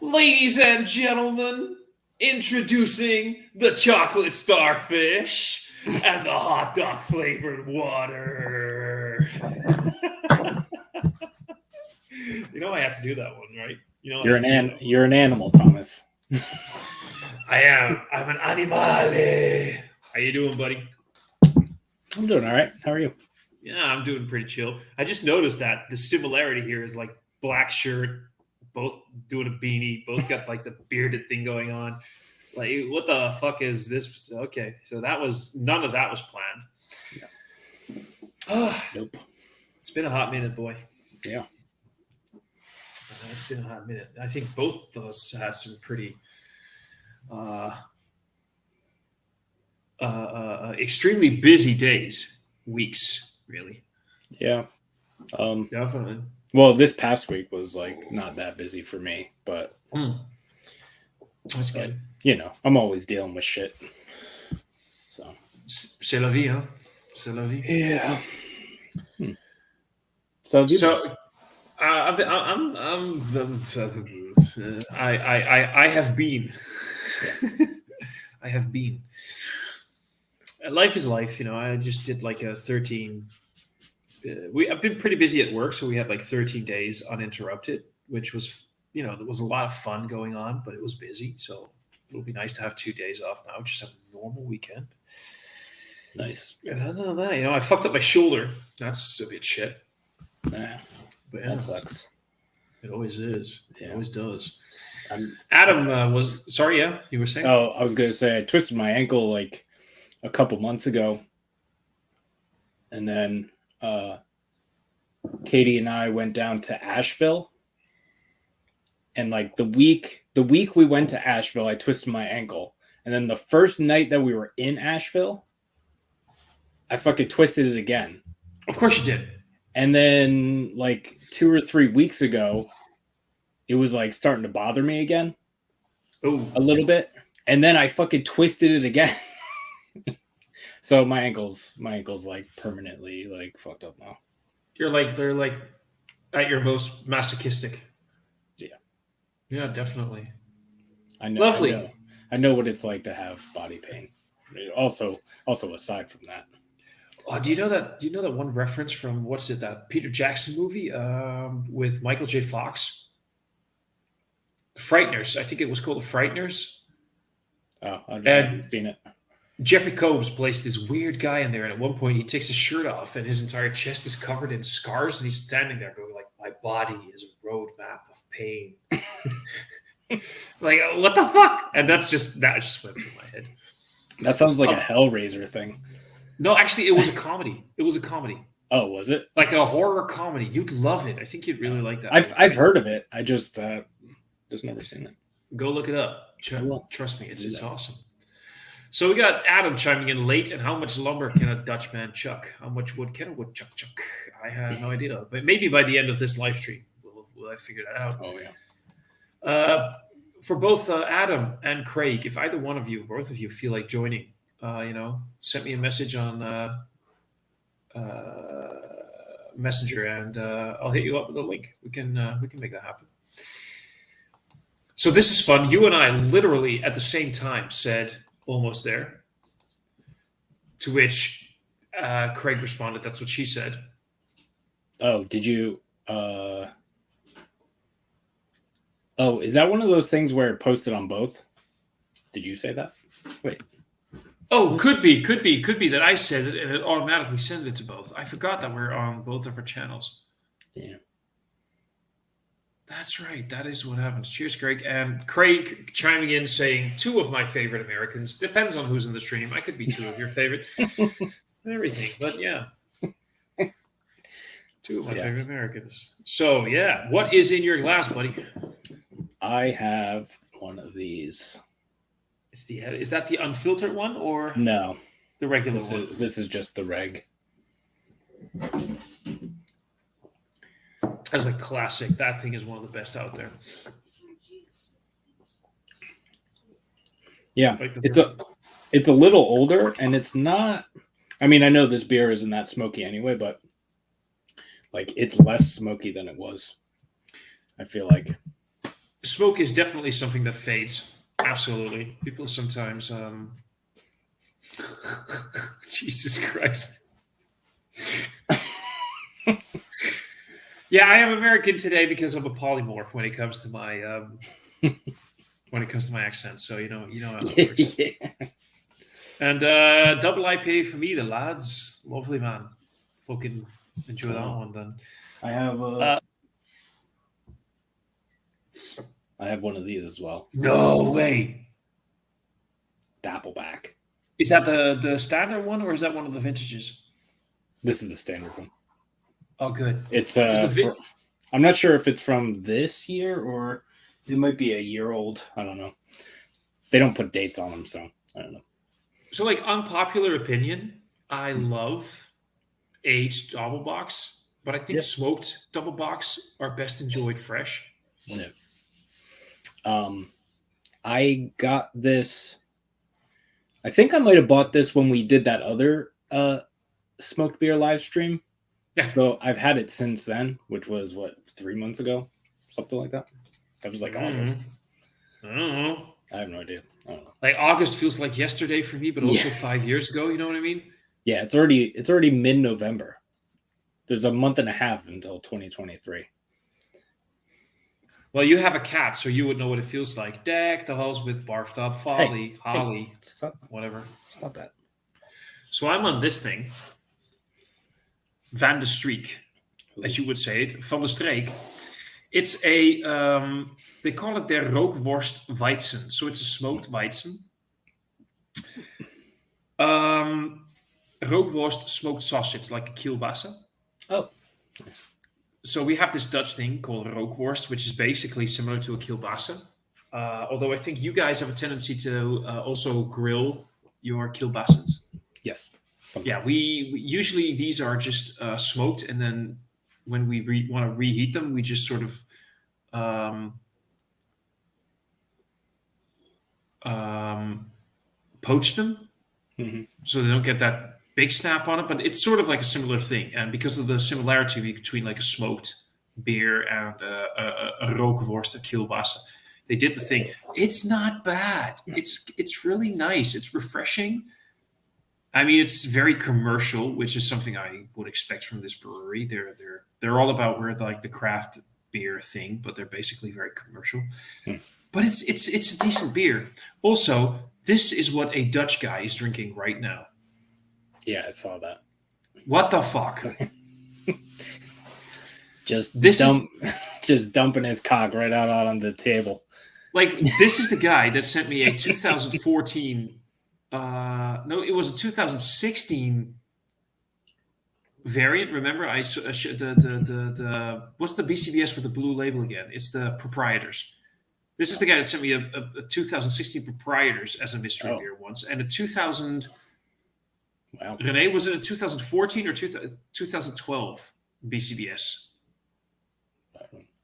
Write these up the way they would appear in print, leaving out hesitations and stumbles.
Ladies and gentlemen, introducing the chocolate starfish and the hot dog flavored water. You know I have to do that one, right? You know I You're have to do that one. you're an animal, Thomas. I am. I'm an animale. How you doing, buddy? I'm doing all right. How are you? Yeah, I'm doing pretty chill. I just noticed that the similarity here is like black shirt, both doing a beanie, both got like the bearded thing going on. Like, what the fuck is this? Okay, so none of that was planned. Nope. It's been a hot minute, boy. Yeah. It's been a hot minute. I think both of us had some pretty extremely busy days, weeks, really. Yeah. Definitely. Well, this past week was like not that busy for me, but That's good. I'm always dealing with shit. So C'est la vie, huh? C'est la vie. yeah. So I'm I have been. I have been. Life is life, I just did like a 13. I've been pretty busy at work, so we had like 13 days uninterrupted, which was there was a lot of fun going on, but it was busy. So it'll be nice to have 2 days off now, just have a normal weekend. Nice. And other than that, I fucked up my shoulder. That's a bit shit. Nah, But that sucks. It always is. Yeah. It always does. I'm- Adam was sorry. Yeah, you were saying. Oh, I was gonna say I twisted my ankle like a couple months ago, and then Katie and I went down to Asheville, and like the week we went to Asheville, I twisted my ankle, and then the first night that we were in Asheville, I fucking twisted it again. Of course you did. And then like 2 or 3 weeks ago, it was like starting to bother me again. Oh, a little bit, and then I fucking twisted it again. So my ankle's like permanently like fucked up now. they're like at your most masochistic. Yeah. Yeah, definitely. I know. Lovely. I know what it's like to have body pain. Also aside from that. Do you know that one reference from that Peter Jackson movie with Michael J. Fox? The Frighteners. I think it was called The Frighteners. Oh, I haven't seen it. Jeffrey Combs plays this weird guy in there, and at one point he takes his shirt off, and his entire chest is covered in scars, and he's standing there going like, "My body is a roadmap of pain." Like, what the fuck? And that just went through my head. That sounds like a Hellraiser thing. No, actually, it was a comedy. It was a comedy. Oh, was it? Like a horror comedy. You'd love it. I think you'd really like that. I've heard of it. I just never seen it. Go look it up. Trust me, it's awesome. So we got Adam chiming in late. And how much lumber can a Dutchman chuck? How much wood can a woodchuck chuck? I have no idea. But maybe by the end of this live stream, we'll figure that out. Oh, yeah. For both Adam and Craig, if either one of you, both of you, feel like joining, send me a message on Messenger, and I'll hit you up with a link. We can make that happen. So this is fun. You and I literally at the same time said almost there, to which Craig responded, "That's what she said." Oh, did you? Oh, is that one of those things where it posted on both? Did you say that? Wait. Oh, could be that I said it and it automatically sent it to both. I forgot that we're on both of our channels. Yeah. That's right. That is what happens. Cheers, Craig. And Craig chiming in saying, 2 of my favorite Americans. Depends on who's in the stream. I could be 2 of your favorite. Everything. But yeah. 2 of my favorite Americans. So yeah. What is in your glass, buddy? I have one of these. Is that the unfiltered one or no? The regular one? This is just the reg. That's a classic. That thing is one of the best out there. Yeah, it's a little older, and it's not. I mean, I know this beer isn't that smoky anyway, but like it's less smoky than it was. I feel like. Smoke is definitely something that fades. Absolutely. People sometimes. Jesus Christ. Yeah, I am American today because I'm a polymorph when it comes to my accent. So you know how that works. Yeah. And double IPA for me, the lads, lovely man. Fucking enjoy that one then. I have Uh, I have one of these as well. no way. Dappleback. Is that the standard one or is that one of the vintages? This is the standard one. Oh, good. It's the I'm not sure if it's from this year or it might be a year old. I don't know. They don't put dates on them, so I don't know. So, like, unpopular opinion, I love aged double box, but I think Yeah. smoked double box are best enjoyed fresh. Yeah. I got this. I think I might have bought this when we did that other smoked beer live stream. Yeah. So I've had it since then, which was what, 3 months ago, something like that. That was like August. I don't know. I have no idea. I don't know. Like August feels like yesterday for me, but also 5 years ago. You know what I mean? Yeah, it's already mid-November. There's a month and a half until 2023. Well, you have a cat, so you would know what it feels like. Deck the halls with barf top, folly, holly, Stop whatever. that. So I'm on this thing, Van de Streek, as you would say it, Van de Streek. It's a, they call it their Rookworst Weizen. So it's a smoked Weizen. Rookworst smoked sausage, like a kielbasa. Oh, nice. So we have this Dutch thing called rookworst, which is basically similar to a kielbasa. Although I think you guys have a tendency to also grill your kielbasas. Yes. Sometimes. Yeah, we usually these are just smoked, and then when we want to reheat them, we just sort of poach them, so they don't get that big snap on it. But it's sort of like a similar thing, and because of the similarity between like a smoked beer and a rookworst, a kielbasa, they did the thing. It's not bad. It's really nice. It's refreshing. I mean, it's very commercial, which is something I would expect from this brewery. They're all about where like the craft beer thing, but they're basically very commercial. But it's a decent beer. Also, this is what a Dutch guy is drinking right now. Yeah, I saw that. What the fuck? Just dumping his cock right out on the table. Like, this is the guy that sent me a 2014. No, it was a 2016 variant. Remember, the what's the BCBS with the blue label again? It's the Proprietors. This is the guy that sent me a 2016 Proprietors as a mystery beer once, and a 2000. Wow. Renee, was it a 2014 or 2012 BCBS?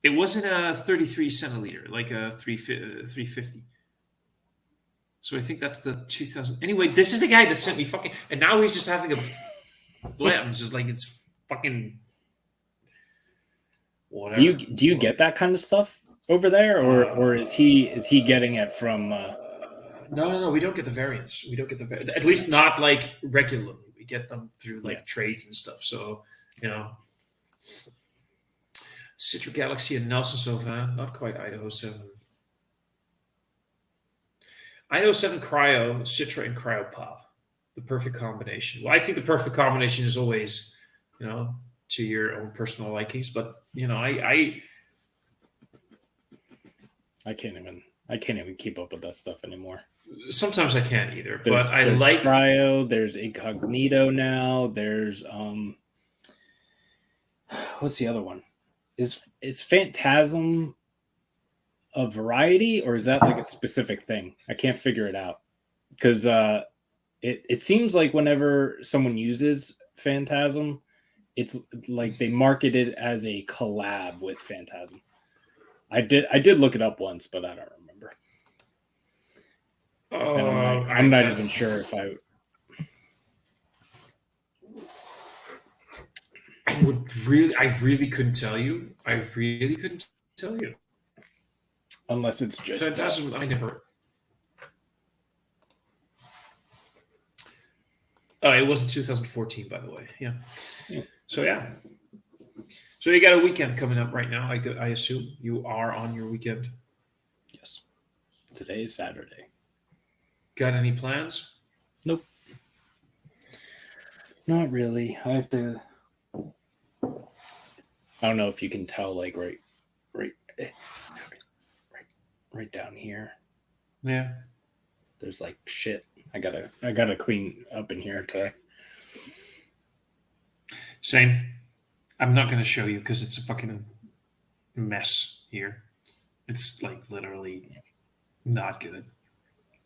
It wasn't a 33 centiliter, like a 350. So I think that's the 2000. Anyway, this is the guy that sent me fucking, and now he's just having a blams, just like it's fucking. Whatever. Do you get that kind of stuff over there, or is he getting it from? No. We don't get the variants. We don't get the at least not like regularly. We get them through like trades and stuff. So Citra Galaxy and Nelson Sauvin, not quite Idaho 7. Idaho 7 Cryo, Citra, and Cryo Pop. The perfect combination. Well, I think the perfect combination is always, to your own personal likings. But I can't even keep up with that stuff anymore. Sometimes I can't either. There's like Cryo. There's Incognito now. There's what's the other one? Is Phantasm a variety, or is that like a specific thing? I can't figure it out because it seems like whenever someone uses Phantasm, it's like they market it as a collab with Phantasm. I did look it up once, but I don't remember. I'm not even sure if I really couldn't tell you. I really couldn't tell you. Unless it's just Phantasm, I never. Oh, it was in 2014, by the way. Yeah. Yeah. So yeah. So you got a weekend coming up right now. I assume you are on your weekend. yes. Today is Saturday. Got any plans? Nope. Not really. I have to. I don't know if you can tell, like right down here. Yeah. There's like shit. I gotta clean up in here today. Same. I'm not going to show you because it's a fucking mess here. It's like literally not good.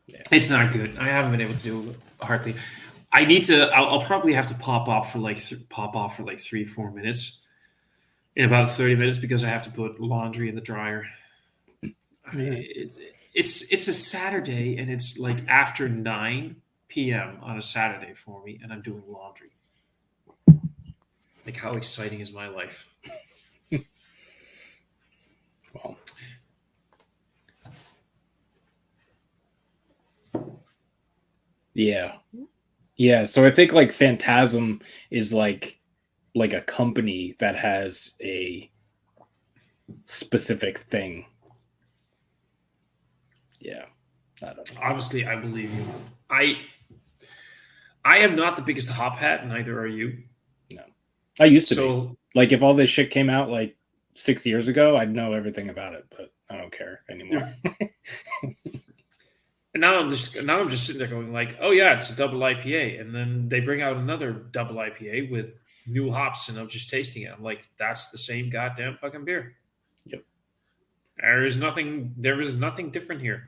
Yeah. It's not good. I haven't been able to do it hardly. I need to. I'll probably have to pop off for like 3-4 minutes in about 30 minutes because I have to put laundry in the dryer. It's a Saturday and it's like after 9 p.m. on a Saturday for me, and I'm doing laundry. Like, how exciting is my life? Well, yeah. So I think like Phantasm is like a company that has a specific thing. Yeah, I don't know. Honestly, I believe you. I am not the biggest hop hat, neither are you. No, I used to be. So Like, if all this shit came out like 6 years ago, I'd know everything about it, but I don't care anymore. and now I'm just sitting there going like, oh yeah, it's a double IPA, and then they bring out another double IPA with new hops, and I'm just tasting it. I'm like, that's the same goddamn fucking beer. Yep. There is nothing different here.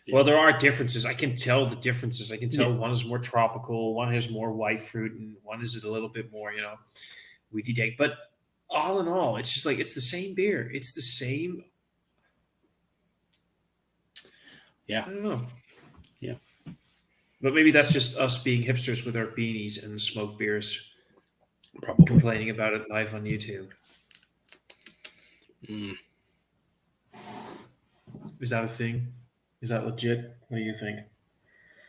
Yeah. Well, there are differences. I can tell the differences. I can tell Yeah. one is more tropical, one has more white fruit, and one is a little bit more, weedy dank. But all in all, it's just like it's the same beer. It's the same. Yeah. I don't know. Yeah. But maybe that's just us being hipsters with our beanies and smoke beers, Probably. complaining about it live on YouTube. Is that a thing? Is that legit? What do you think?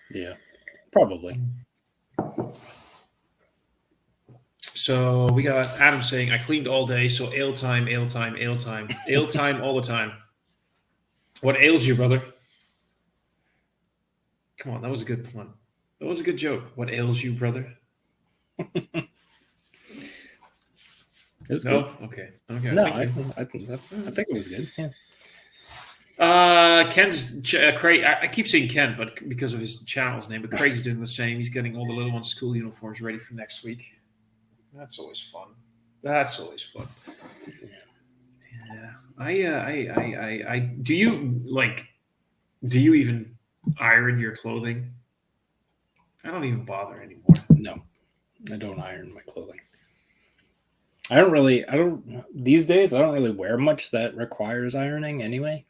Yeah, probably. So we got Adam saying, I cleaned all day, so ale time, ale time, ale time. Ale time all the time. What ails you, brother? Come on, that was a good pun. That was a good joke. What ails you, brother? It was No? good. Okay. No, Thank you. I think it was good. Yeah. Ken's Craig. I keep saying Ken, but because of his channel's name. But Craig's doing the same. He's getting all the little ones' school uniforms ready for next week. That's always fun. Yeah. I. Do you even iron your clothing? I don't even bother anymore. No, I don't iron my clothing. These days, I don't really wear much that requires ironing anyway.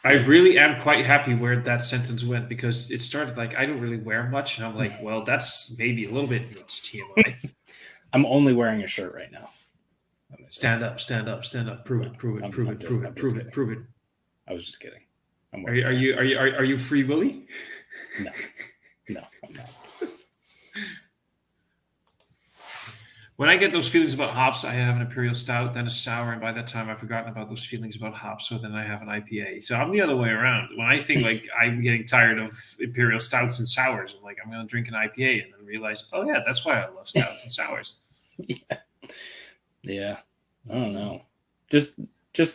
I really am quite happy where that sentence went because it started like, I don't really wear much. And I'm like, well, that's maybe a little bit TMI. I'm only wearing a shirt right now. Stand up. Prove it. I was just kidding. Are you Free Willy? No, I'm not. When I get those feelings about hops, I have an imperial stout, then a sour, and by that time I've forgotten about those feelings about hops. So then I have an IPA. So I'm the other way around. When I think like I'm getting tired of imperial stouts and sours, I'm like, I'm going to drink an IPA, and then realize, oh yeah, that's why I love stouts and sours. Yeah. I don't know. Just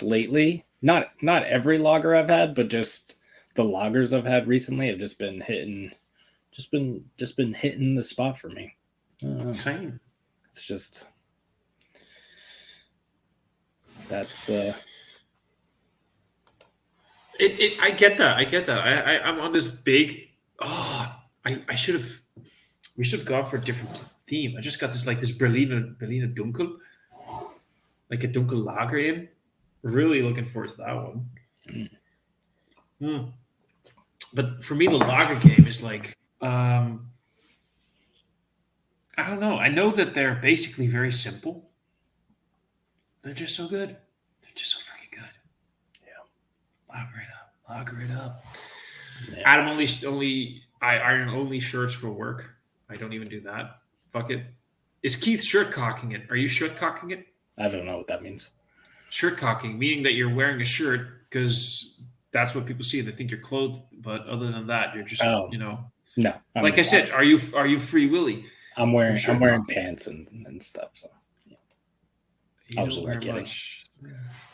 lately, not every lager I've had, but just the lagers I've had recently have just been hitting the spot for me. Same. It's just that's I get that. I'm on this big. We should have gone for a different theme. I just got this Berliner Dunkel, like a Dunkel Lager in. Really looking forward to that one. But for me, the lager game is like, I don't know. I know that they're basically very simple. They're just so good. They're just so freaking good. Yeah. Locker it up. Yeah. Adam I iron only shirts for work. I don't even do that. Fuck it. Is Keith shirt cocking it? Are you shirt cocking it? I don't know what that means. Shirt cocking, meaning that you're wearing a shirt because that's what people see. They think you're clothed, but other than that, you're just Oh. No. Like I said, are you Free Willy? I'm wearing pants and stuff. So you don't wear much.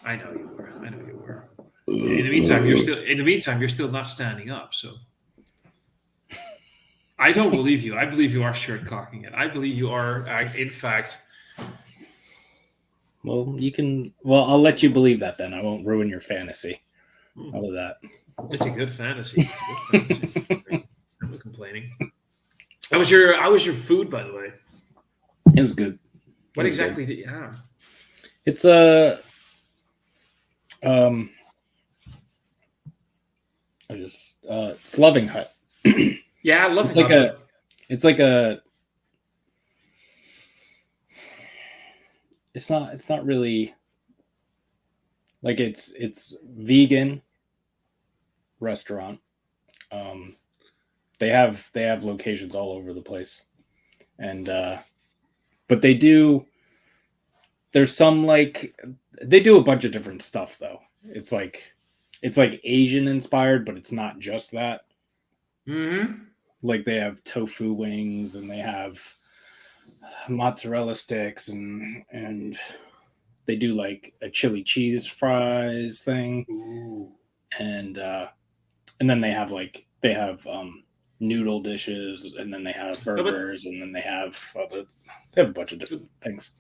I know you were. In the meantime, you're still not standing up. So I don't believe you. I believe you are shirt cocking it. I believe you are, in fact. Well, you can. Well, I'll let you believe that then. I won't ruin your fantasy. All of that. It's a good fantasy. I'm not complaining. How was your food, by the way? It was good. What exactly did you have? It's a it's Loving Hut. Yeah, Loving Hut. It's not really like it's vegan restaurant. They have locations all over the place, and but there's some they do a bunch of different stuff though. It's like Asian inspired, but it's not just that. Mm-hmm. Like they have tofu wings and they have mozzarella sticks and they do like a chili cheese fries thing. Ooh. And then they have noodle dishes, and then they have burgers, and then they have a bunch of different things.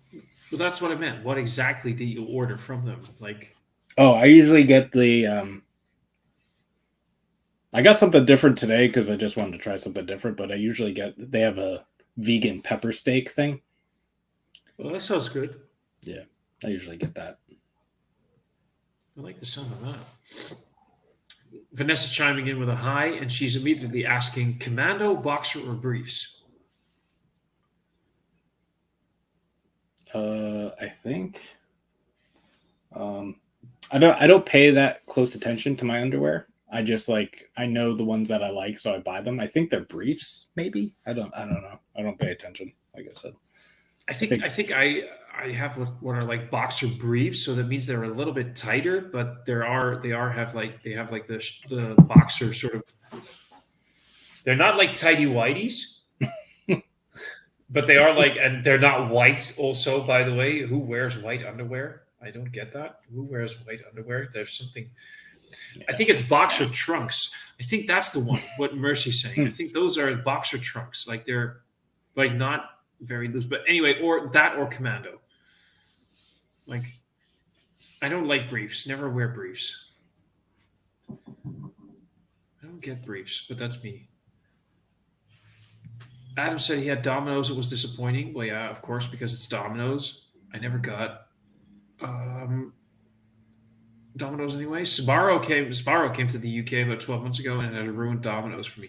Well, that's what I meant. What exactly did you order from them? I usually get the I got something different today because I just wanted to try something different, but I usually they have a vegan pepper steak thing. Well, that sounds good. Yeah, I usually get that. I like the sound of that. Vanessa chiming in with a hi, and she's immediately asking, commando, boxer, or briefs? I think I don't pay that close attention to my underwear. I just I know the ones that I like, so I buy them. I think they're briefs, maybe. I don't know. I don't pay attention, like I said. I think I have what are like boxer briefs, so that means they're a little bit tighter, but they have the boxer sort of. They're not like tighty whities, but they are and they're not white. Also, by the way, who wears white underwear? I don't get that. Who wears white underwear? There's something. Yeah. I think it's boxer trunks. I think that's the one. What Mercy's saying. I think those are boxer trunks. They're not very loose, but anyway, or commando. I don't like briefs. Never wear briefs. I don't get briefs, but that's me. Adam said he had Domino's. It was disappointing. Well, yeah, of course, because it's Domino's. I never got Domino's anyway. Sbarro came to the UK about 12 months ago and it has ruined Domino's for me.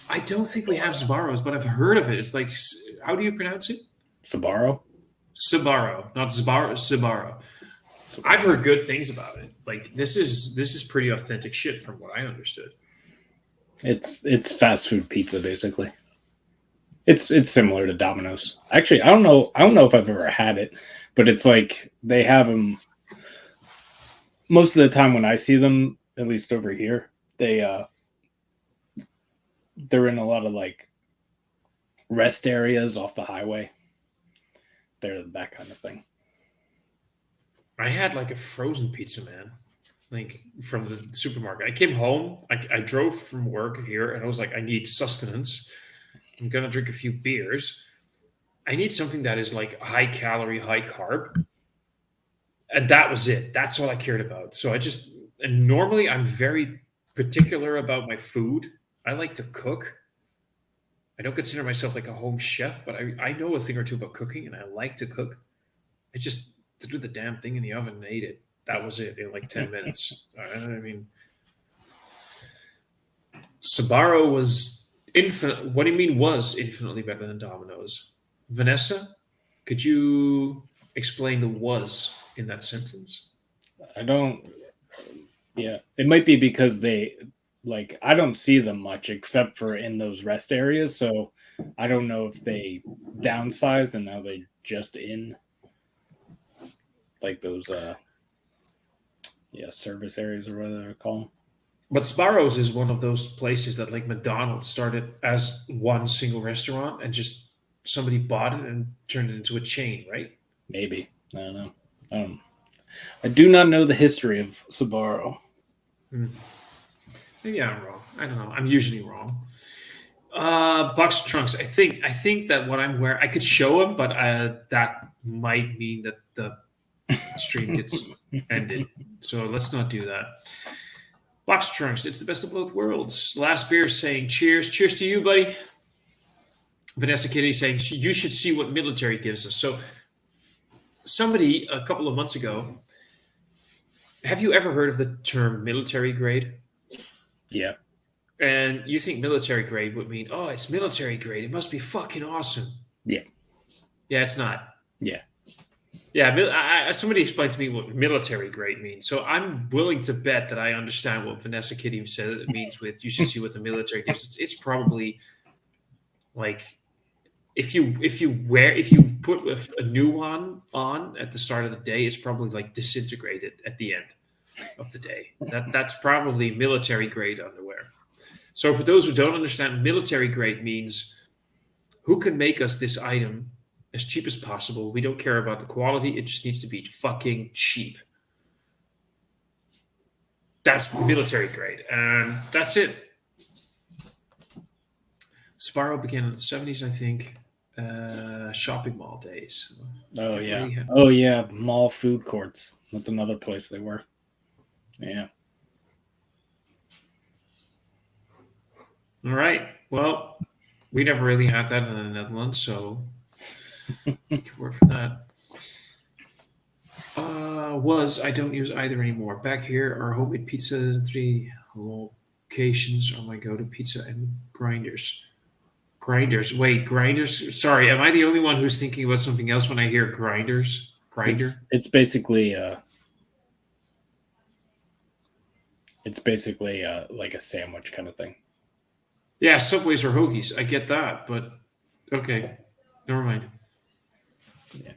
I don't think we have Sbarro's, but I've heard of it. It's how do you pronounce it? Sbarro? Sbarro, not Sbarro. I've heard good things about it. This is pretty authentic shit from what I understood. It's fast food pizza basically. It's similar to Domino's. Actually, I don't know if I've ever had it, but it's they have them most of the time when I see them, at least over here. They're in a lot of rest areas off the highway. They're that kind of thing. I had a frozen pizza, man, from the supermarket. I came home. I drove from work here, and I was I need sustenance. I'm gonna drink a few beers. I need something that is high calorie, high carb, and that was it. That's all I cared about. So and normally I'm very particular about my food. I like to cook. I don't consider myself a home chef, but I know a thing or two about cooking, and I like to cook. I just threw the damn thing in the oven and ate it. That was it in 10 minutes. I mean, Sbarro was infinite. What do you mean was infinitely better than Domino's? Vanessa, could you explain the was in that sentence? I don't. Yeah, it might be because they like I don't see them much except for in those rest areas. So I don't know if they downsized and now they just in like those service areas or whatever they're called. But Sparrows is one of those places that like McDonald's started as one single restaurant and just somebody bought it and turned it into a chain, right? Maybe I don't know. I do not know the history of Sbarro. Maybe I'm wrong. I don't know. I'm usually wrong. Bucks trunks. I think that what I'm wearing, I could show him, but that might mean that the stream gets ended. So let's not do that. Box trunks. It's the best of both worlds. Last beer saying cheers. Cheers to you, buddy. Vanessa Kitty saying you should see what military gives us. So somebody a couple of months ago, have you ever heard of the term military grade? Yeah. And you think military grade would mean, oh, it's military grade. It must be fucking awesome. Yeah. Yeah, it's not. Yeah. Yeah, somebody explained to me what military grade means. So I'm willing to bet that I understand what Vanessa Kitty said it means with you should see what the military gives. It's probably like if you put a new one on at the start of the day, it's probably like disintegrated at the end of the day. That's probably military grade underwear. So for those who don't understand, military grade means who can make us this item as cheap as possible. We don't care about the quality. It just needs to be fucking cheap. That's military grade. And that's it. Sparrow began in the 70s, I think. Shopping mall days. Oh, yeah. Oh, yeah. Mall food courts. That's another place they were. Yeah. All right. Well, we never really had that in the Netherlands, so good word for that. I don't use either anymore. Back here, our homemade pizza, 3 locations are my go-to pizza and grinders. Grinders. Wait, grinders? Sorry, am I the only one who's thinking about something else when I hear grinders? Grinder? It's basically like a sandwich kind of thing. Yeah, Subways or hoagies. I get that, but okay, never mind. Yeah,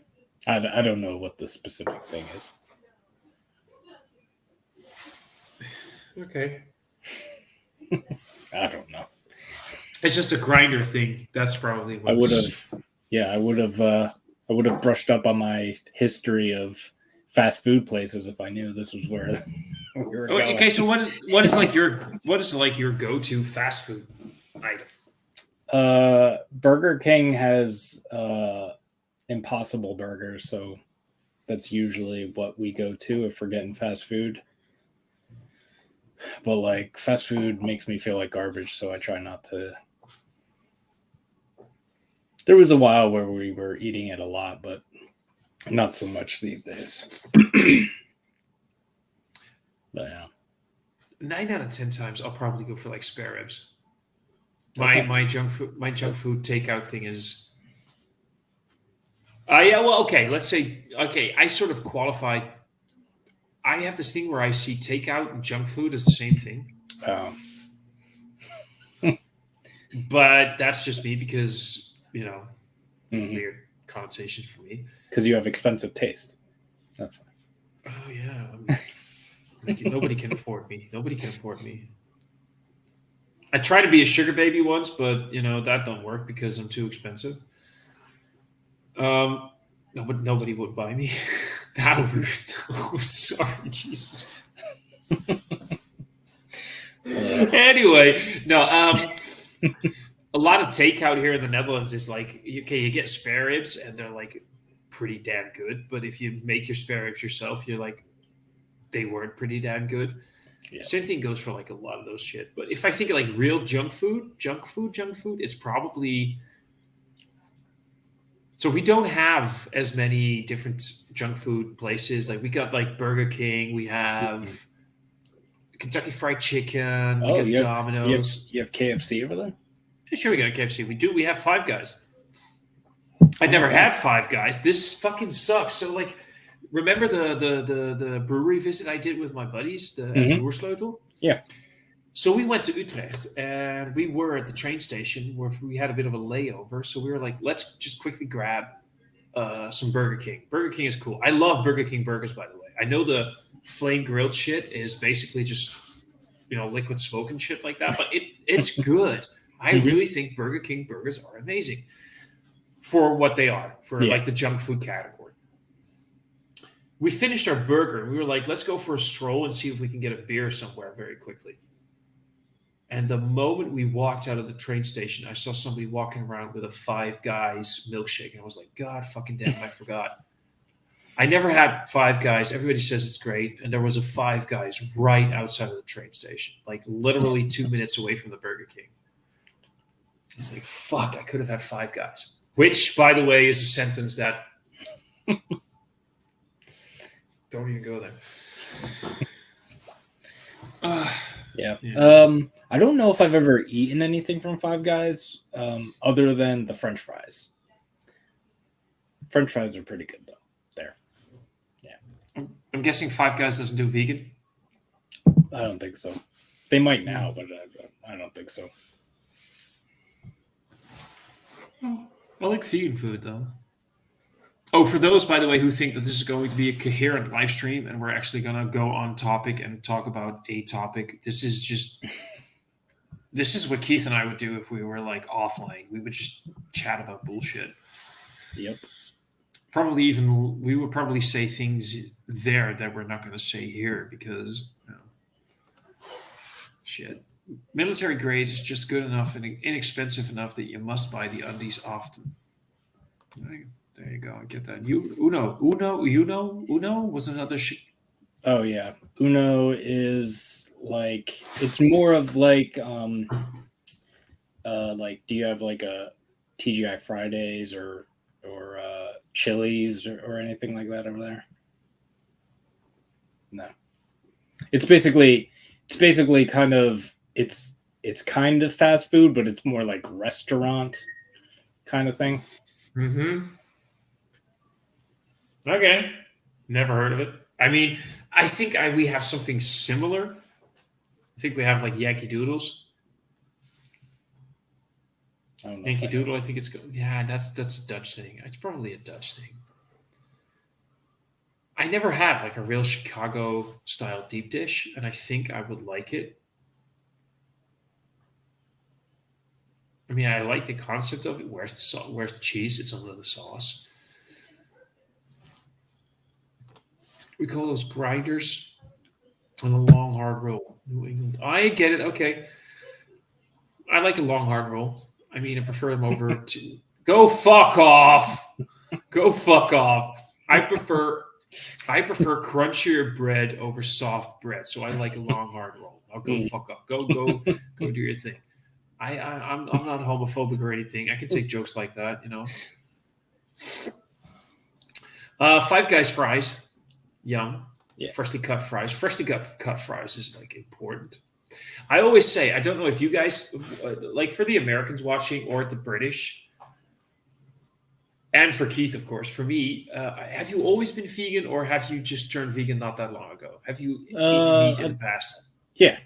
I don't know what the specific thing is. Okay. I don't know. It's just a grinder thing. That's probably what I would have brushed up on my history of fast food places if I knew this was where we were going. Okay, so what is like your go-to fast food item? Burger King has Impossible Burgers, so that's usually what we go to if we're getting fast food. But like fast food makes me feel like garbage, so I try not to. There was a while where we were eating it a lot, but not so much these days. But yeah. 9 out of 10 times I'll probably go for like spare ribs. My junk food takeout thing is let's say I sort of qualified. I have this thing where I see takeout and junk food as the same thing. But that's just me because weird connotations for me. Because you have expensive taste. That's fine. Oh yeah. Nobody can afford me. Nobody can afford me. I tried to be a sugar baby once, but that don't work because I'm too expensive. Nobody would buy me. Sorry, Jesus. Anyway, no. A lot of takeout here in the Netherlands is like, okay, you get spare ribs and they're like pretty damn good, but if you make your spare ribs yourself, you're like, they weren't pretty damn good. Yeah. Same thing goes for like a lot of those shit. But if I think of like real junk food, it's probably. So we don't have as many different junk food places. Like we got like Burger King, we have Kentucky Fried Chicken, we got Domino's. You have KFC over there? Yeah, sure, we got KFC. We do. We have Five Guys. I'd never had Five Guys. This fucking sucks. So like, Remember the brewery visit I did with my buddies, at the Mhm. Oersleutel? Yeah. So we went to Utrecht and we were at the train station where we had a bit of a layover. So we were like, let's just quickly grab some Burger King. Burger King is cool. I love Burger King burgers, by the way. I know the flame grilled shit is basically just liquid smoke and shit like that, but it's good. I Mhm. really think Burger King burgers are amazing for what they are, for Yeah. like the junk food category. We finished our burger and we were like, let's go for a stroll and see if we can get a beer somewhere very quickly. And the moment we walked out of the train station, I saw somebody walking around with a Five Guys milkshake. And I was like, God fucking damn, I forgot. I never had Five Guys. Everybody says it's great. And there was a Five Guys right outside of the train station, like literally 2 minutes away from the Burger King. I was like, fuck, I could have had Five Guys. Which, by the way, is a sentence that don't even go there. Yeah. Yeah. I don't know if I've ever eaten anything from Five Guys other than the French fries. French fries are pretty good though. There. I'm guessing Five Guys doesn't do vegan. I don't think so. They might now, but I don't think so. I like vegan food though. Oh, for those, by the way, who think that this is going to be a coherent live stream and we're actually going to go on topic and talk about a topic, this is what Keith and I would do if we were like offline. We would just chat about bullshit. Yep. We would probably say things there that we're not going to say here because, shit. Military grade is just good enough and inexpensive enough that you must buy the undies often. There you go. I get that. Uno was another shit. Oh yeah, Uno is like it's more of like do you have like a TGI Fridays or Chili's or anything like that over there? No. It's basically kind of it's kind of fast food, but it's more like restaurant kind of thing. Mm-hmm. Okay. Never heard of it. I mean, I think we have something similar. I think we have like Yankee Doodles. I don't know Yankee Doodle, I think it's good. Yeah, that's a Dutch thing. It's probably a Dutch thing. I never had like a real Chicago style deep dish, and I think I would like it. I mean, I like the concept of it. Where's the sauce? Where's the cheese? It's under the sauce. We call those grinders on a long hard roll. New England. I get it. Okay. I like a long hard roll. I mean, I prefer them over to go fuck off. Go fuck off. I prefer crunchier bread over soft bread. So I like a long hard roll. I'll go fuck off. Go do your thing. I'm not homophobic or anything. I can take jokes like that, Five Guys fries, yum. Yeah. Freshly cut fries. Freshly cut fries is like important. I always say, I don't know if you guys like for the Americans watching or the British, and for Keith, of course. For me, have you always been vegan, or have you just turned vegan not that long ago? Have you eaten meat in the past? Yeah.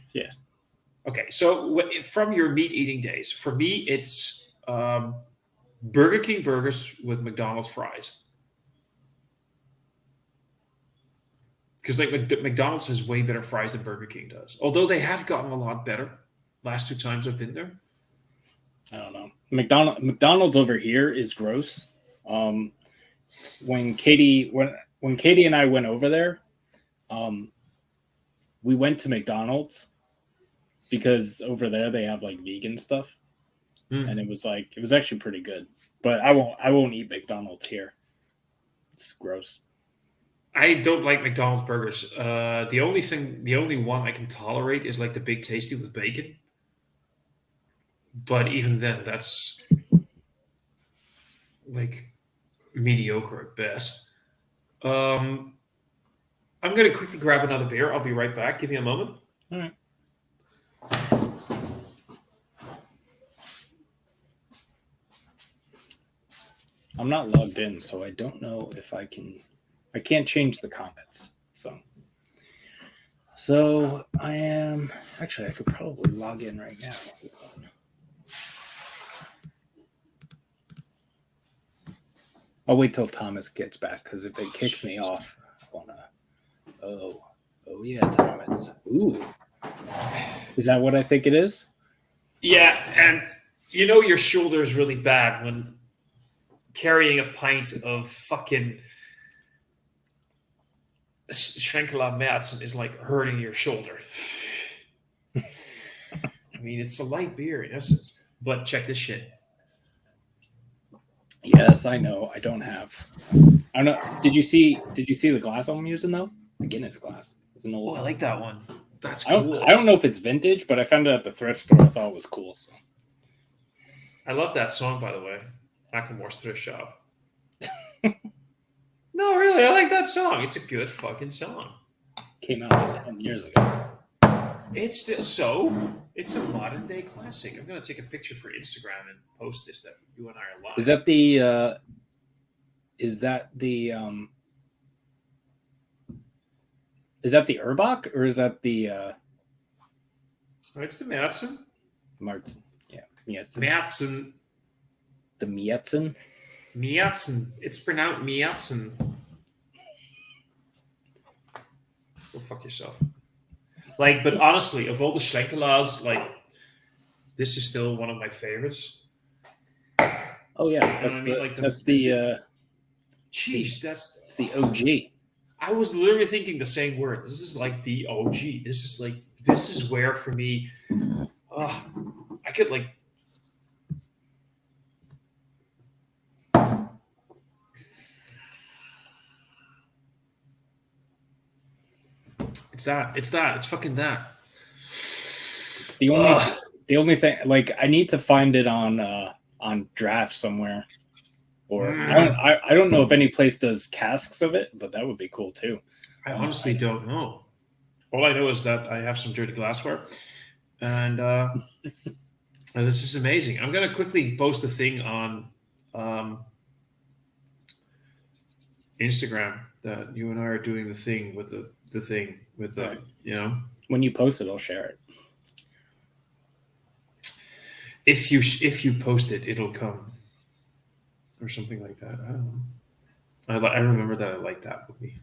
Okay, so from your meat eating days, for me, it's Burger King burgers with McDonald's fries. Because like McDonald's has way better fries than Burger King does. Although they have gotten a lot better last 2 times I've been there. I don't know. McDonald's over here is gross. When Katie and I went over there, we went to McDonald's because over there they have like vegan stuff, and it was actually pretty good. But I won't eat McDonald's here. It's gross. I don't like McDonald's burgers. The only one I can tolerate is like the Big Tasty with bacon. But even then, that's like mediocre at best. I'm going to quickly grab another beer. I'll be right back. Give me a moment. All right. I'm not logged in, so I don't know if I can I can't change the comments. So I am actually I could probably log in right now. I'll wait till Thomas gets back because if it kicks me off, I wanna. Oh yeah, Thomas. Ooh, is that what I think it is? Yeah, and you know your shoulder is really bad when carrying a pint of fucking Schlenkerla Madsen is like hurting your shoulder. I mean, it's a light beer in essence, but check this shit. Yes, I know. I don't have. I don't know. Did you see the glass I'm using though? The Guinness glass. It's an Oh, old. I like that one. That's I cool. don't know if it's vintage, but I found it at the thrift store. I thought it was cool. So. I love that song, by the way. Macklemore's Thrift Shop. No, really, I like that song. It's a good fucking song. Came out like 10 years ago. It's still so. It's a modern day classic. I'm gonna take a picture for Instagram and post this that you and I are live. Is that the? Is that the? Is that the Erbach or is that the? It's the Madsen. Martin. Yeah, Mietzen. Madsen. The Mietzen. Mietzen. It's pronounced Mietzen. Go fuck yourself. Like, but honestly, of all the Schlenkerlas, like, this is still one of my favorites. Oh yeah, that's I mean? the. Like That's the. Jeez, It's the OG. I was literally thinking the same word. This is like the OG. This is where for me, I could like. It's that. It's that. It's fucking that. The only thing, like, I need to find it on draft somewhere, or I don't know if any place does casks of it, but that would be cool too. I honestly don't know. All I know is that I have some dirty glassware, and this is amazing. I'm gonna quickly post a thing on Instagram that you and I are doing the thing with the thing with the When you post it, I'll share it. If you post it, it'll come, or something like that. I don't know. I remember that I liked that movie.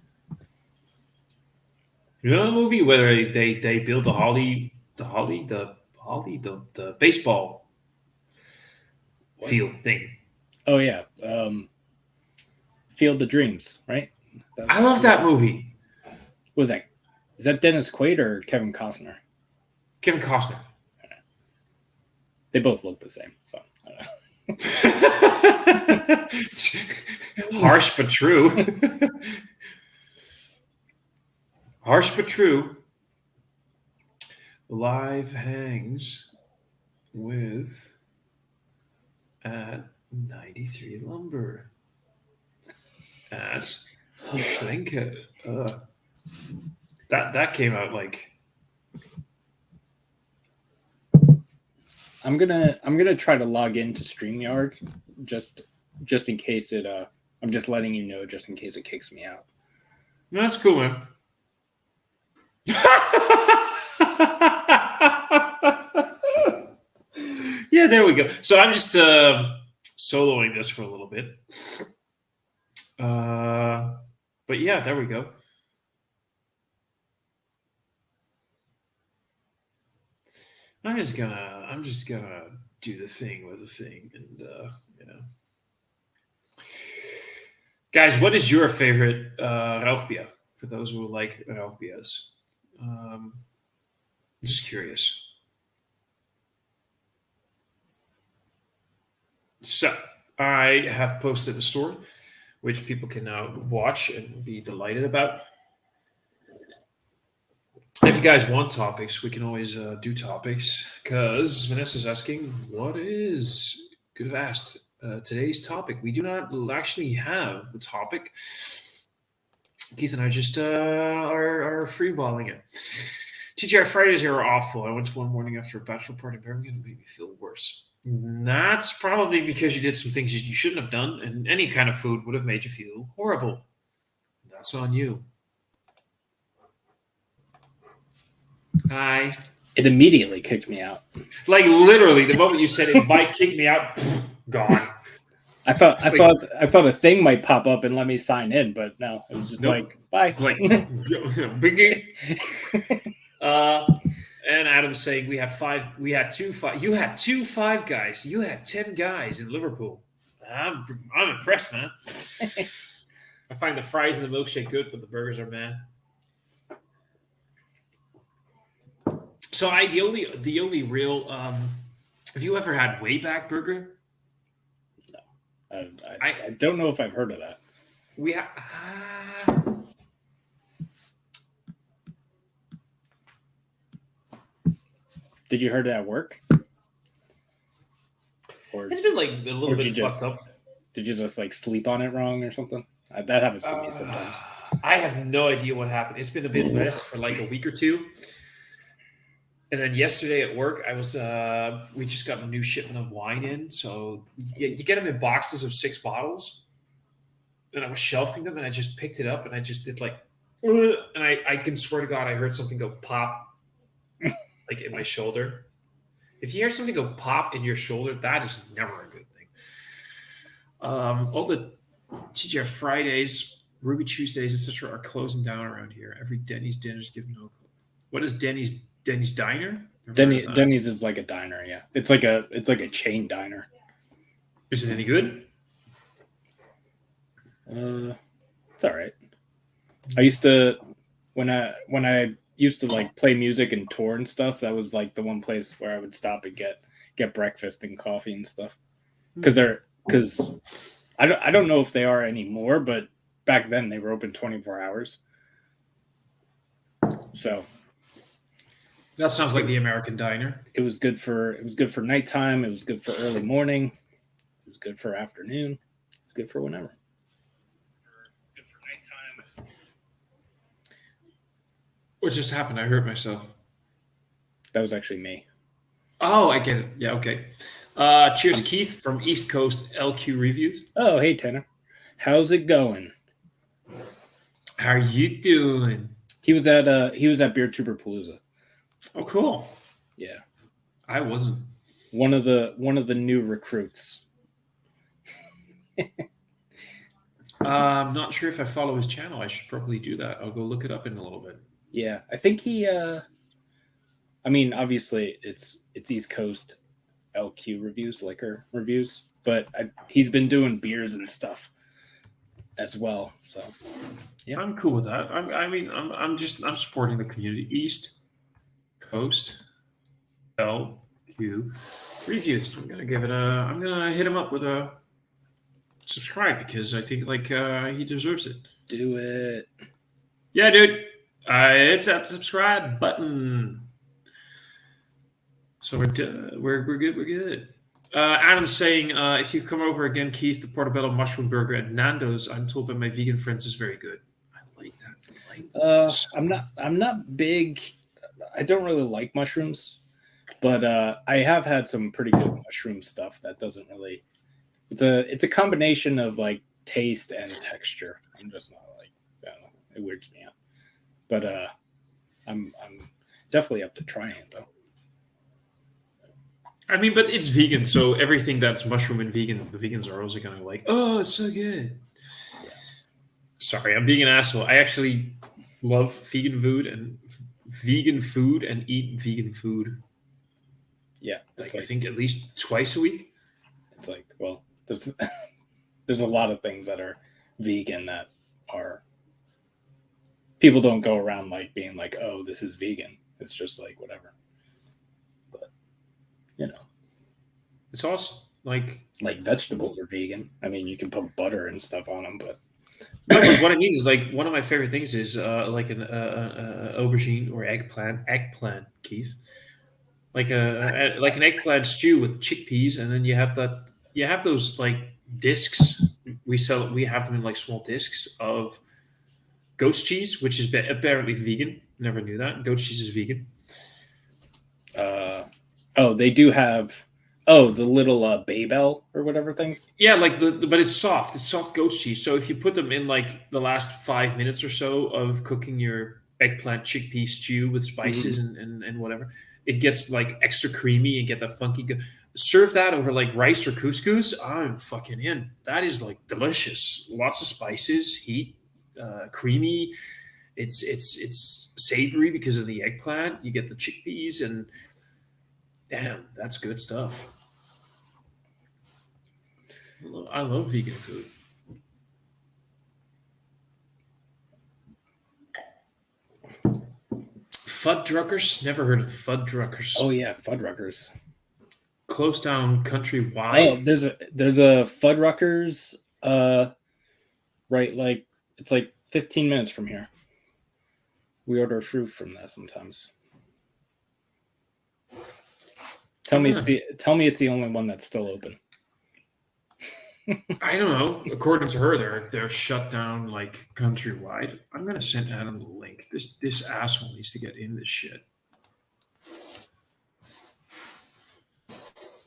You know the movie where they build the baseball field thing. Oh yeah, Field of Dreams, right? I love that movie. What was that? Is that Dennis Quaid or Kevin Costner? Kevin Costner. They both look the same, so. Harsh but true. Harsh but true. Live hangs with at 93 Lumber at Schlenker. That came out like. I'm gonna try to log into StreamYard just in case it. I'm just letting you know just in case it kicks me out. No, that's cool, man. Yeah, there we go. So I'm just soloing this for a little bit. But yeah, there we go. I'm just gonna do the thing with the thing, and guys, what is your favorite Rauchbier? For those who like Rauchbiers, I'm just curious. So I have posted a story, which people can now watch and be delighted about. If you guys want topics, we can always do topics. Because Vanessa's asking, what is, could have asked, today's topic? We do not actually have a topic. Keith and I just are freeballing it. TGI Fridays are awful. I went to one morning after a bachelor party in Birmingham and it made me feel worse. That's probably because you did some things you shouldn't have done, and any kind of food would have made you feel horrible. It's on you. Hi. It immediately kicked me out. Like literally, the moment you said it might kick me out, gone. I thought a thing might pop up and let me sign in, but no, it was just Nope. like bye. It's like biggie. And Adam's saying we had 5. We had 2 5. You had 2 5 guys. You had 10 guys in Liverpool. I'm impressed, man. I find the fries and the milkshake good, but the burgers are meh. So the only real have you ever had Wayback Burger? I don't know if I've heard of that. We have. Did you heard it at work? Or It's been like a little bit fucked up. Did you just like sleep on it wrong or something? That happens to me sometimes. I have no idea what happened. It's been a bit less for like a week or two. And then yesterday at work, I was we just got a new shipment of wine in. So you get them in boxes of 6 bottles. And I was shelving them and I just picked it up and I just did like, and I can swear to God, I heard something go pop like in my shoulder. If you hear something go pop in your shoulder, that is never a good thing. All the TGF Fridays, Ruby Tuesdays, etc., are closing down around here. Every Denny's dinner is given no. What is Denny's Diner? Denny's is like a diner, yeah. It's like a chain diner. Is it any good? It's all right. I used to when I used to like play music and tour and stuff. That was like the one place where I would stop and get breakfast and coffee and stuff. Because I don't know if they are anymore, but back then they were open 24 hours. So that sounds like the American diner. It was good for nighttime. It was good for early morning. It was good for afternoon. It's good for whenever. What just happened? I hurt myself. That was actually me. Oh, I get it. Yeah, okay. Cheers, Keith from East Coast LQ Reviews. Oh, hey, Tanner. How's it going? How are you doing? He was at Beer Palooza. Oh, cool. Yeah. I wasn't. One of the new recruits. I'm not sure if I follow his channel. I should probably do that. I'll go look it up in a little bit. Yeah, I think he. I mean, obviously, it's East Coast LQ reviews, liquor reviews, but he's been doing beers and stuff as well. So, yeah, I'm cool with that. I'm supporting the community. East Coast LQ Reviews. I'm gonna hit him up with a subscribe because I think like he deserves it. Do it. Yeah, dude. It's that subscribe button. So we're good. We're good. Adam's saying if you come over again, Keith, the Portobello mushroom burger at Nando's, I'm told by my vegan friends, is very good. I like that. I'm not big. I don't really like mushrooms, but I have had some pretty good mushroom stuff that doesn't really. It's a combination of like taste and texture. I'm just not like, I don't know, it weirds me out. But I'm definitely up to trying it though. I mean, but it's vegan, so everything that's mushroom and vegan, the vegans are also gonna like, oh, it's so good. Yeah. Sorry, I'm being an asshole. I actually love vegan food and eat vegan food. Yeah, like I think at least twice a week. It's like, well, there's a lot of things that are vegan that are. People don't go around like being like, oh, this is vegan. It's just like whatever. But, you know. It's awesome. Like vegetables are vegan. I mean, you can put butter and stuff on them, but. No, what I mean is like one of my favorite things is like an aubergine or eggplant, Keith. Like an eggplant stew with chickpeas, and then you have those like discs. We have them in like small discs of goat's cheese, which is apparently vegan. Never knew that. Goat's cheese is vegan. They do have Oh, the little Babel or whatever things. Yeah, like but it's soft. It's soft goat cheese. So if you put them in like the last 5 minutes or so of cooking your eggplant chickpea stew with spices Mhm. and whatever, it gets like extra creamy and get that funky. Serve that over like rice or couscous. I'm fucking in. That is like delicious. Lots of spices, heat, creamy. It's savory because of the eggplant. You get the chickpeas and damn, that's good stuff. I love vegan food. Fuddruckers? Never heard of the Fuddruckers. Oh yeah, Fuddruckers. Close down Oh, countrywide. there's a Fuddruckers. Right, like it's like 15 minutes from here. We order fruit from there sometimes. Tell me it's the only one that's still open. I don't know. According to her, they're shut down like countrywide. I'm gonna send Adam the link. This asshole needs to get in this shit.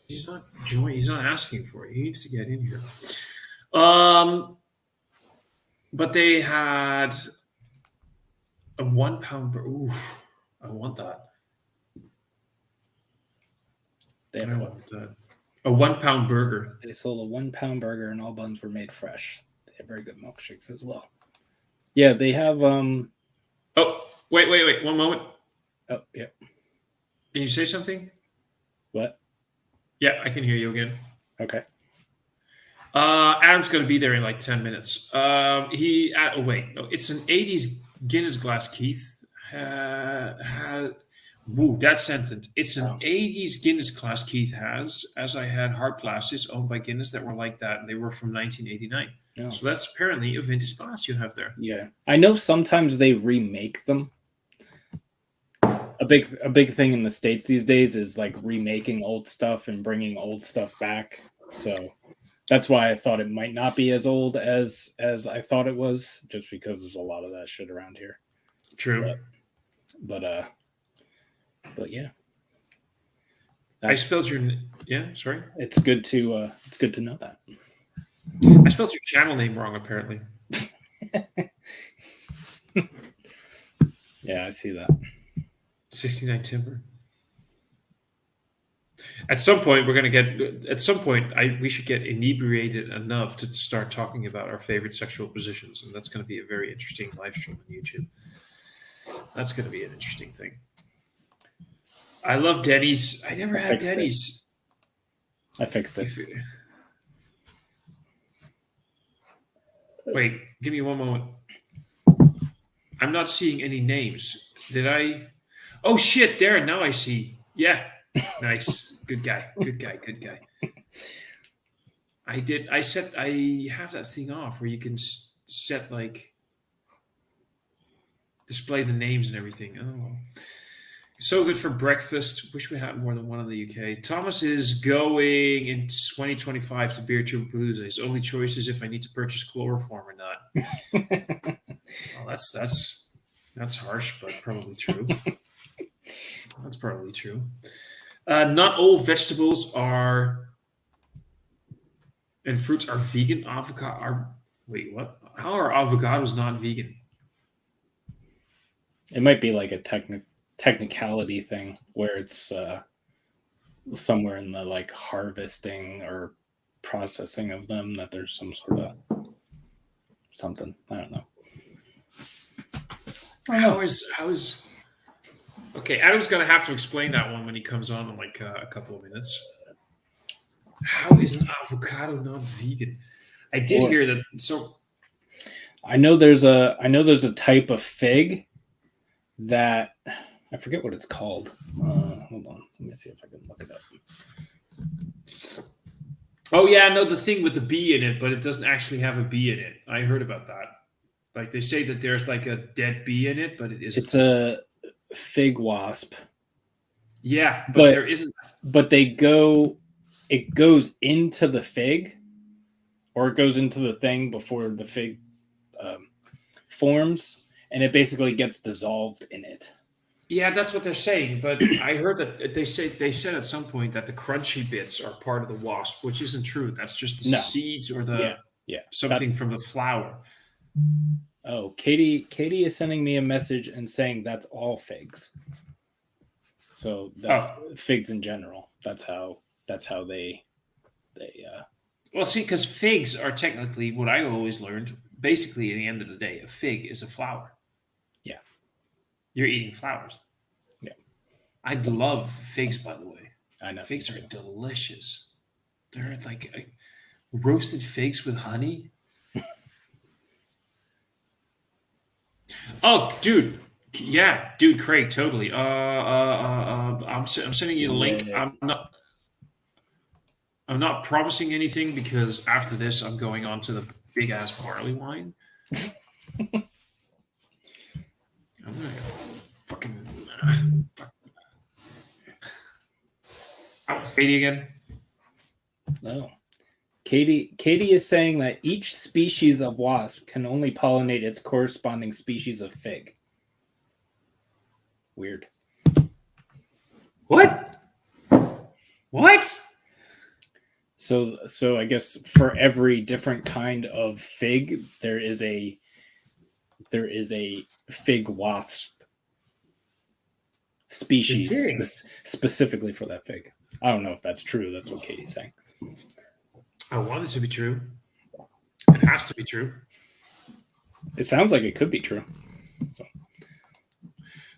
He's not joining. He's not asking for it. He needs to get in here. But they had a 1 pound. Oof, I want that. They I have want that. A 1 pound burger. They sold a 1 pound burger and all buns were made fresh. They have very good milkshakes as well. Yeah, they have Oh, wait. 1 moment. oh yeah. Can you say something? What? Yeah, I can hear you again. Okay. Adam's going to be there in like 10 minutes. Oh wait, no, it's an 80s Guinness glass, Keith. Woo, that sentence. It's an Oh. 80s Guinness glass Keith has, as I had hard glasses owned by Guinness that were like that. They were from 1989. Oh. So that's apparently a vintage glass you have there. Yeah. I know sometimes they remake them. A big thing in the States these days is like remaking old stuff and bringing old stuff back. So that's why I thought it might not be as old as I thought it was, just because there's a lot of that shit around here. True. But yeah. I spelled your yeah. Sorry, It's good to know that. I spelled your channel name wrong. Apparently. Yeah, I see that. 69 Timber. At some point, we're gonna get. At some point, we should get inebriated enough to start talking about our favorite sexual positions, and that's going to be a very interesting live stream on YouTube. That's going to be an interesting thing. I love Denny's. I never had Denny's. I fixed it. Wait, give me one moment. I'm not seeing any names. Did I? Oh shit, Darren. Now I see. Yeah, nice. Good guy. I did. I have that thing off where you can set like display the names and everything. Oh, so good for breakfast. Wish we had more than one in the UK. Thomas is going in 2025 to Beer Palooza. His only choice is if I need to purchase chloroform or not. Well, that's harsh, but probably true. That's probably true. Not all vegetables are and fruits are vegan. Avocado are. Wait, what? How are avocados not vegan? It might be like a technicality thing where it's somewhere in the like harvesting or processing of them that there's some sort of something. I don't know. How is okay, Adam's gonna have to explain that one when he comes on in like a couple of minutes. How is an avocado not vegan? I did hear that. So I know there's a type of fig that I forget what it's called. Hold on, let me see if I can look it up. Oh yeah, no, the thing with the bee in it, but it doesn't actually have a bee in it. I heard about that. Like they say that there's like a dead bee in it, but it isn't. It's a fig wasp. Yeah, but there isn't. But it goes into the fig, or it goes into the thing before the fig forms, and it basically gets dissolved in it. Yeah, that's what they're saying. But I heard that they said at some point that the crunchy bits are part of the wasp, which isn't true. That's just the No. seeds or Yeah. the Yeah. something from the flower. Oh, Katie is sending me a message and saying that's all figs. So that's Oh, figs in general. That's how they well, see, because figs are technically what I always learned. Basically, at the end of the day, a fig is a flower. yeah. You're eating flowers. Yeah. I So love figs, by the way. I know me Figs are too. delicious. They're like roasted figs with honey. Oh, dude. Yeah, dude, Craig, totally. I'm sending you the link. Lit. I'm not promising anything because after this, I'm going on to the big ass barley wine. I'm gonna fucking. Fuck. Oh, Katie again. No. Katie is saying that each species of wasp can only pollinate its corresponding species of fig. Weird. What? What? So I guess for every different kind of fig, there is a fig wasp species You're kidding. specifically for that fig. I don't know if that's true. That's what Katie's saying. I want it to be true. It has to be true. It sounds like it could be true.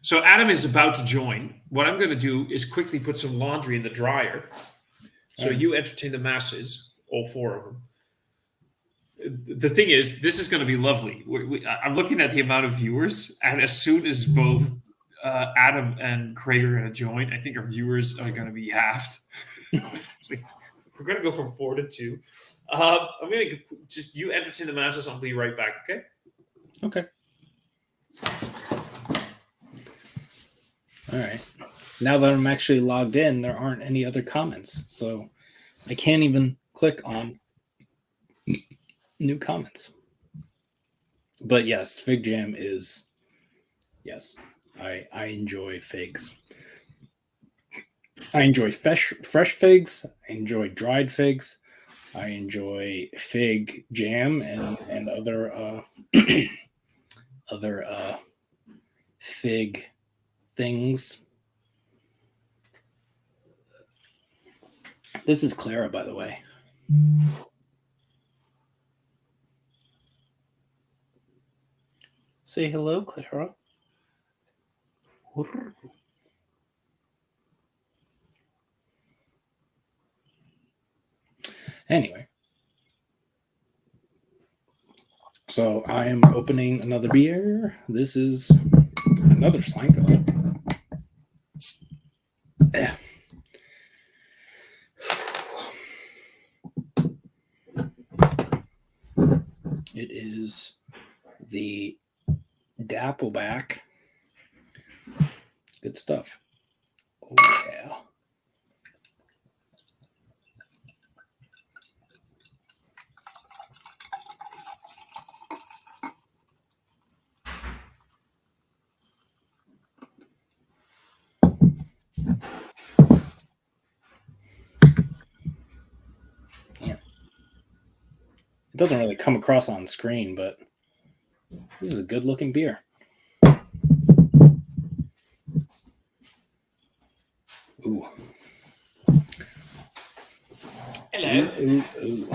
So Adam is about to join. What I'm going to do is quickly put some laundry in the dryer. So Alright. you entertain the masses, all four of them. The thing is, this is going to be lovely. I'm looking at the amount of viewers, and as soon as both Adam and Craig are going to join, I think our viewers are going to be halved. It's like, we're going to go from 4 to 2. I'm going to just you entertain the masses. I'll be right back. Okay. Okay. All right. Now that I'm actually logged in, there aren't any other comments. So I can't even click on new comments. But yes, fig jam is yes. I enjoy figs. I enjoy fresh figs. I enjoy dried figs. I enjoy fig jam and other other fig things. This is Clara, by the way. Say hello, Clara. Anyway, so I am opening another beer. This is another Slanko. Yeah. It is the Dappleback. Good stuff. Oh, yeah. Yeah. It doesn't really come across on screen, but this is a good looking beer. Ooh. Hello. Ooh.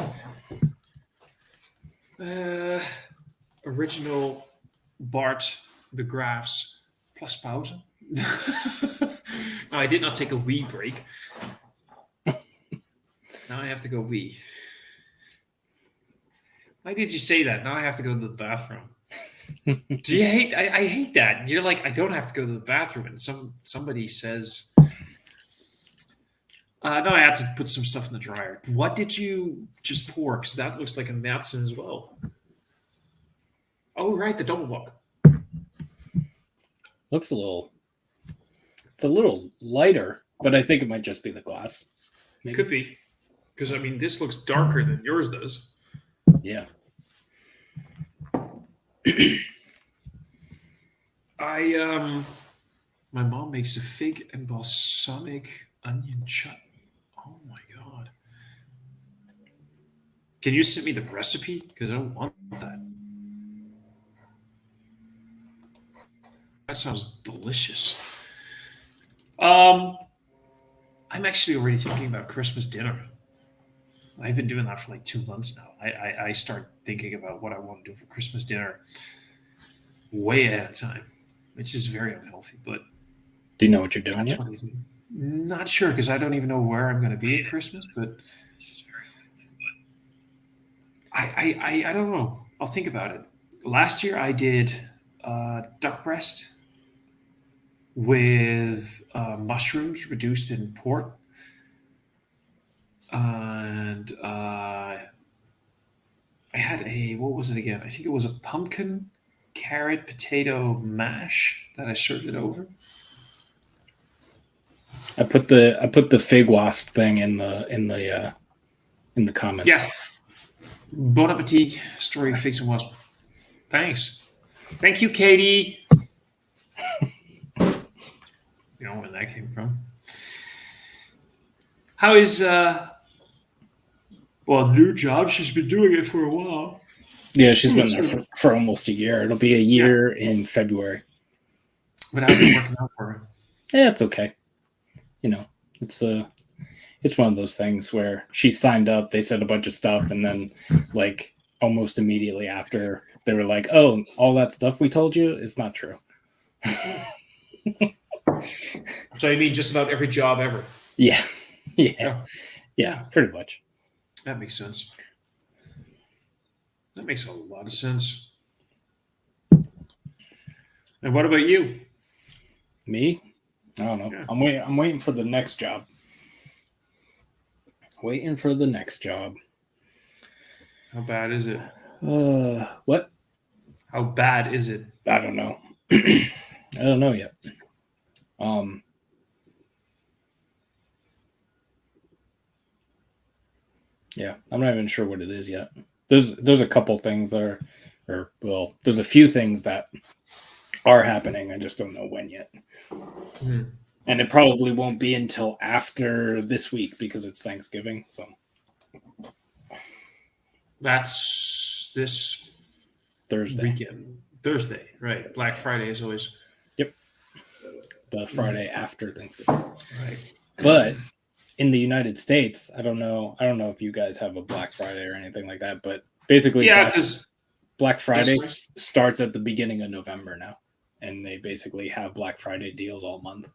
Original Bart de Graaf's plus pauze. No, I did not take a wee break. Now I have to go wee. Why did you say that? Now I have to go to the bathroom. Do you hate? I hate that. You're like, I don't have to go to the bathroom, and somebody says, "No, I had to put some stuff in the dryer." What did you just pour? Because that looks like a Madsen as well. Oh, right, the double book. Looks it's a little lighter, but I think it might just be the glass. Maybe. Could be, because I mean, this looks darker than yours does. Yeah. I My mom makes a fig and balsamic onion chutney. Oh my god! Can you send me the recipe? Because I want that. That sounds delicious. Um, I'm actually already thinking about Christmas dinner. I've been doing that for like 2 months now. I start thinking about what I want to do for Christmas dinner way ahead of time, which is very unhealthy, but Do you know what you're doing that's yet? what I do. Not sure because I don't even know where I'm going to be at Christmas, but I don't know. I'll think about it. Last year I did duck breast with mushrooms reduced in port, and I had a what was it again? I think it was a pumpkin carrot potato mash that I served it over. I put the fig wasp thing in the comments. Yeah. Bon appetit, story figs and wasp. Thanks. Thank you, Katie. You know where that came from. How is well, new job? She's been doing it for a while. Yeah, she's been there for almost a year. It'll be a year in February. But how's it working out for her? Yeah, it's okay. You know, it's one of those things where she signed up, they said a bunch of stuff, and then like almost immediately after they were like, "Oh, all that stuff we told you is not true." So you mean just about every job ever? Yeah. Yeah, pretty much. That makes sense. That makes a lot of sense. And what about you? Me? I don't know. Yeah. I'm waiting for the next job. Waiting for the next job. How bad is it? What? How bad is it? I don't know. I don't know yet. Yeah, I'm not even sure what it is yet. There's a couple things that there's a few things that are happening. I just don't know when yet. Hmm. And it probably won't be until after this week because it's Thanksgiving. So That's this Thursday. weekend. Thursday, right. Black Friday is always The Friday after Thanksgiving. right. But in the United States, I don't know if you guys have a Black Friday or anything like that, but basically Yeah, because Black Friday Yes, starts at the beginning of November now. And they basically have Black Friday deals all month.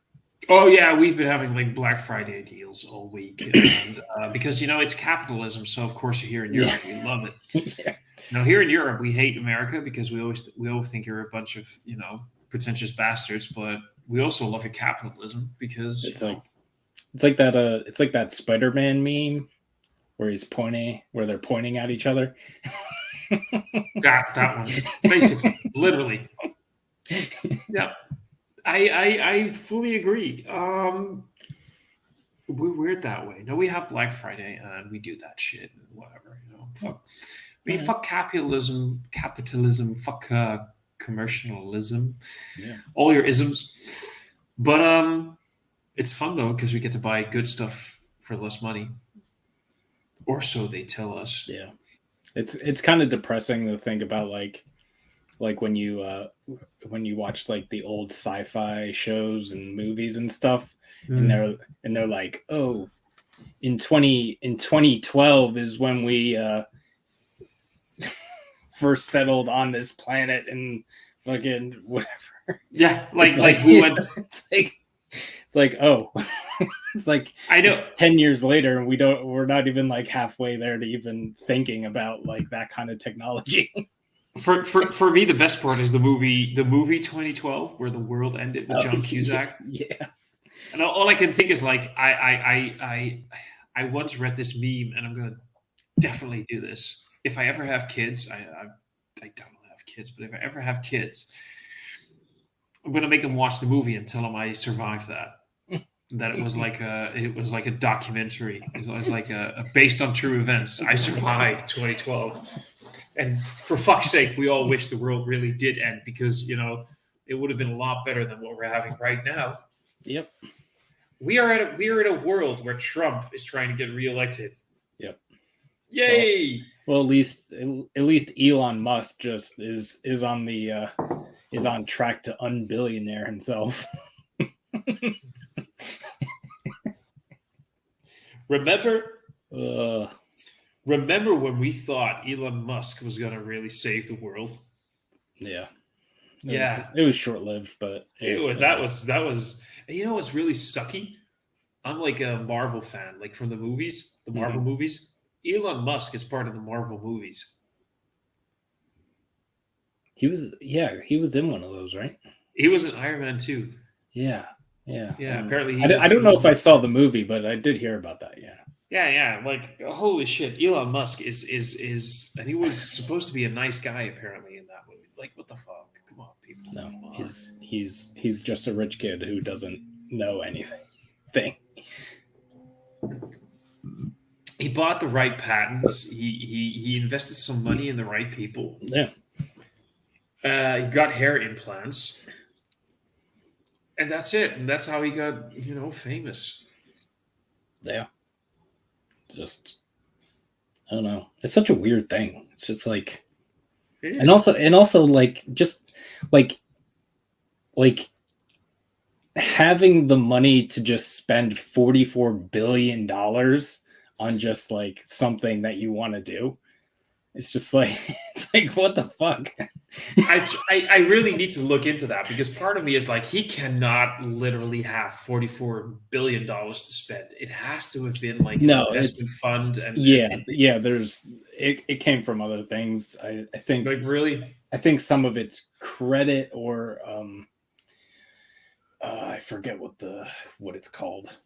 oh yeah, we've been having like Black Friday deals all week, and because it's capitalism, so of course here in Europe we love it. Yeah. Now here in Europe we hate America because we always think you're a bunch of pretentious bastards, but we also love your capitalism because It's like that Spider-Man meme where they're pointing at each other. that one basically literally. Yeah, I fully agree. We're weird that way. No, we have Black Friday and we do that shit and whatever. Fuck. I mean, fuck capitalism, fuck commercialism, all your isms. But it's fun though because we get to buy good stuff for less money, or so they tell us. Yeah, it's kind of depressing to think about like when you watch like the old sci-fi shows and movies and stuff, and they're like, oh, in 2012 is when we first settled on this planet and fucking whatever. Yeah, It's like oh, it's like I know. it's 10 years later and we're not even like halfway there to even thinking about like that kind of technology. For me, the best part is the movie 2012, where the world ended with John Cusack. Yeah. And all I can think is like I once read this meme, and I'm gonna definitely do this if I ever have kids. I don't have kids, but if I ever have kids, I'm gonna make them watch the movie and tell them I survived that. That it was like a documentary. It was like a based on true events. I survived 2012. And for fuck's sake, we all wish the world really did end because, it would have been a lot better than what we're having right now. Yep. We are in a world where Trump is trying to get reelected. Yep. Yay! Well, at least Elon Musk just is on track to unbillionaire himself. Remember when we thought Elon Musk was going to really save the world? Yeah. Yeah. It was short-lived, but that was. You know what's really sucky? I'm like a Marvel fan, like from the movies, the Marvel movies. Elon Musk is part of the Marvel movies. He was in one of those, right? He was in Iron Man 2. Yeah. Apparently, I don't know if I saw the movie, but I did hear about that. Yeah. Yeah. Like, holy shit, Elon Musk is, and he was supposed to be a nice guy apparently in that movie. Like, what the fuck? Come on, people. No, he's just a rich kid who doesn't know anything. He bought the right patents. He invested some money in the right people. Yeah. He got hair implants. And that's it. And that's how he got, famous. Yeah. Just, I don't know. It's such a weird thing. It's just like, and also like, just like having the money to just spend $44 billion on just like something that you want to do. It's just like, it's like, what the fuck? I really need to look into that, because part of me is like, he cannot literally have $44 billion to spend. It has to have been like an investment fund. There's it came from other things. I think, like, really, I think some of it's credit or I forget what it's called.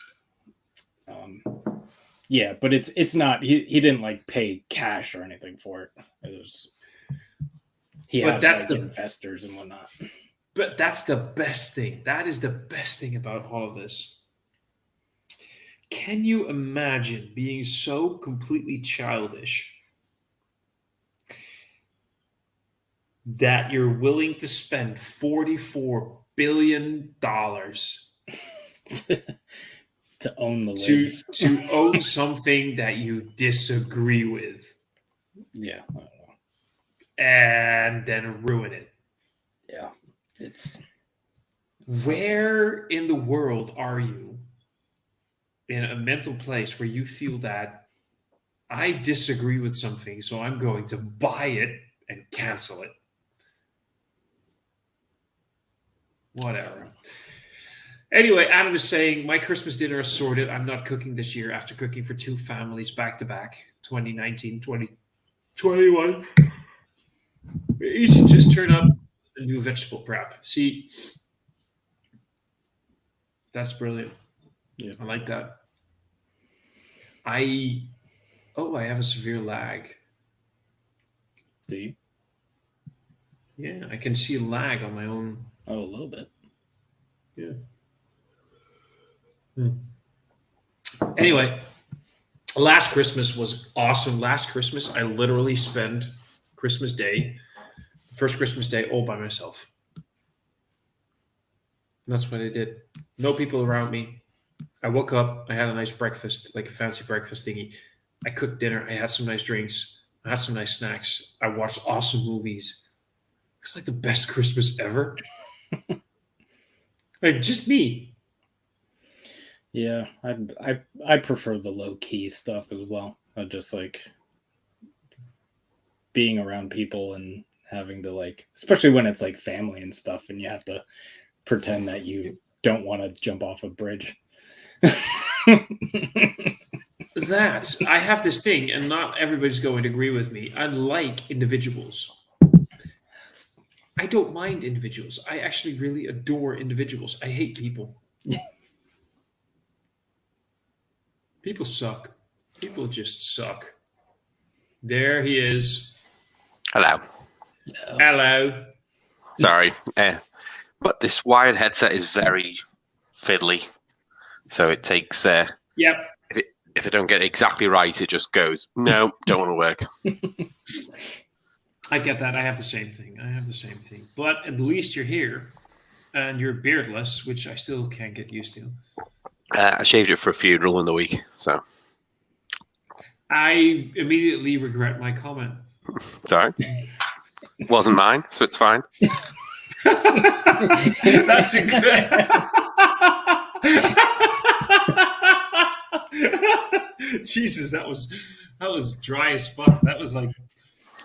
Yeah, but it's not. He didn't like pay cash or anything for it. It was. But that's the investors and whatnot. But that's the best thing. That is the best thing about all of this. Can you imagine being so completely childish that you're willing to spend $44 billion to own the legs. to own something that you disagree with? Yeah, I don't know. And then ruin it. Yeah, it's where in the world are you in a mental place where you feel that I disagree with something, so I'm going to buy it and cancel it? Whatever. Anyway, Adam is saying, my Christmas dinner is sorted. I'm not cooking this year after cooking for 2 families back to back, 2019, 2021. You should just turn up a new vegetable prep. See, that's brilliant. Yeah, I like that. I have a severe lag. Do you? Yeah, I can see lag on my own. Oh, a little bit. Yeah. Anyway, last Christmas was awesome. Last Christmas, I literally spent Christmas Day, first Christmas Day, all by myself. That's what I did. No people around me. I woke up. I had a nice breakfast, like a fancy breakfast thingy. I cooked dinner. I had some nice drinks. I had some nice snacks. I watched awesome movies. It's like the best Christmas ever. Like, just me. Yeah, I prefer the low key stuff as well. I just like being around people and having to, like, especially when it's like family and stuff, and you have to pretend that you don't want to jump off a bridge. That I have this thing, and not everybody's going to agree with me. I like individuals. I don't mind individuals. I actually really adore individuals. I hate people. People suck. People just suck. There he is. Hello. Hello. Sorry. But this wired headset is very fiddly. So it takes... Yep. If I don't get it exactly right, it just goes, no, don't want to work. I get that. I have the same thing. But at least you're here. and you're beardless, which I still can't get used to. I shaved it for a funeral in the week, so I immediately regret my comment. sorry. Wasn't mine, so it's fine. That's a good. Jesus, that was dry as fuck. That was like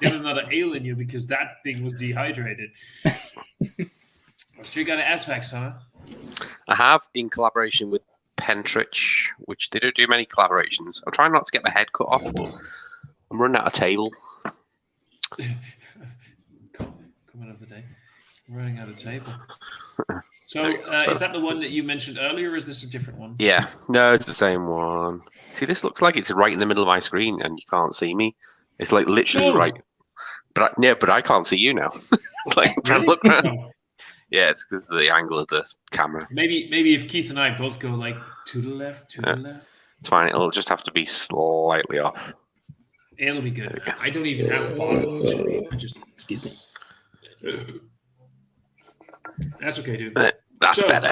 get another ale in you because that thing was dehydrated. So you got an SVAX, huh? I have, in collaboration with Pentrich, which they don't do many collaborations. I'm trying not to get my head cut off, but I'm running out of table. Comment of the day. I'm running out of table. So is that the one that you mentioned earlier, or is this a different one? Yeah, no, it's the same one. See, this looks like it's right in the middle of my screen, and you can't see me. It's like literally No. right. But I can't see you now. It's like I'm trying to look around. No. Yeah, it's because of the angle of the camera. Maybe if Keith and I both go like to the left, to the left, It's fine. It'll just have to be slightly off. it'll be good. I don't even have the bottom of the screen. I just Excuse me. that's okay, dude. That's So- better.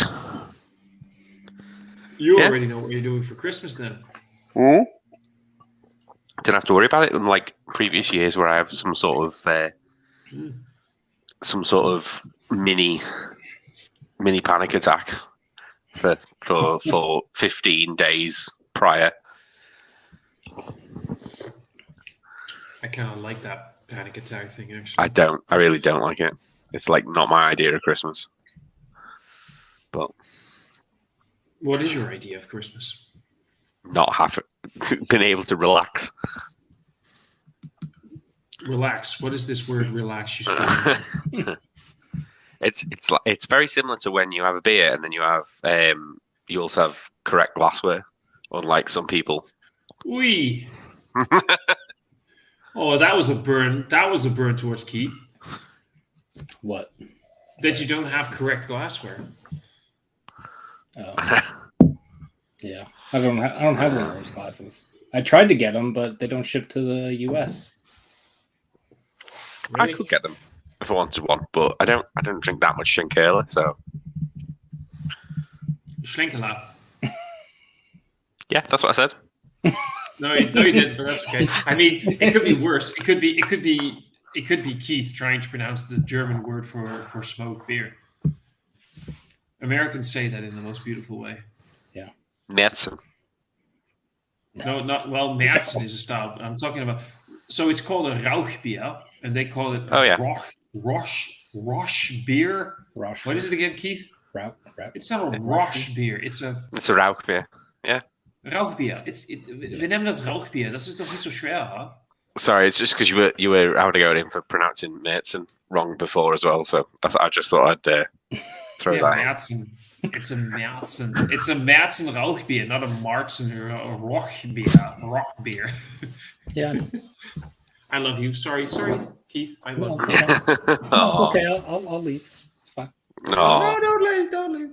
You Yeah. already know what you're doing for Christmas, then. Don't have to worry about it. Unlike previous years, where I have some sort of mini panic attack for 15 days prior. I kind of like that panic attack thing, actually. I really don't like it. It's like not my idea of Christmas. But What is your idea of Christmas? not have been able to relax. Relax. What is this word relax you speak? It's very similar to when you have a beer and then you have you also have correct glassware, unlike some people. Wee. Oh, that was a burn. That was a burn towards Keith. What? That you don't have correct glassware. Yeah, I don't have one of those glasses. I tried to get them, but they don't ship to the U.S. I could get them if I wanted one, but I don't drink that much Shinkela, so Schlenkela. yeah, that's what I said. No, you didn't, but that's okay. I mean, it could be worse. It could be Keith trying to pronounce the German word for smoked beer. Americans say that in the most beautiful way. Märzen. No, not well. Märzen is a style. I'm talking about. So it's called a Rauchbier, and they call it Roche beer. Roche. What is it again, Keith? Route. It's not a Roche beer. It's a It's a Rauchbier. Rauchbier. We nemen das Rauchbier. Das ist doch nicht so schwer, huh? Sorry, it's just because you were having to go in for pronouncing Märzen wrong before as well, so I just thought I'd throw Yeah, that in. Märzen. It's a Märzen. It's a Märzen Rauchbier, not a Marzen or a Rochbier. Yeah. I love you. Sorry, Keith. I No, love it's you. okay. No, it's Aw. okay. I'll leave. It's fine. Aw. No, don't leave.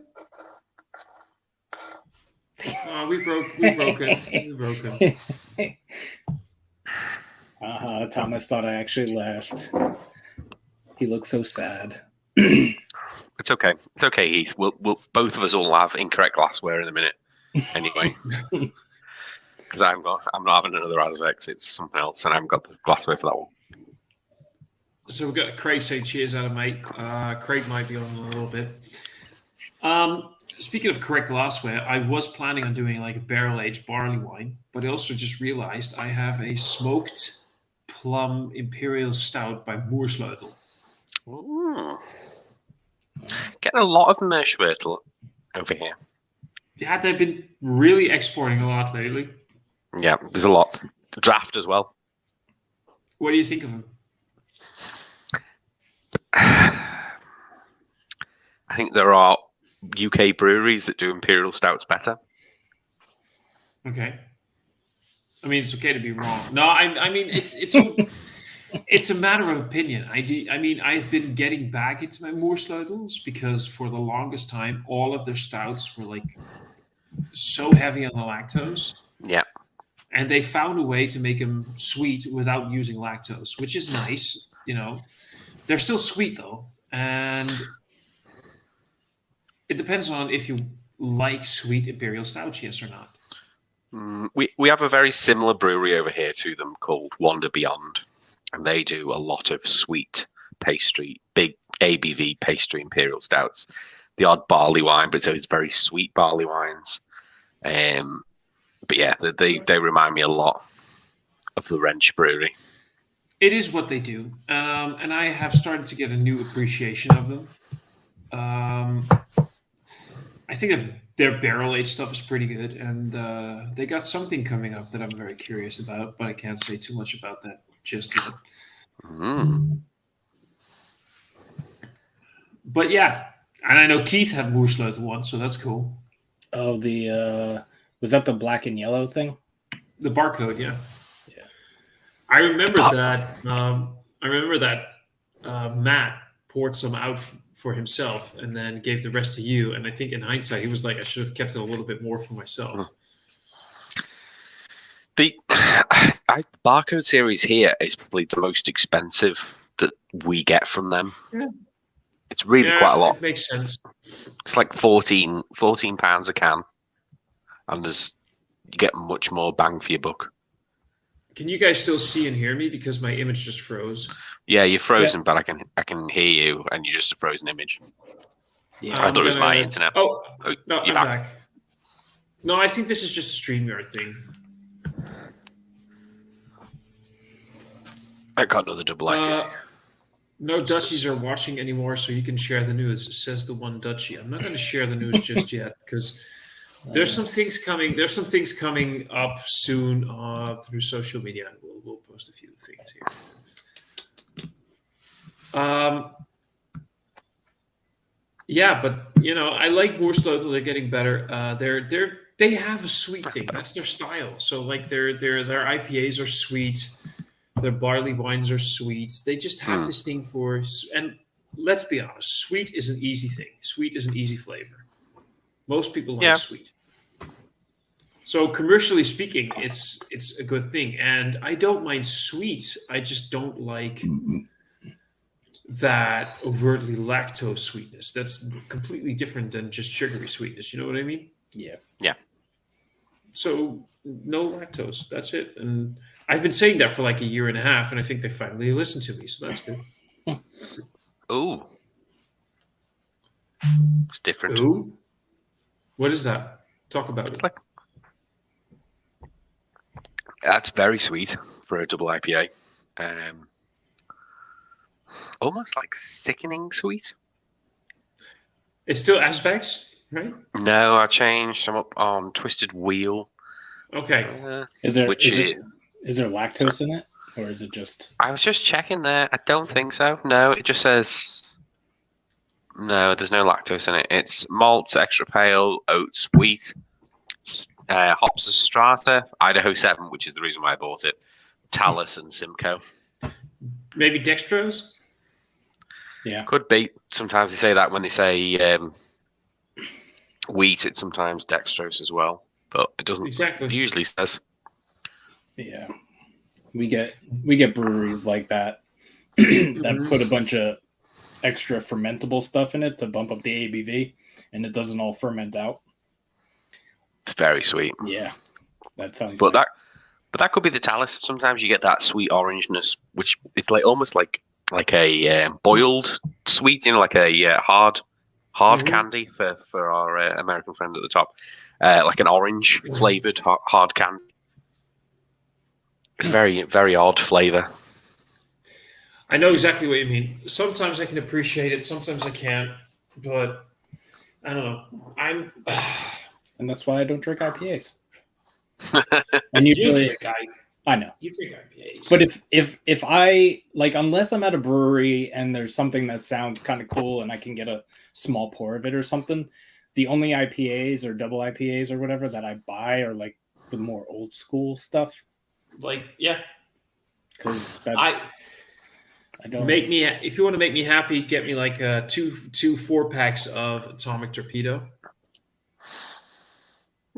Oh, we broke it. Thomas thought I actually left. He looked so sad. It's okay. It's okay, Heath. We'll both of us all have incorrect glassware in a minute, anyway. Because I'm not having another Azvex. It's something else, and I haven't got the glassware for that one. So we've got Craig saying cheers out of mate. Craig might be on in a little bit. Speaking of correct glassware, I was planning on doing like a barrel-aged barley wine, but I also just realized I have a smoked plum imperial stout by Moersleutel. Ooh. Getting a lot of Meerschwurtel over here. Yeah, they've been really exporting a lot lately. Yeah, there's a lot. Draft as well. What do you think of them? I think there are UK breweries that do imperial stouts better. Okay. I mean, it's okay to be wrong. No, I mean, it's a matter of opinion. I mean, I've been getting back into my Moorsleutels because for the longest time, all of their stouts were like so heavy on the lactose. Yeah. And they found a way to make them sweet without using lactose, which is nice. You know, they're still sweet though. And It depends on if you like sweet imperial stouts, yes or not. We have a very similar brewery over here to them called Wander Beyond, and they do a lot of sweet pastry, big ABV pastry imperial stouts. The odd barley wine, but it's always very sweet barley wines. But yeah, they remind me a lot of the Wrench Brewery. It is what they do, and I have started to get a new appreciation of them. I think that their barrel aged stuff is pretty good, and they got something coming up that I'm very curious about, but I can't say too much about that just yet. But yeah, and I know Keith had Moersleutel one, so that's cool. Oh, the was that the black and yellow thing? The barcode, yeah. Yeah. I remember that. Matt poured some out for himself and then gave the rest to you. And I think in hindsight, he was like, I should have kept it a little bit more for myself. The barcode series here is probably the most expensive that we get from them. Yeah. It's really quite a lot. It makes sense. It's like 14 pounds a can, and you get much more bang for your buck. Can you guys still see and hear me? Because my image just froze. Yeah, you're frozen, but I can hear you, and you're just a frozen image. Yeah, I thought it was my internet. Oh, no, you're I'm back. No, I think this is just a StreamYard thing. I got another double IPA. No Dutchies are watching anymore, so you can share the news, says the one Dutchie. I'm not going to share the news just yet because there's some things coming. There's some things coming up soon through social media, and we'll post a few things here. Yeah, but I like Moersleutel. They're getting better. They have a sweet thing. That's their style. So like their IPAs are sweet. Their barley wines are sweet. They just have this thing for, and let's be honest, sweet is an easy thing. Sweet is an easy flavor. Most people like sweet. So commercially speaking, it's a good thing. And I don't mind sweet. I just don't like that overtly lactose sweetness. That's completely different than just sugary sweetness. You know what I mean? Yeah. Yeah. So no lactose. That's it. And I've been saying that for like a year and a half, and I think they finally listened to me. So that's good. Ooh. It's different. Ooh? What is that? Talk about it. That's very sweet for a double IPA. Almost like sickening sweet. It's still Asvex, right? No, I changed. I'm up on Twisted Wheel. Okay. Is there lactose in it, or is it just? I was just checking there. I don't think so. No, it just says no. There's no lactose in it. It's malts, extra pale, oats, wheat, hops of Strata, Idaho 7, which is the reason why I bought it, Talus, and Simcoe. Maybe dextrose. Yeah, could be. Sometimes they say that when they say wheat, it's sometimes dextrose as well, but it doesn't. Exactly. It usually says. Yeah, we get breweries like that that put a bunch of extra fermentable stuff in it to bump up the ABV, and it doesn't all ferment out. It's very sweet. Yeah, that sounds. But that could be the Talus. Sometimes you get that sweet orangeness, which it's like almost like a boiled sweet, like a hard candy for our American friend at the top, like an orange flavored hard candy. It's very, very odd flavor. I know exactly what you mean. Sometimes I can appreciate it, sometimes I can't. But I don't know. And that's why I don't drink IPAs. And usually, I know you drink IPAs. But if I unless I'm at a brewery and there's something that sounds kind of cool and I can get a small pour of it or something, the only IPAs or double IPAs or whatever that I buy are like the more old school stuff. Because that's I don't make me. If you want to make me happy, get me like two 4-packs of Atomic Torpedo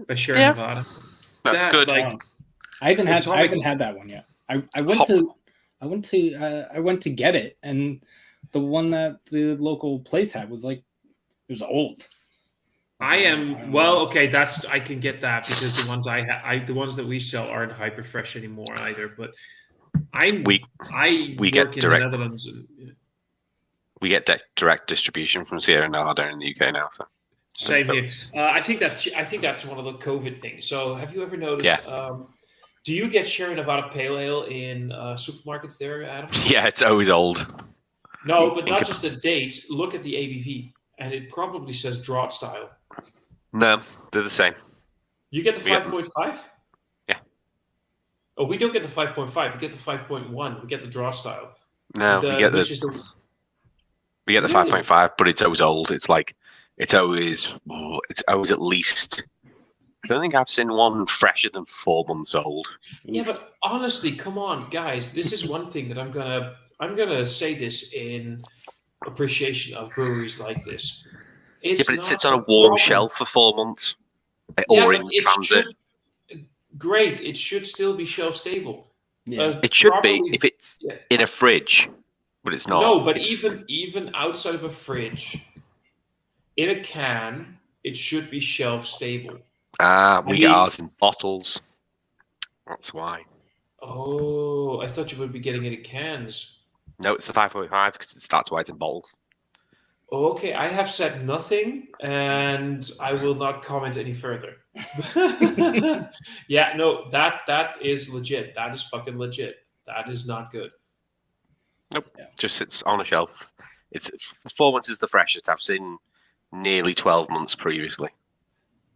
by Sierra Nevada. That's good. I haven't had that one yet. I went to get it, and the one that the local place had was it was old. I am okay. I can get that because the ones the ones that we sell aren't hyper fresh anymore either. But I we get work in direct- the Netherlands. We get direct distribution from Sierra Nevada in the UK now. So Same here. I think that's one of the COVID things. So have you ever noticed? Do you get Sierra Nevada Pale Ale in supermarkets there, Adam? yeah, it's always old. No, but not just the date. Look at the ABV, and it probably says draught style. No, they're the same. You get the 5.5? Yeah. Oh, we don't get the 5.5. We get the 5.1. We get the draught style. No, we get the 5.5, but it's always old. It's always at least. I don't think I've seen one fresher than 4 months old. Yeah, but honestly, come on, guys. This is one thing that I'm gonna say this in appreciation of breweries like this. But it sits on a warm shelf for 4 months, or in transit. Great. It should still be shelf stable. Yeah. It should be if it's in a fridge, but it's not. No, but even outside of a fridge, in a can, it should be shelf stable. We get ours in bottles. That's why. Oh, I thought you would be getting it in cans. No, it's the 5.5 because that's why it's in bottles. Okay, I have said nothing, and I will not comment any further. Yeah, no, that is legit. That is fucking legit. That is not good. Nope, just sits on a shelf. It's 4 months is the freshest I've seen. Nearly 12 months previously.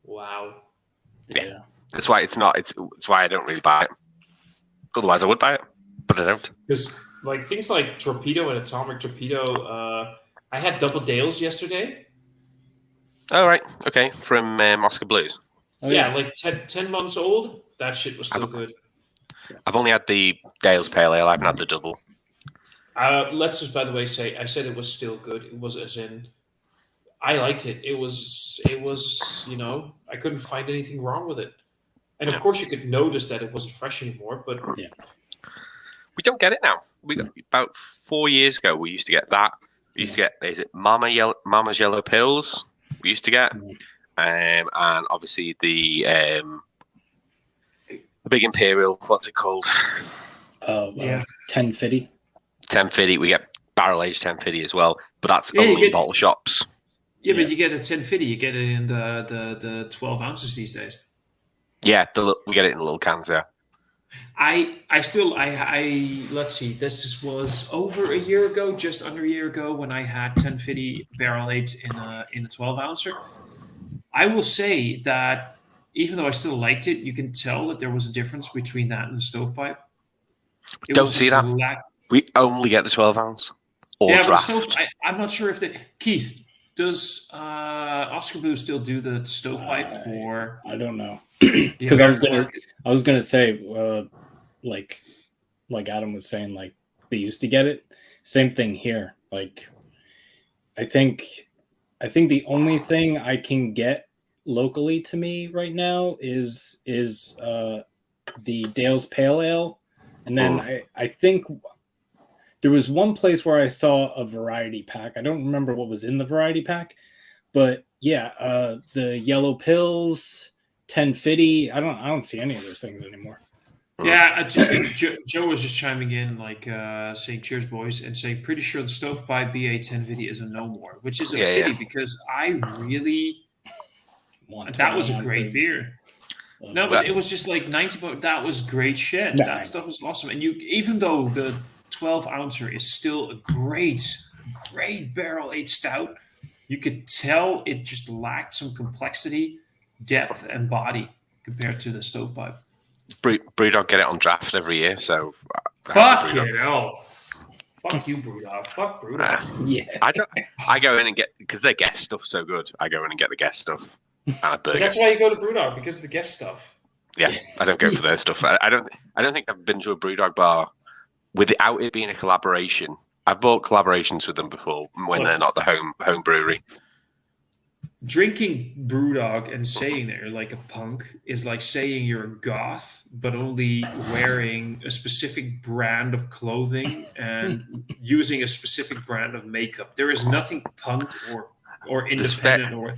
Wow. Yeah. That's why it's not. It's why I don't really buy it. Otherwise, I would buy it, but I don't. Because like things like Torpedo and Atomic Torpedo, I had Double Dales yesterday. Oh, right. Okay. From Oscar Blues. Oh, yeah, like 10 months old. That shit was still good. I've only had the Dale's Pale Ale. I haven't had the double. Let's just, by the way, say I said it was still good. It was as in, I liked it. It was, I couldn't find anything wrong with it. And of course, you could notice that it wasn't fresh anymore. But we don't get it now. We got about 4 years ago. We used to get that. We used to get, is it Mama's Yellow Pills? We used to get, and obviously the big Imperial. What's it called? 1050. 1050. We get barrel aged 1050 as well, but that's only in bottle shops. Yeah, but you get it 1050. You get it in the 12 ounces these days. Yeah, we get it in the little cans. Yeah. Let's see. This was over a year ago, just under a year ago, when I had 1050 barrel aged in a 12 ouncer. I will say that even though I still liked it, you can tell that there was a difference between that and the stovepipe. Don't see that. We only get the 12 ounce. Or draft. I'm not sure if Keith, does Oscar Blue still do the stovepipe for? I don't know. Because I was gonna say, like Adam was saying, like they used to get it. Same thing here. Like, I think the only thing I can get locally to me right now is the Dale's Pale Ale, and then I think there was one place where I saw a variety pack. I don't remember what was in the variety pack, but yeah, the Yellow Pills. 1050. I don't see any of those things anymore. Yeah, Joe was just chiming in, like saying "Cheers, boys," and saying, "Pretty sure the stovepipe BA 1050 is a no more," which is a pity because I really that was a great beer. No, but it was just like 90. That was great shit. No, that stuff was awesome, and even though the 12 ouncer is still a great barrel aged stout, you could tell it just lacked some complexity, depth, and body compared to the stovepipe. Brewdog get it on draft every year, so fuck you know. Fuck you, Brewdog. Fuck Brewdog. Yeah, I go in and get, because their guest stuff's so good. I go in and get the guest stuff. But that's why you go to Brewdog, because of the guest stuff. Yeah, I don't go for their stuff. I don't think I've been to a Brewdog bar without it being a collaboration. I've bought collaborations with them before when they're not the home brewery. Drinking Brewdog and saying that you're like a punk is like saying you're a goth, but only wearing a specific brand of clothing and using a specific brand of makeup. There is nothing punk or independent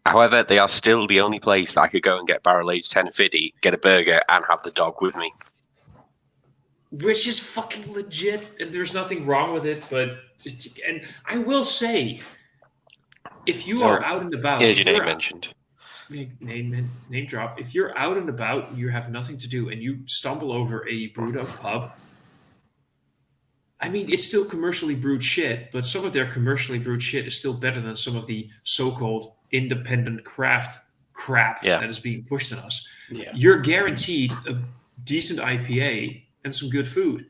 However, they are still the only place that I could go and get barrel aged 1050, get a burger, and have the dog with me. Which is fucking legit, and there's nothing wrong with it. But and I will say, if you are out and about, Here's your name mentioned. Name drop. If you're out and about and you have nothing to do, and you stumble over a Brewdog pub, I mean, it's still commercially brewed shit, but some of their commercially brewed shit is still better than some of the so-called independent craft crap that is being pushed on us. Yeah. You're guaranteed a decent IPA and some good food.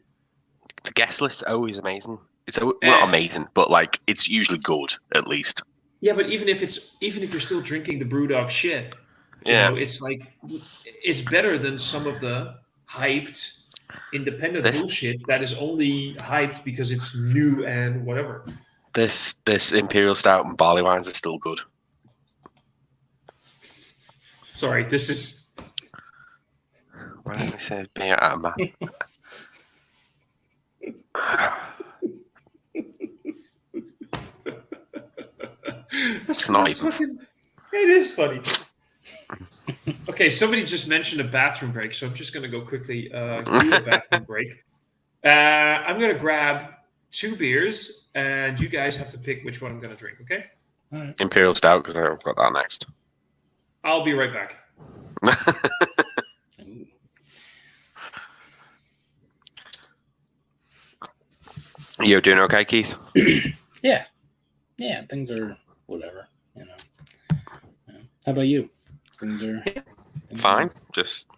The guest list is always amazing. It's not amazing, but like it's usually good at least. Yeah, but even if you're still drinking the Brewdog shit, you know, it's like it's better than some of the hyped independent bullshit that is only hyped because it's new and whatever. This Imperial Stout and barley wines are still good. Sorry, this is. Why don't we say beer out of mouth? It is funny. Okay, somebody just mentioned a bathroom break, so I'm just going to go quickly do a bathroom break. I'm going to grab 2 beers, and you guys have to pick which one I'm going to drink, okay? All right. Imperial Stout, because I've got that next. I'll be right back. You're doing okay, Keith? Yeah, things are whatever, you know. Yeah. How about you? Things are fine. Just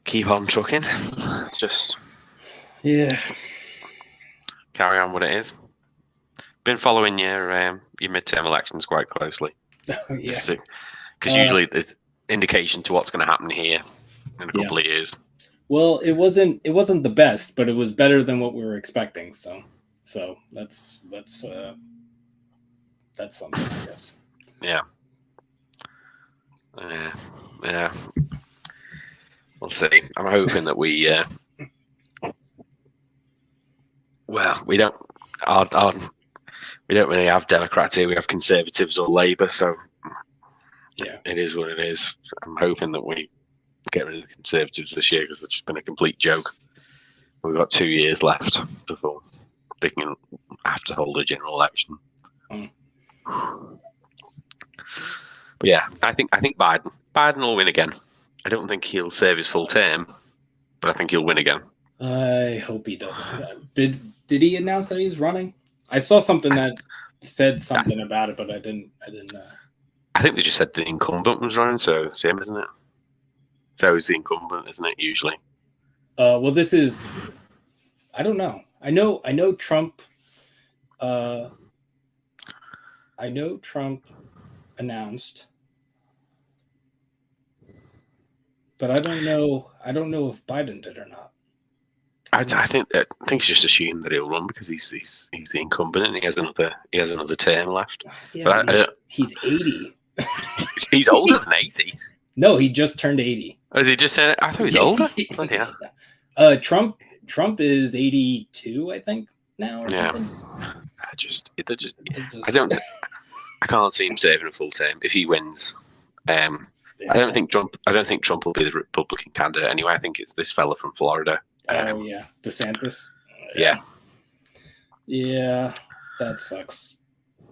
keep on trucking. Just carry on what it is. Been following your midterm elections quite closely. Because usually there's indication to what's going to happen here in a couple of years. Well, it wasn't the best, but it was better than what we were expecting. So that's something, I guess. Yeah. We'll see. I'm hoping that we we don't really have Democrats here. We have Conservatives or Labour, so it is what it is. I'm hoping that we get rid of the Conservatives this year because it's just been a complete joke. We've got 2 years left before they can have to hold a general election. But yeah, I think Biden will win again. I don't think he'll serve his full term, but I think he'll win again. I hope he doesn't. Did he announce that he's running? I saw something that said something about it, but I didn't. I think they just said the incumbent was running, so same, isn't it? It's always the incumbent, isn't it? Usually. Well, this is. I don't know. I know Trump. I know Trump announced, but I don't know if Biden did or not. I think it's just assumed that he'll run because he's the incumbent and he has another term left. Yeah, but he's 80. He's older than 80. No, he just turned 80. Oh, is he just? I thought he was older. Trump is 82, I think now. Or something. I can't see him serving a full term if he wins. I don't think Trump will be the Republican candidate anyway. I think it's this fella from Florida. DeSantis. Yeah, that sucks.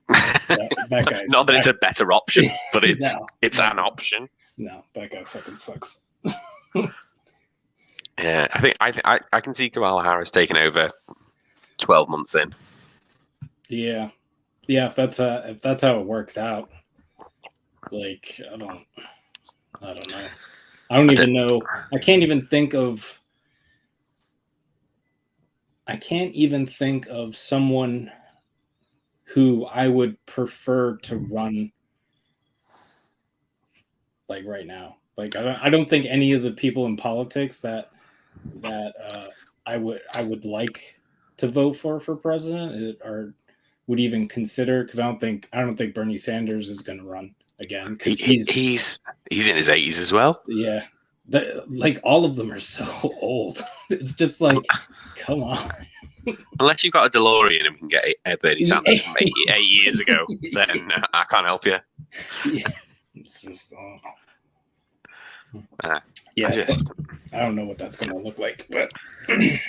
That guy's not that it's a better option, but it's an option. No, that guy fucking sucks. Yeah, I can see Kamala Harris taking over 12 months in. Yeah, if that's how it works out. Like I don't know. I don't even know. I can't even think of someone who I would prefer to run like right now. Like I don't think any of the people in politics that I would like to vote for president or would even consider, because I don't think Bernie Sanders is going to run again because he's in his 80s as well. Yeah, like all of them are so old. It's just like, come on. Unless you've got a DeLorean and we can get a Bernie Sanders from 8 years ago, then I can't help you. Yeah. It's just, I yeah, so just- I don't know what that's going to look like, but It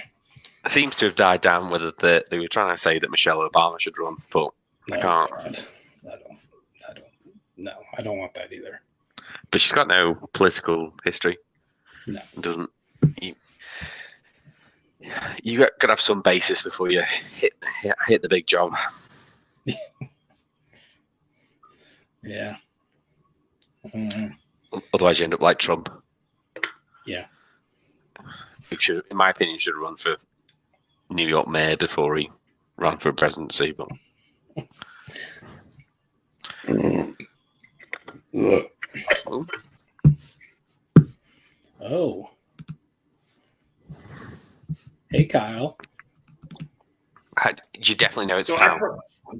seems to have died down whether they were trying to say that Michelle Obama should run, but no, I can't. God. I don't want that either. But she's got no political history. No. Doesn't. You got to have some basis before you hit the big job. Yeah. Otherwise, you end up like Trump. Yeah. Who should, in my opinion, should have run for New York mayor before he ran for presidency. But Oh. Hey, Kyle. you definitely know it's So found.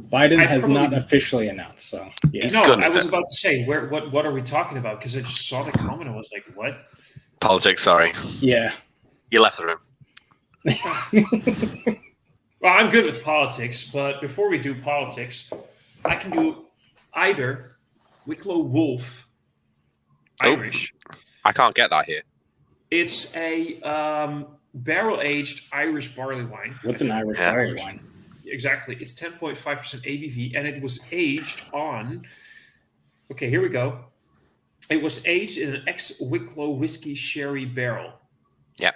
Biden I has probably- not officially announced, so yeah. He's No, gonna I was do- about to say, what are we talking about? Because I just saw the comment. I was like, what? Politics. Sorry, Yeah. you left the room. Well, I'm good with politics, but before we do politics, I can do either Wicklow Wolf Oh. Irish. I can't get that here. It's a barrel-aged Irish barley wine. What's an Irish Yeah. barley wine? Exactly. It's 10.5% ABV, and it was aged on. Okay, here we go. It was aged in an ex-Wicklow whiskey sherry barrel. Yep.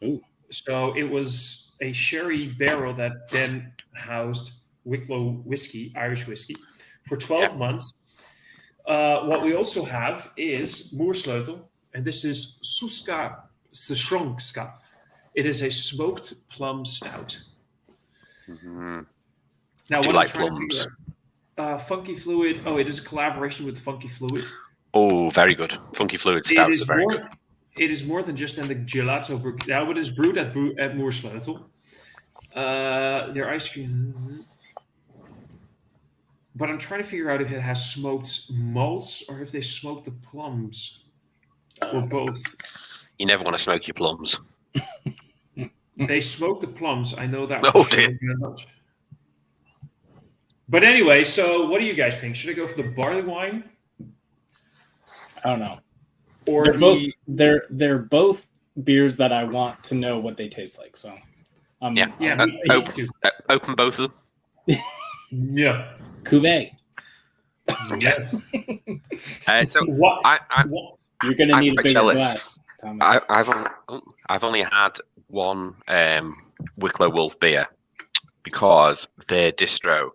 Ooh. So it was a sherry barrel that then housed Wicklow whiskey, Irish whiskey, for 12 months. What we also have is Moersleutel, and this is Suska Seshronska. It is a smoked plum stout. Mhm. Now, Do what you I'm like trying to plums? figure out, Funky Fluid. Oh, it is a collaboration with Funky Fluid. Oh, very good. Funky Fluid It stouts is are very more. good. It is more than just in the gelato. Now, it is brewed at Moersleutel. Their ice cream. But I'm trying to figure out if it has smoked malts or if they smoked the plums or both. You never want to smoke your plums. They smoked the plums. I know that. Oh, for sure. But anyway, so what do you guys think? Should I go for the barley wine I don't know. or They're the? both they're both beers that I want to know what they taste like. So Yeah. Yeah, me too. Open both of them. Yeah. Cuvée. Yeah. So What? I what- You're gonna I'm need a quite bigger jealous. glass, Thomas. I've only had one Wicklow Wolf beer because their distro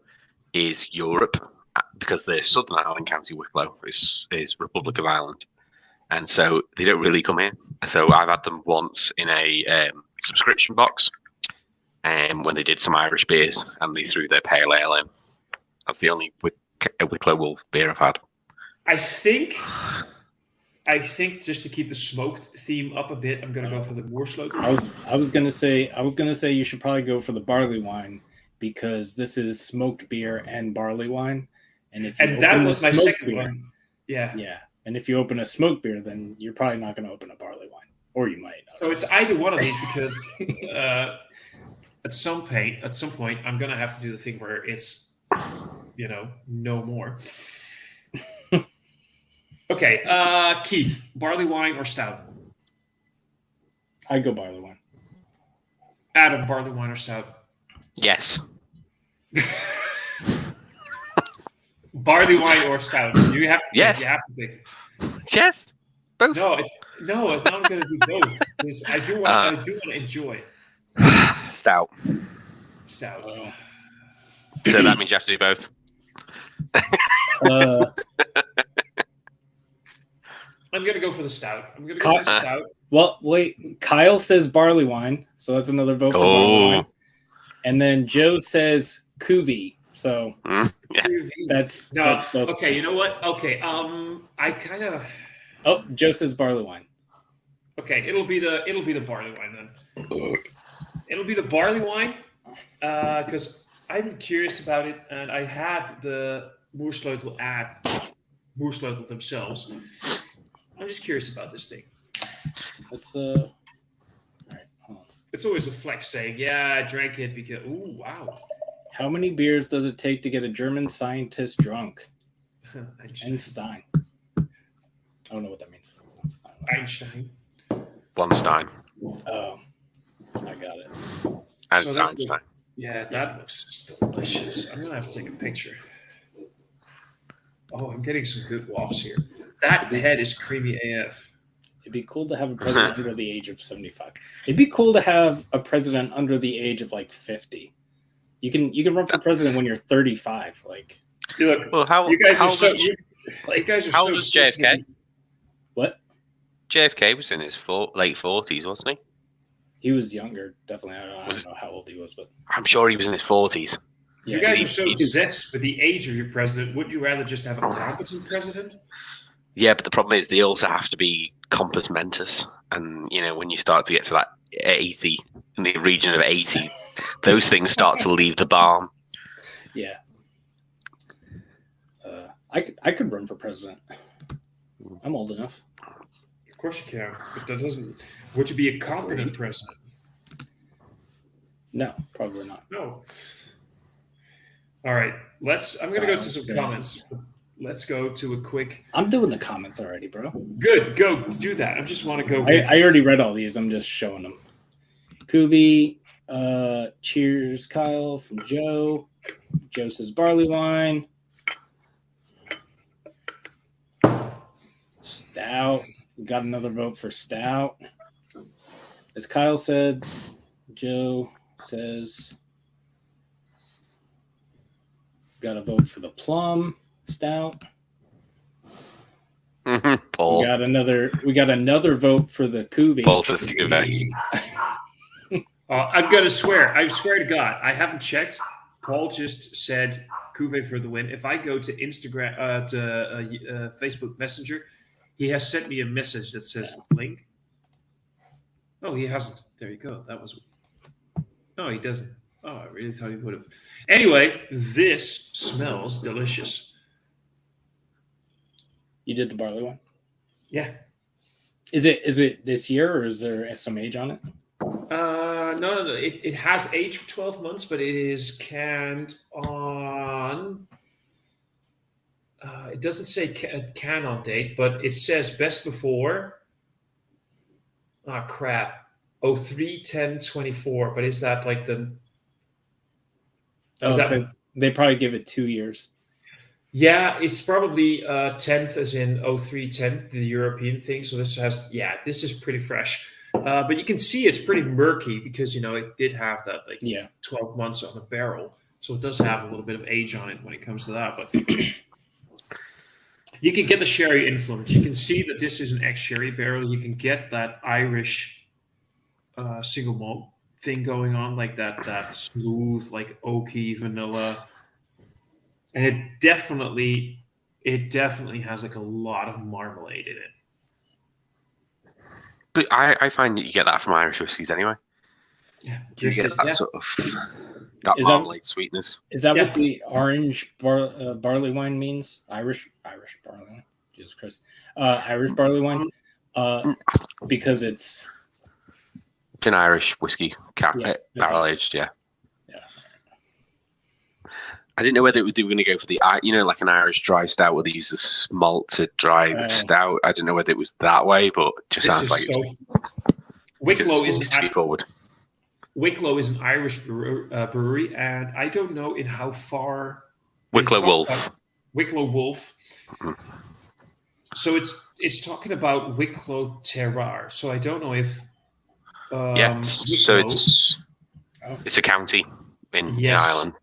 is Europe, because their Southern Ireland County Wicklow is Republic of Ireland, and so they don't really come in. So I've had them once in a subscription box, when they did some Irish beers, and they threw their pale ale in. That's the only Wicklow Wolf beer I've had. I think just to keep the smoked theme up a bit, I'm gonna go for the Moersleutel. I was gonna say you should probably go for the barley wine because this is smoked beer and barley wine. And if you And that open was the my smoked second beer, one. Yeah. Yeah. And if you open a smoked beer, then you're probably not gonna open a barley wine. Or you might. So it's either one of these because at some point, I'm gonna have to do the thing where it's, no more. Okay, Keith, barley wine or stout? I'd go barley wine. Adam, barley wine or stout? Yes. Barley wine or stout? You have to. Yes. You have to pick. Yes. Both. No, I'm not gonna do both because I do want to enjoy Stout. stout. Oh. So that means you have to do both. I'm gonna go for the stout. I'm gonna go for the stout. Well, wait. Kyle says barley wine, so that's another vote for barley wine. And then Joe says Cuvée. So Yeah. that's No, both. okay. You know what? Okay. I kind of. Oh, Joe says barley wine. Okay, it'll be the barley wine then. It'll be the barley wine because I'm curious about it, and I had the Moersleutel at Moersleutel themselves. I'm just curious about this thing. Let's all right. Hold on. It's always a flex saying, "Yeah, I drank it because." Ooh, wow. How many beers does it take to get a German scientist drunk? Einstein. I don't know what that means. Einstein. One Stein. Oh, I got it. And So it's that's Einstein. Yeah, that looks delicious. I'm gonna have to take a picture. Oh, I'm getting some good wafts here. That head is creamy AF. It'd be cool to have a president under the age of 75. It'd be cool to have a president under the age of like 50. You can run for president when you're 35. Like, Look, Well, how you guys how are old so. was- You guys are how so. old was obsessed with JFK? what? JFK was in his late 40s, wasn't he? He was younger, definitely. I Was- don't know how old he was, but I'm sure he was in his 40s. You yeah, guys he- are so he- obsessed with the age of your president. Wouldn't you rather just have a competent president? Yeah, but the problem is they also have to be compos mentis, and when you start to get to that 80, in the region of 80, those things start to leave the barn. yeah. I could run for president. I'm old enough. Of course you can, but that doesn't. Would you be a competent president? No, probably not. No. All right, I'm going to go to some comments. Let's go to a quick. I'm doing the comments already, bro. Good, go do that. I just want to go. I already read all these. I'm just showing them. Kubi, cheers, Kyle from Joe. Joe says barley wine. Stout. We got another vote for stout. As Kyle said, Joe says got a vote for the plum stout. Paul. We got another vote for the Kubi. Paul says Kubi. I'm going to swear. I swear to God, I haven't checked. Paul just said Cuvée for the win. If I go to Instagram, Facebook Messenger, he has sent me a message that says link. Oh, he hasn't. There you go. That was. No, he doesn't. Oh, I really thought he would have. Anyway, this smells delicious. You did the barley one? Yeah. Is it this year or is there some age on it? No. It has aged for 12 months, but it is canned on. It doesn't say can on date, but it says best before. Ah, crap. 03/10/24. But is that like the? Oh, is that- so they probably give it 2 years. Yeah, it's probably 10th, as in 03/10, the European thing. So this is pretty fresh. But you can see it's pretty murky because it did have that 12 months on the barrel, so it does have a little bit of age on it when it comes to that. But you can get the sherry influence. You can see that this is an ex-sherry barrel. You can get that Irish single malt thing going on, like that smooth, like oaky vanilla, and it definitely has like a lot of marmalade in it. But I find that you get that from Irish whiskies anyway. Yeah, You get that sort of that Is that- marmalade sweetness. Is that Yeah. what the orange barley wine means? Irish barley wine. Jesus Christ. Irish barley wine. Because it's It's an Irish whiskey barrel it. aged, yeah. Yeah. I didn't know whether they were going to go for the, like an Irish dry stout where they use the malted dry stout. I didn't know whether it was that way, but it just sounds like it's Wicklow straightforward. Wicklow is an Irish brewery, and I don't know in how far Wicklow they Wolf. talk about Wicklow Wolf. So it's talking about Wicklow Terroir. So I don't know if So it's a county in Ireland.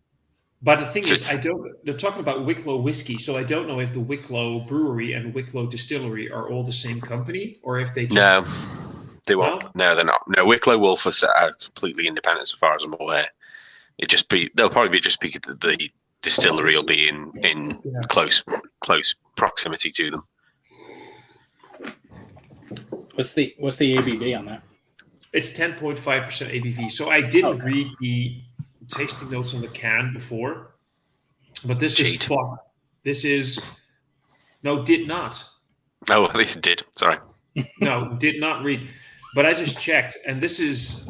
But the thing is, they're talking about Wicklow whiskey, so I don't know if the Wicklow Brewery and Wicklow Distillery are all the same company, or if they just... No, they won't. No, they're not. No, Wicklow Wolf are completely independent as far as I'm aware. They'll probably just be the distillery will be in close proximity to them. What's the ABV on that? It's 10.5% ABV. So I didn't read the tasting notes on the can before, but this is fuck. This is did not. Oh, at least it did. Sorry. No, did not read. But I just checked, and this is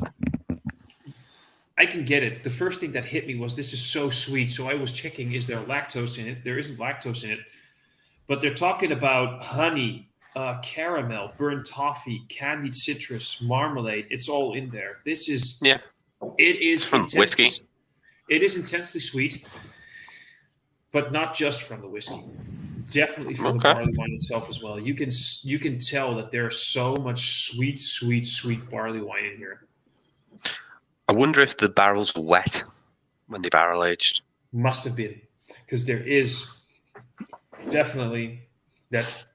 I can get it. The first thing that hit me was this is so sweet. So I was checking, is there lactose in it? There isn't lactose in it, but they're talking about honey, caramel, burnt toffee, candied citrus, marmalade. It's all in there. This is Yeah. it is From whiskey. It is intensely sweet, but not just from the whiskey. Definitely from the Okay. barley wine itself as well. You can tell that there's so much sweet barley wine in here. I wonder if the barrels were wet when they barrel aged. Must have been, because there is definitely that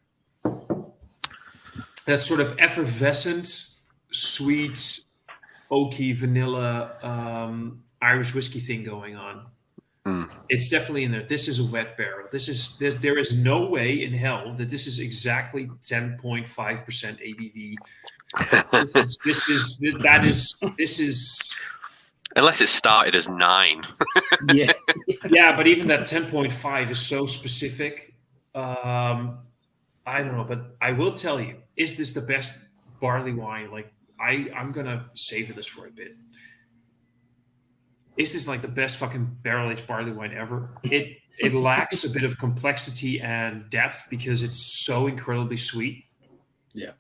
sort of effervescent, sweet, oaky, vanilla Irish whiskey thing going on. It's definitely in there. This is a wet barrel. There is no way in hell that this is exactly 10.5% ABV. This is Unless it started as 9. Yeah. yeah, but even that 10.5 is so specific. I don't know, but I will tell you, is this the best barley wine? Like I'm gonna savor this for a bit. Is this like the best fucking barrel aged barley wine ever? It lacks a bit of complexity and depth because it's so incredibly sweet. Yeah.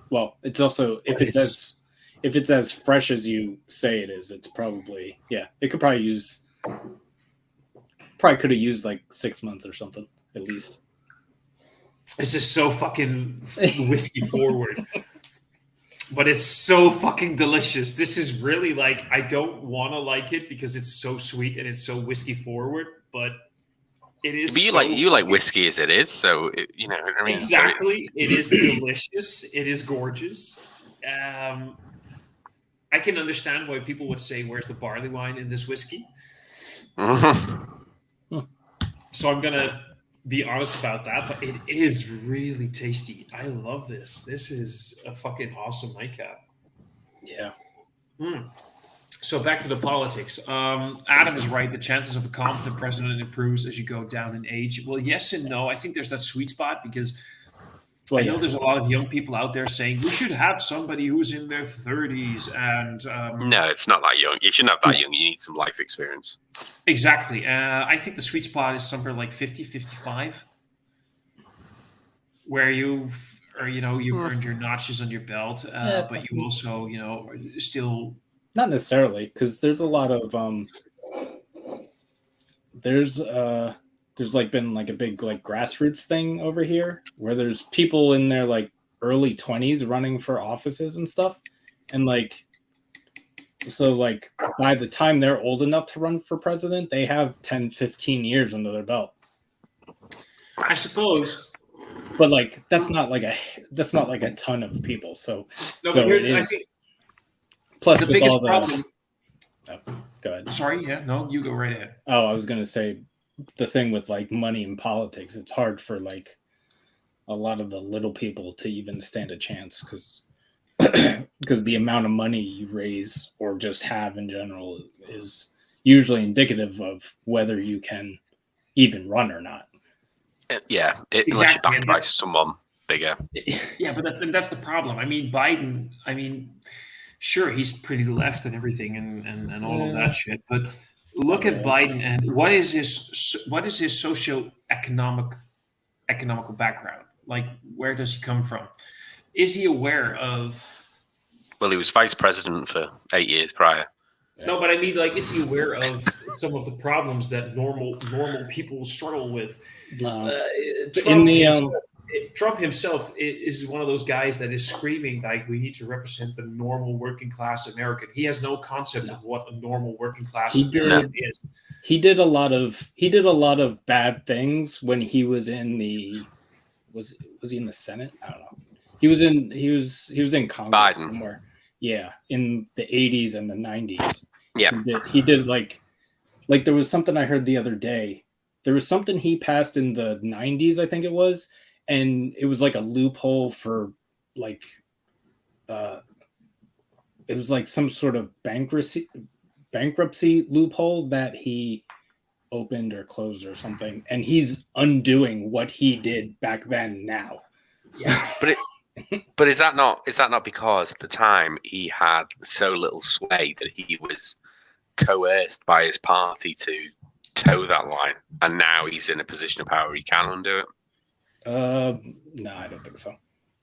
Well, it's also if it's as fresh as you say it is, it's probably it could probably could have used like 6 months or something at least. It's just so fucking whiskey forward. But it's so fucking delicious. This is really like, I don't want to like it because it's so sweet and it's so whiskey forward, but it is. But you like whiskey as it is, so you know what I mean. Exactly, it is delicious. It is gorgeous. I can understand why people would say, "Where's the barley wine in this whiskey?" So I'm gonna be honest about that, but it is really tasty. I love this. This is a fucking awesome nightcap. Yeah. So back to the politics. Adam is right. The chances of a competent president improves as you go down in age. Well, yes and no. I think there's that sweet spot because I know there's a lot of young people out there saying we should have somebody who's in their 30s. And no, it's not that young. You shouldn't have that young. You need some life experience. Exactly. I think the sweet spot is somewhere like 50, 55, where you've earned your notches on your belt, but you also, are still. Not necessarily, because there's a lot of there's like been like a big like grassroots thing over here where there's people in their like early 20s running for offices and stuff, and like so like by the time they're old enough to run for president, they have 10-15 years under their belt. I suppose, but like that's not like a ton of people. So no, so but it I is. think Plus, the with biggest all the problem. Oh, go ahead. Sorry, yeah, no, you go right ahead. Oh, I was gonna say the thing with like money in politics, it's hard for like a lot of the little people to even stand a chance because the amount of money you raise or just have in general is usually indicative of whether you can even run or not. Yeah, unless you're Exactly, backed by someone bigger. Yeah, but that's the problem. I mean, Biden. Sure, he's pretty left and everything, and all of that shit. But look at Biden and what is his economical background? Like, where does he come from? Is he aware of? Well, he was vice president for 8 years prior. No, but I mean, like, is he aware of some of the problems that normal people struggle with? Trump himself is one of those guys that is screaming like we need to represent the normal working class American. He has no concept of what a normal working class American is. He did a lot of bad things when he was in the was he in the Senate? I don't know. He was in Congress Biden. somewhere. Yeah, in the 80s and the 90s. Yeah. He did like there was something I heard the other day. There was something he passed in the 90s, I think it was. And it was like a loophole for like, it was like some sort of bankruptcy loophole that he opened or closed or something. And he's undoing what he did back then now. Yeah. But is that not because at the time he had so little sway that he was coerced by his party to toe that line, and now he's in a position of power he can undo it? No, I don't think so.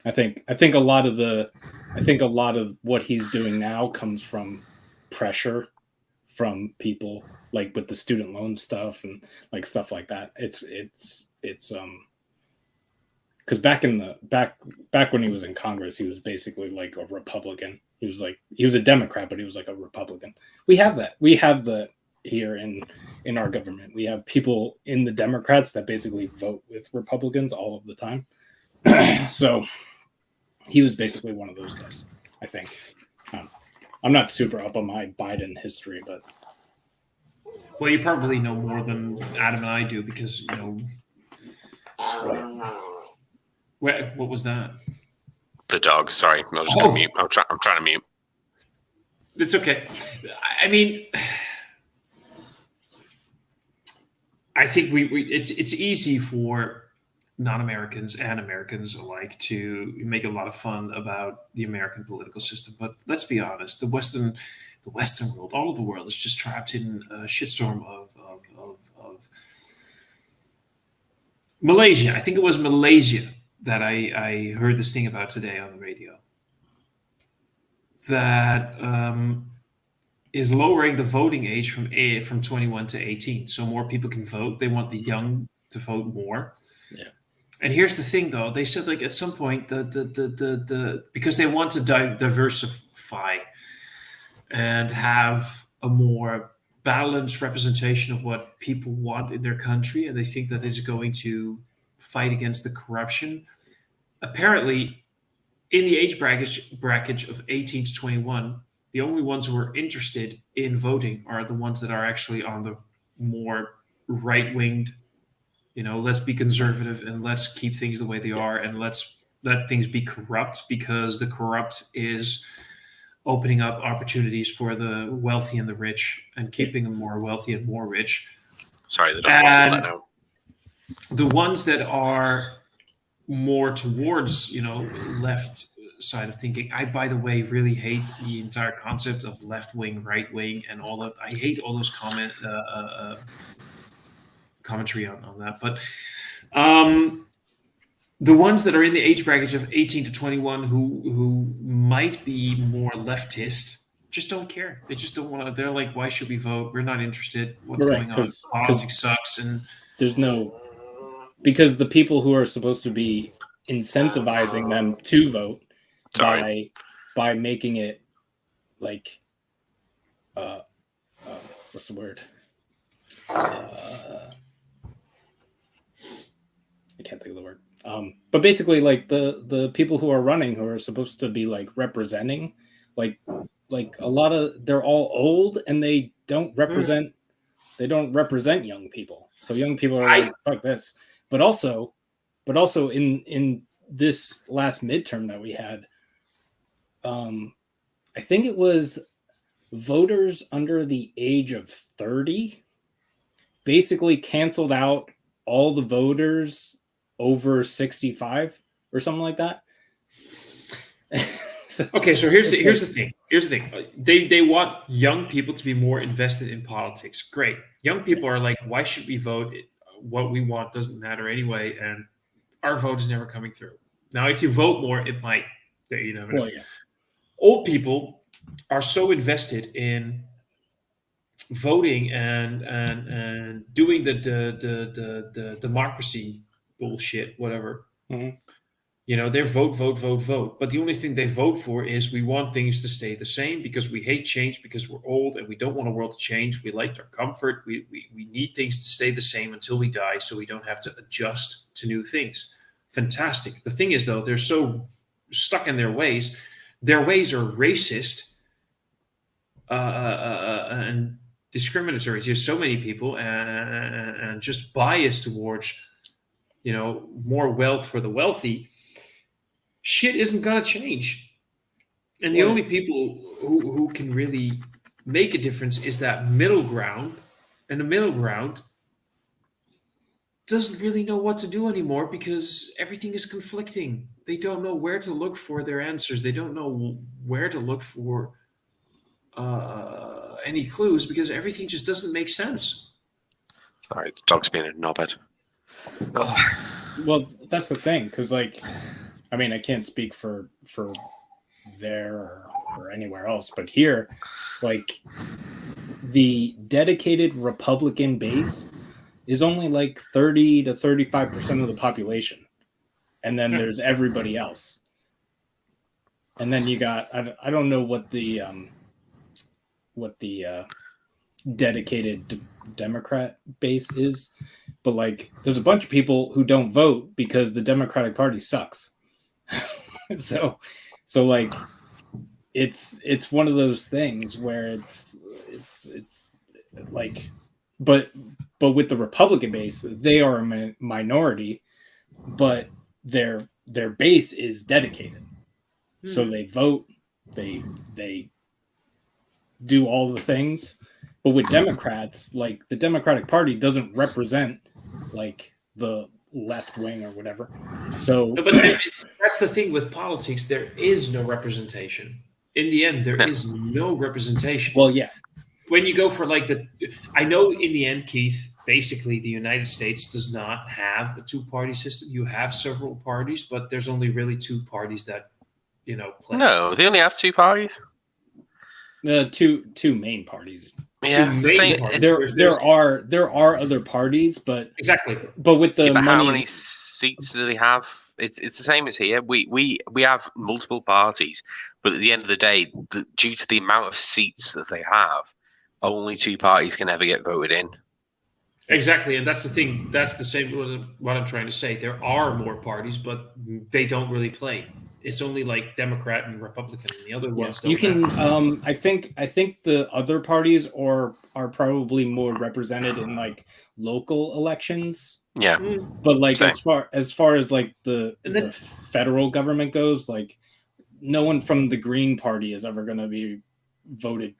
I think a lot of what he's doing now comes from pressure from people, like with the student loan stuff and like stuff like that. It's because back when he was in Congress, he was basically like a Republican. He was a Democrat, but he was like a Republican. We have that here in our government. We have people in the Democrats that basically vote with Republicans all of the time. So he was basically one of those guys, I think. I'm not super up on my Biden history, but Well, you probably know more than Adam and I do because what was that? The dog. Sorry, I'm just going to mute. I'm trying to mute. It's okay. I mean, I think it's easy for non-Americans and Americans alike to make a lot of fun about the American political system. But let's be honest, the Western world, all of the world is just trapped in a shitstorm of Malaysia. I think it was Malaysia that I heard this thing about today on the radio. That is lowering the voting age from 21 to 18, so more people can vote. They want the young to vote more. Yeah. And here's the thing, though. They said like at some point the because they want to diversify and have a more balanced representation of what people want in their country, and they think that it's going to fight against the corruption. Apparently, in the age bracket of 18 to 21, the only ones who are interested in voting are the ones that are actually on the more right-winged, let's be conservative and let's keep things the way they are and let's let things be corrupt, because the corrupt is opening up opportunities for the wealthy and the rich and keeping them more wealthy and more rich. Sorry, the dog wasn't let out. The ones that are more towards, left side of thinking. I, by the way, really hate the entire concept of left wing, right wing, and all of. I hate all those commentary on that. But the ones that are in the age bracket of 18 to 21 who might be more leftist just don't care. They just don't want to. They're like, why should we vote? We're not interested. What's going on? Politics sucks, and there's no, because the people who are supposed to be incentivizing them to vote by making it like what's the word? I can't think of the word. But basically, like the people who are running, who are supposed to be like representing, like a lot of, they're all old and they don't represent young people. So young people are like, fuck this. But also in this last midterm that we had, I think it was voters under the age of 30 basically canceled out all the voters over 65 or something like that. So here's the thing. They want young people to be more invested in politics. Great. Young people are like, why should we vote? What we want doesn't matter anyway, and our vote is never coming through. Now, if you vote more, it might. You never know. Well, yeah. Old people are so invested in voting and doing the democracy bullshit, whatever. Mm-hmm. They vote. But the only thing they vote for is we want things to stay the same because we hate change, because we're old and we don't want a world to change. We like our comfort. We need things to stay the same until we die so we don't have to adjust to new things. Fantastic. The thing is, though, they're so stuck in their ways. Their ways are racist and discriminatory to so many people and just biased towards, more wealth for the wealthy. Shit isn't going to change. And the only people who can really make a difference is that middle ground. And the middle ground doesn't really know what to do anymore because everything is conflicting. They don't know where to look for their answers. They don't know where to look for any clues because everything just doesn't make sense. Sorry, the dog's being a knobhead. Oh. Well, that's the thing, because like, I mean, I can't speak for there or anywhere else, but here, like, the dedicated Republican base is only like 30 to 35% of the population, and then there's everybody else, and then you got I don't know what the dedicated Democrat base is, but like there's a bunch of people who don't vote because the Democratic Party sucks. so like it's one of those things where it's like, but with the Republican base, they are a minority, but their base is dedicated. So they vote, they do all the things. But with Democrats, like the Democratic Party doesn't represent like the left wing or whatever. So, No, but that's the thing with politics. There is no representation. In the end, there is no representation. well, yeah, When you go for like I know in the end, Keith, basically the United States does not have a two-party system. You have several parties, but there's only really two parties that, play. No, they only have two parties. two main parties. Yeah, main parties. There are other parties, but Exactly. but with the but money, how many seats do they have? It's the same as here. We have multiple parties, but at the end of the day, due to the amount of seats that they have, only two parties can ever get voted in. Exactly, and that's the thing. That's the same what I'm trying to say. There are more parties, but they don't really play. It's only like Democrat and Republican, and the other ones don't. you can. have. I think the other parties are probably more represented in like local elections. Yeah, But like Same. as far as like the then- federal government goes, like no one from the Green Party is ever going to be voted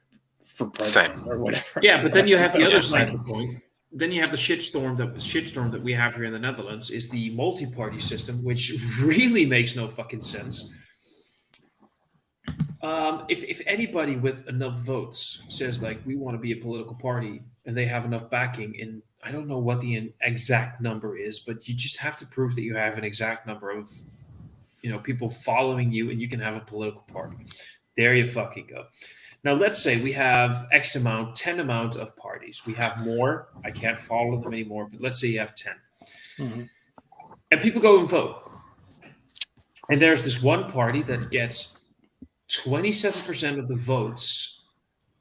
for president or whatever. Yeah, but then you have the Yeah. other side of the coin. Then you have the shitstorm that we have here in the Netherlands is the multi-party system, which really makes no fucking sense. If anybody with enough votes says like we want to be a political party and they have enough backing, and I don't know what the exact number is, but you just have to prove that you have an exact number of people following you, and you can have a political party. There you fucking go. Now, let's say we have 10 amount of parties. We have more. I can't follow them anymore, but let's say you have 10. Mhm. And people go and vote. And there's this one party that gets 27% of the votes,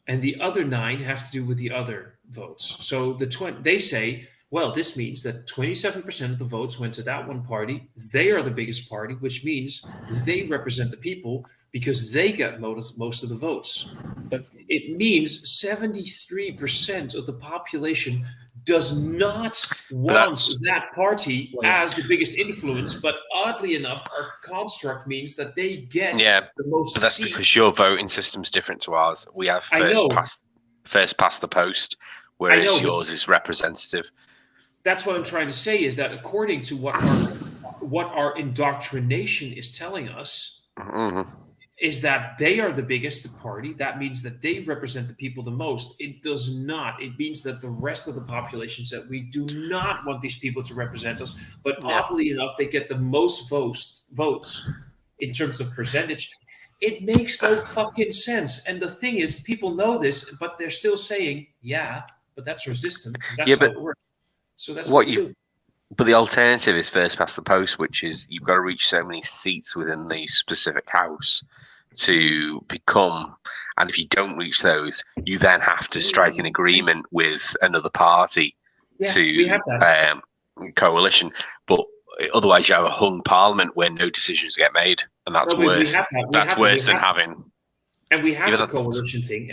and the other 9 have to do with the other votes. So they say, well, this means that 27% of the votes went to that one party. They are the biggest party, which means they represent the people because they get most of the votes. It means 73% of the population does not want that party as the biggest influence, but oddly enough, our construct means that they get the most but that's seats. because your voting system's different to ours. We have first past the post, whereas yours is representative. That's what I'm trying to say, is that according to what our indoctrination is telling us, is that they are the biggest party. That means that they represent the people the most. It does not. It means that the rest of the population said we do not want these people to represent us. But oddly enough, they get the most votes in terms of percentage. It makes no fucking sense. And the thing is, people know this, but they're still saying, yeah, but that's our system. That's how it works. So that's what you do. But the alternative is first past the post, which is you've got to reach so many seats within the specific house to become, and if you don't reach those, you then have to strike an agreement with another party to coalition. But otherwise, you have a hung parliament where no decisions get made, and that's worse. That's worse than having. And we have the coalition thing,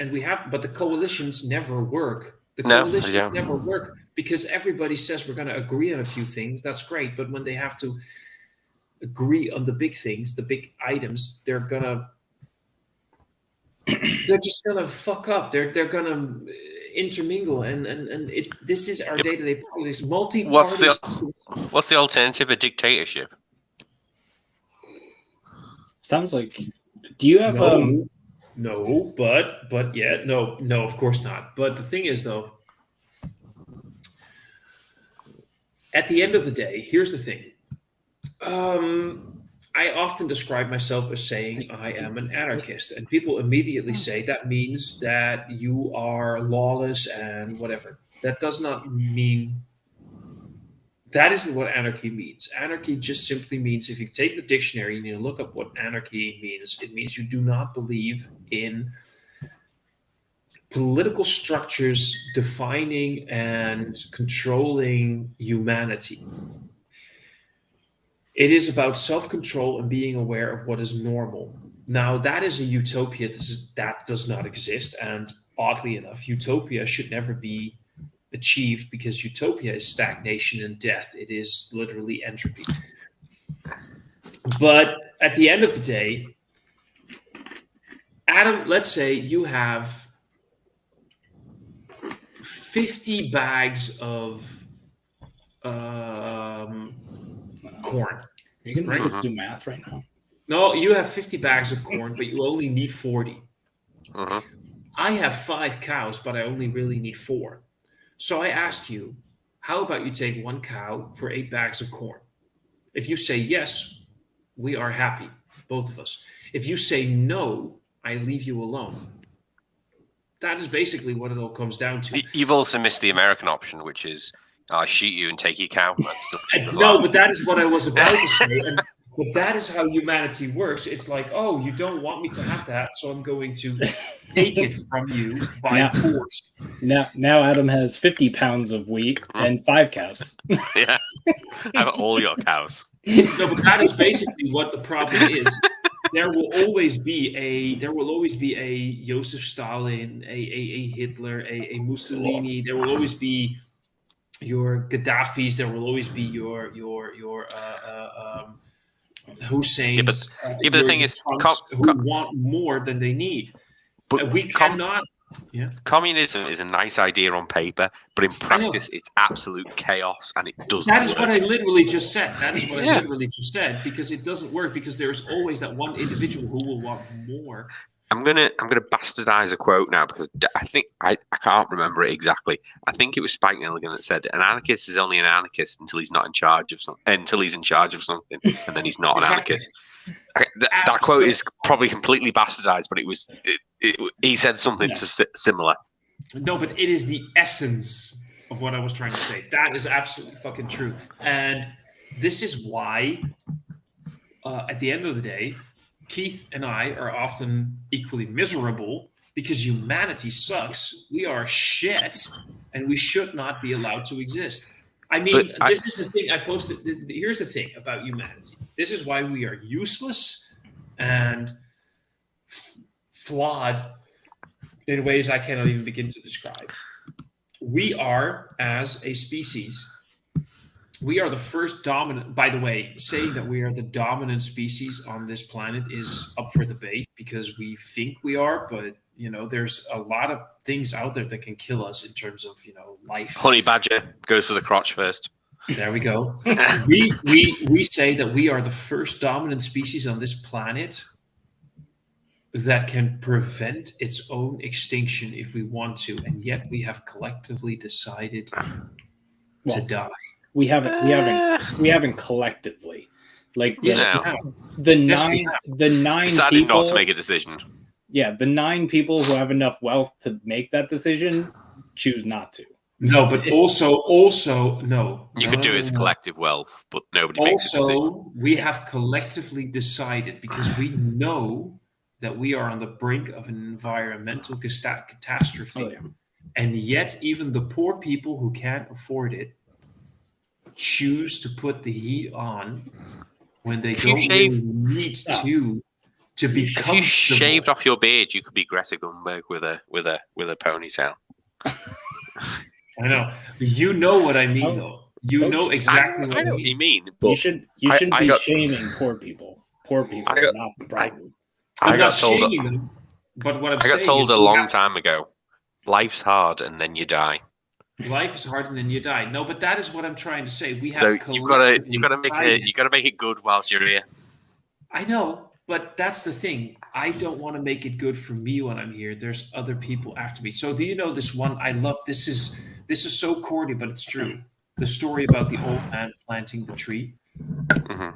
but the coalitions never work. The coalitions never work because everybody says we're going to agree on a few things. That's great, but when they have to agree on the big things, the big items, they're just gonna fuck up. They're gonna intermingle, and this is our day-to-day politics. What's the alternative? A dictatorship? Sounds like. Do you have No, but yeah, no, of course not. But the thing is, though, at the end of the day, here's the thing. I often describe myself as saying I am an anarchist, and people immediately say that means that you are lawless and whatever. That does not mean that isn't what anarchy means. Anarchy just simply means if you take the dictionary and you look up what anarchy means, it means you do not believe in political structures defining and controlling humanity. It is about self-control and being aware of what is normal. Now, that is a utopia that does not exist, and oddly enough, utopia should never be achieved because utopia is stagnation and death. It is literally entropy. But at the end of the day, Adam, let's say you have 50 bags of corn. You can make Right? us do math right now. No, you have 50 bags of corn, but you only need 40. Uh-huh. I have 5 cows, but I only really need 4. So I asked you, how about you take 1 cow for 8 bags of corn? If you say yes, we are happy, both of us. If you say no, I leave you alone. That is basically what it all comes down to. You've also missed the American option, which is I shoot you and take your cow. That's still cheap as No, well. but that is what I was about to say. And, but that is how humanity works. It's like, oh, you don't want me to have that, so I'm going to take it from you by force. Now Adam has 50 pounds of wheat and 5 cows. Yeah, have all your cows. No, but that is basically what the problem is. There will always be a Joseph Stalin, a Hitler, a Mussolini. There will always be your Gaddafis. There will always be your Husseins. Yeah, but the thing is, who want more than they need. But We cannot. Yeah. communism is a nice idea on paper, but in practice, it's absolute chaos, and it doesn't. That is work. what I literally just said. That is what I Yeah. literally just said, because it doesn't work, because there's always that one individual who will want more. I'm gonna bastardize a quote now because I think I can't remember it exactly. I think it was Spike Milligan that said an anarchist is only an anarchist until he's not in charge of something, until he's in charge of something, and then he's not an Exactly. anarchist. That quote is probably completely bastardized, but he said something similar. No, but it is the essence of what I was trying to say. That is absolutely fucking true. And this is why, at the end of the day, Keith and I are often equally miserable because humanity sucks. We are shit, and we should not be allowed to exist. I mean, this is the thing I posted. Here's the thing about humanity. This is why we are useless and flawed in ways I cannot even begin to describe. We are, as a species, we are the first dominant. By the way, saying that we are the dominant species on this planet is up for debate because we think we are, but there's a lot of things out there that can kill us in terms of life. Honey badger goes for the crotch first. There we go. we say that we are the first dominant species on this planet that can prevent its own extinction if we want to, and yet we have collectively decided to die. We haven't collectively. Like Yes, No. we have. the Yes, we nine Decided people, not to make a decision. Yeah, the 9 people who have enough wealth to make that decision choose not to. No, but also no. You No, could do no, it as no. collective wealth, but nobody makes a decision. Also, we have collectively decided because we know that we are on the brink of an environmental catastrophe. Oh, yeah. And yet, even the poor people who can't afford it choose to put the heat on when they If you don't shave- really need to be If you comfortable. shaved off your beard, you could be Greta Thunberg with a ponytail. I know. You know what I mean, Oh. though. You know exactly I what I know what mean. you mean, You but should I be got- shaming poor people. Poor people I got- are not the problem. I'm I not got told. shaming them, but what I'm I saying got told is a we long have- time ago. Life's hard, and then you die. Life is hard and then you die. No, but that is what I'm trying to say. We have So you gotta collectively make decided- it. You gotta make it good whilst you're here. I know, But that's the thing. I don't want to make it good for me when I'm here. There's other people after me. So do you know this one? I love this is so corny, but it's true. The story about the old man planting the tree. Mhm.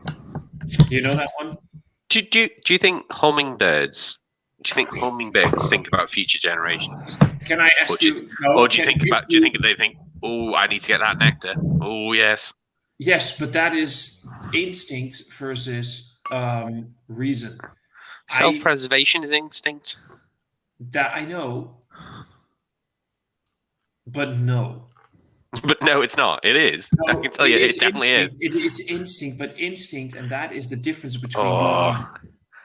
You know that one? Do you think hummingbirds? Do you think hummingbirds think about future generations? Can I ask Or do you? No, Or do you can think they think, oh, I need to get that nectar? Oh, yes. Yes, but that is instinct versus reason. Self-preservation is instinct. That I know, but no. But no, it's not. It is. I No, can tell you, it is definitely is. instinct. It is instinct, but instinct, and that is the difference between. Oh,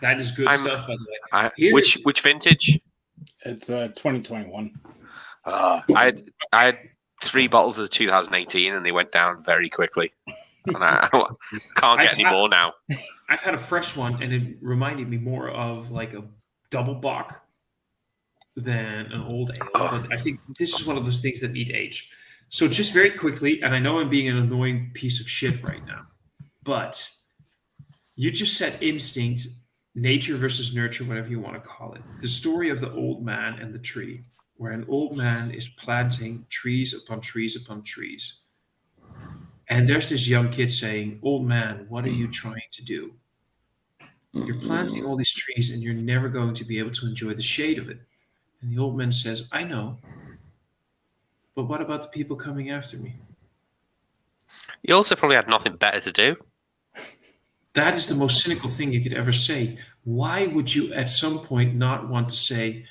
That is good I'm- stuff, by the way. which vintage? It's 2021. I had 3 bottles of 2018, and they went down very quickly. And I can't get any more now. I've had a fresh one, and it reminded me more of like a double bock than an old ale. Oh. But I think this is one of those things that need age. So just very quickly, and I know I'm being an annoying piece of shit right now, but you just said instinct, nature versus nurture, whatever you want to call it. The story of the old man and the tree, where an old man is planting trees upon trees upon trees. And there's this young kid saying, "Old man, what are you trying to do? You're planting all these trees and you're never going to be able to enjoy the shade of it." And the old man says, "I know. But what about the people coming after me?" You also probably had nothing better to do. That is the most cynical thing you could ever say. Why would you at some point not want to say,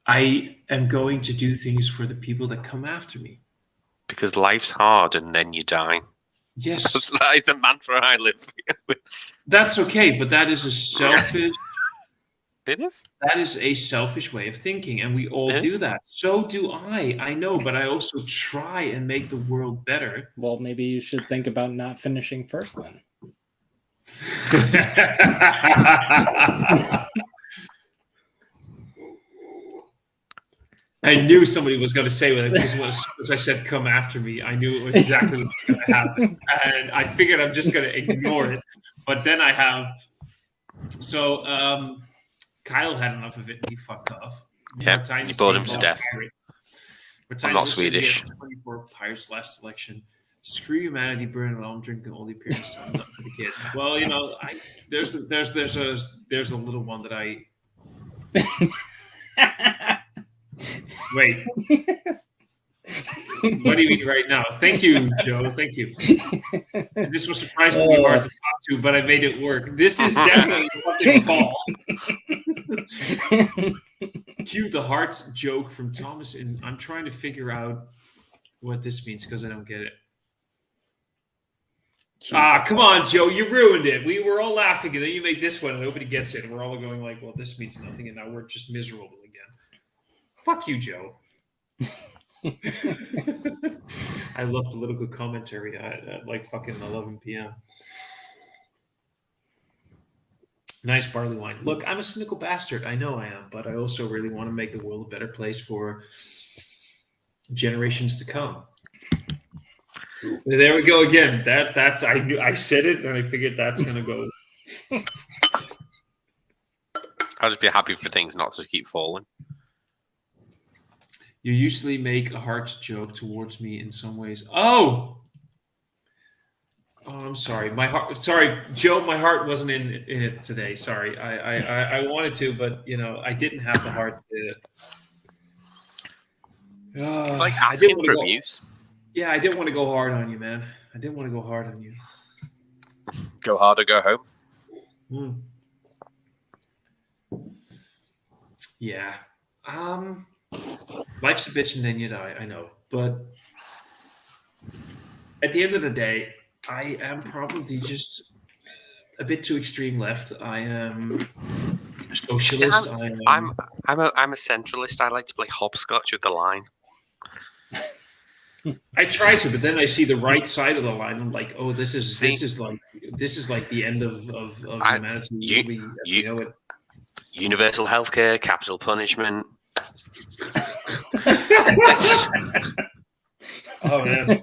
"I am going to do things for the people that come after me"? Because life's hard and then you die. Yes, That is the mantra I live with. that's okay, but that is a selfish It is. that is a selfish way of thinking, and we all It do is. that. So do I know, but I also try and make the world better. Well, maybe you should think about not finishing first then. I knew somebody was going to say that because as I said, "Come after me," I knew exactly what was going to happen, and I figured I'm just going to ignore it. But then I have so Kyle had enough of it. And he fucked off. Yeah, Martijn you bored him Steenveld to death. Pirate. I'm Martijn not also said he had Swedish. 24 Pirates last selection. Screw humanity, burn it all. I'm drinking all the appearances. I'm not for the kids. Well, you know, there's a little one that I wait. What do you mean right now? Thank you, Joe. Thank you. This was surprisingly hard to talk to, but I made it work. This is definitely what they call. Cue the hearts joke from Thomas, and I'm trying to figure out what this means because I don't get it. Come on, Joe, you ruined it. We were all laughing, and then you make this one, and nobody gets it, and we're all going like, "Well, this means nothing," and now we're just miserable again. Fuck you, Joe. I love political commentary at like fucking 11 p.m. Nice barley wine. Look, I'm a cynical bastard. I know I am, but I also really want to make the world a better place for generations to come. There we go again. That's I said it and I figured that's gonna go. I'll just be happy for things not to keep falling. You usually make a heart joke towards me in some ways. Oh, I'm sorry. My heart. Sorry, Joe. My heart wasn't in it today. Sorry. I wanted to, but you know, I didn't have the heart to. It's like I didn't asking want for to go. abuse. Yeah, I didn't want to go hard on you, man. I didn't want to go hard on you. Go hard or go home. Yeah. Life's a bitch and then you die. I know, but at the end of the day, I am probably just a bit too extreme left. I am a socialist. I'm a centralist. I like to play hopscotch with the line. I try to, but then I see the right side of the line. I'm like, oh, this is like the end of humanity as we know it. Universal healthcare, capital punishment. Oh man.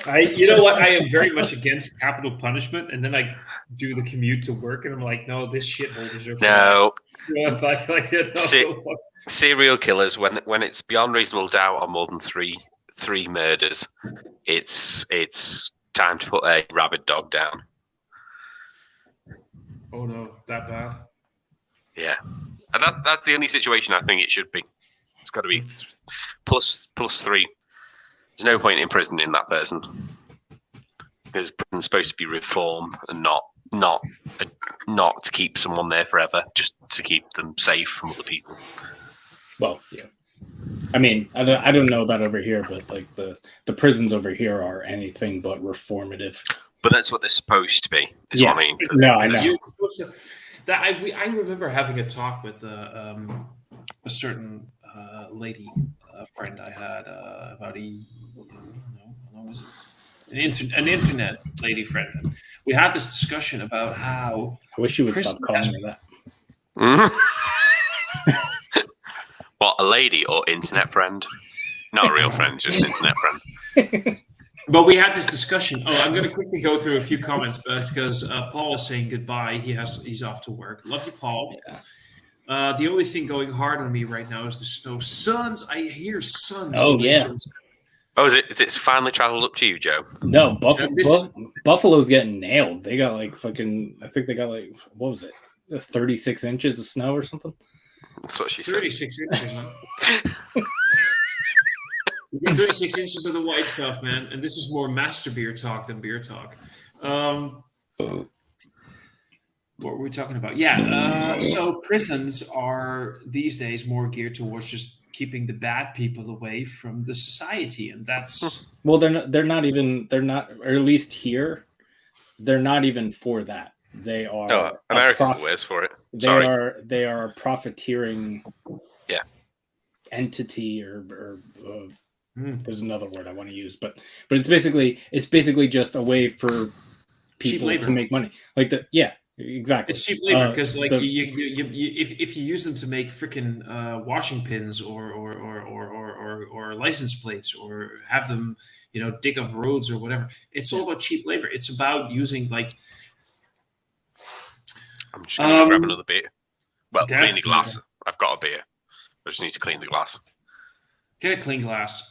You know what? I am very much against capital punishment, and then I do the commute to work, and I'm like, no, this shithole deserves. No, No, go fuck. serial killers when it's beyond reasonable doubt on more than three murders, it's time to put a rabid dog down. Oh no, that bad? Yeah, and that's the only situation I think it should be. It's got to be plus 3. There's no point imprisoning that person because prison's supposed to be reform and not to keep someone there forever, just to keep them safe from other people. Well, yeah. I mean, I don't know about over here, but like the prisons over here are anything but reformative. But that's what they're supposed to be. Is what I mean. No, I know. I remember having a talk with a certain lady friend I had about an internet lady friend. And we had this discussion about how I wish you would stop calling me that. Mm-hmm. What, a lady or internet friend? Not a real friend, just internet friend. But we had this discussion. Oh, I'm going to quickly go through a few comments because Paul is saying goodbye. He's off to work. Love you, Paul. Yeah. The only thing going hard on me right now is the snow. Suns. I hear suns. Oh yeah. Oh, is it finally traveled up to you, Joe? No, Buffalo's getting nailed. They got like fucking. I think they got like, what was it? 36 inches of snow or something. That's what she 36 inches, man. 36 inches of the white stuff, man. And this is more master beer talk than beer talk. What were we talking about? Yeah. So prisons are these days more geared towards just keeping the bad people away from the society, and that's well, they're not, or at least here, they're not even for that. They are. No, America's the worst for it. They are a profiteering. Yeah. Entity or there's another word I want to use, but it's basically just a way for people to make money. Like exactly. It's cheap labor because if you use them to make freaking washing pins or license plates or have them dig up roads or whatever, it's all about cheap labor. It's about using like. I'm just going to grab another beer. Well, clean the glass. I've got a beer. I just need to clean the glass. Get a clean glass.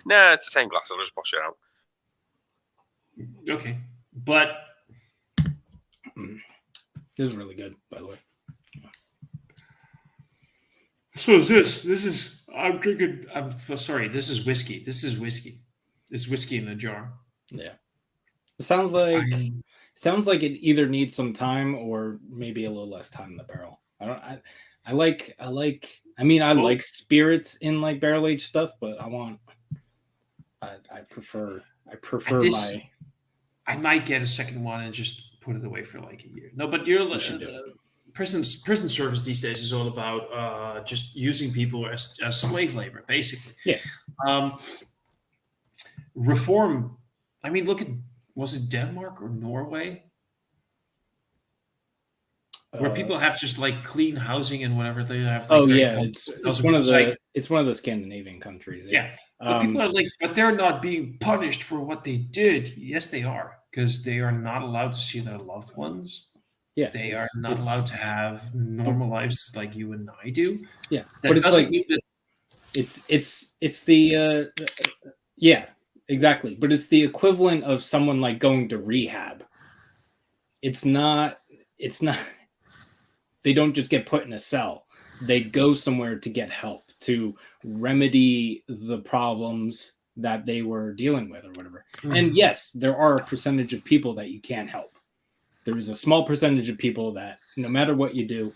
No, it's the same glass. I'll just wash it out. Okay. But this is really good, by the way. So is this. This is I'm drinking. I'm sorry. This is whiskey. It's whiskey in a jar. Yeah. It sounds like it either needs some time or maybe a little less time in the barrel. I like spirits in like barrel aged stuff, but I prefer I might get a second one and just put it away for like a year. No, but prison service these days is all about just using people as slave labor, basically. Yeah. Reform. I mean, look at, was it Denmark or Norway? Where people have just like clean housing and whatever they have. Like, it's one of the Scandinavian countries. Yeah. But people are like, but they're not being punished for what they did. Yes, they are, because they are not allowed to see their loved ones. Yeah, they are not allowed to have normal lives like you and I do. Yeah, that but doesn't mean that it's the yeah, exactly. But it's the equivalent of someone like going to rehab. It's not. They don't just get put in a cell. They go somewhere to get help, to remedy the problems that they were dealing with or whatever. Mm-hmm. And yes, there are a percentage of people that you can't help. There is a small percentage of people that no matter what you do,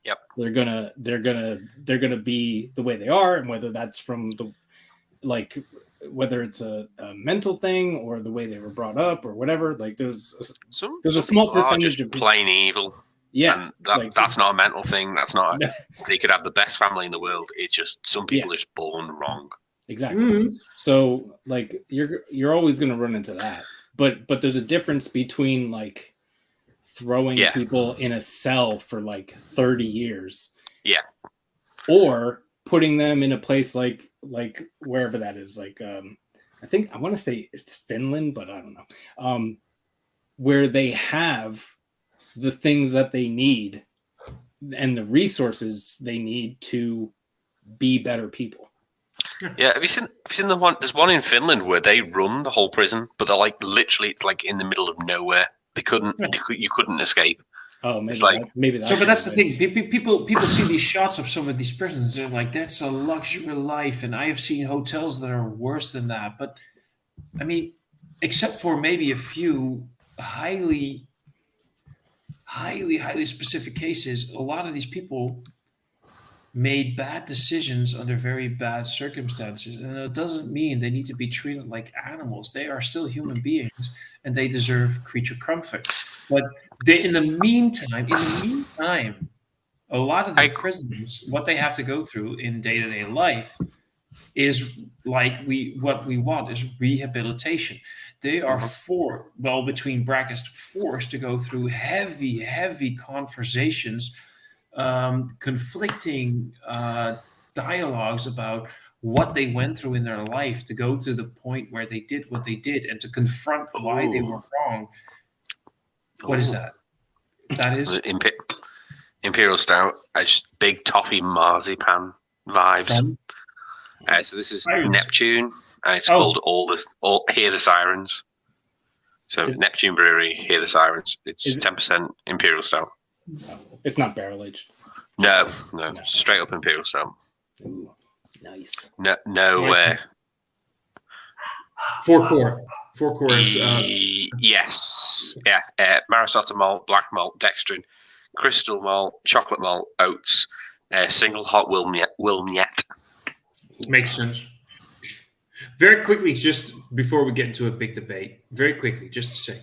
yep, they're gonna be the way they are, and whether that's from whether it's a mental thing or the way they were brought up or whatever, like there's a small percentage of plain evil. Yeah, and that's not a mental thing. That's not. They could have the best family in the world. It's just some people are just born wrong. Exactly. Mm-hmm. So like you're always going to run into that. But there's a difference between like throwing people in a cell for like 30 years. Yeah. Or putting them in a place like wherever that is, like I want to say it's Finland, but I don't know. Where they have the things that they need and the resources they need to be better people. Yeah, have you seen the one? There's one in Finland where they run the whole prison, but they're like literally, it's like in the middle of nowhere. You couldn't escape. Oh, maybe It's like- maybe that's So, but that's the thing. People see these shots of some of these prisons. They're like, "That's a luxury life," and I have seen hotels that are worse than that. But I mean, except for maybe a few highly specific cases, a lot of these people made bad decisions under very bad circumstances, and it doesn't mean they need to be treated like animals. They are still human beings, and they deserve creature comfort. But in the meantime, a lot of these prisoners, what they have to go through in day-to-day life is like what we want is rehabilitation. They are between brackets, forced to go through heavy conversations, conflicting dialogues about what they went through in their life to go to the point where they did what they did and to confront why they were wrong. What is that? That is Imperial Stout. Big toffee marzipan vibes. fun. So this is Sirens. Neptune, and it's Oh. called Hear the Sirens. So Neptune Brewery, Hear the Sirens. It's Is it- 10% Imperial Stout. It's not barrel aged. No, straight up Imperial Stout. Ooh, nice. No way. Four cores. Yes. Yeah. Marisota malt, black malt, dextrin, crystal malt, chocolate malt, oats, single hot Wilmette. Makes sense. Very quickly, just before we get into a big debate, very quickly, just to say,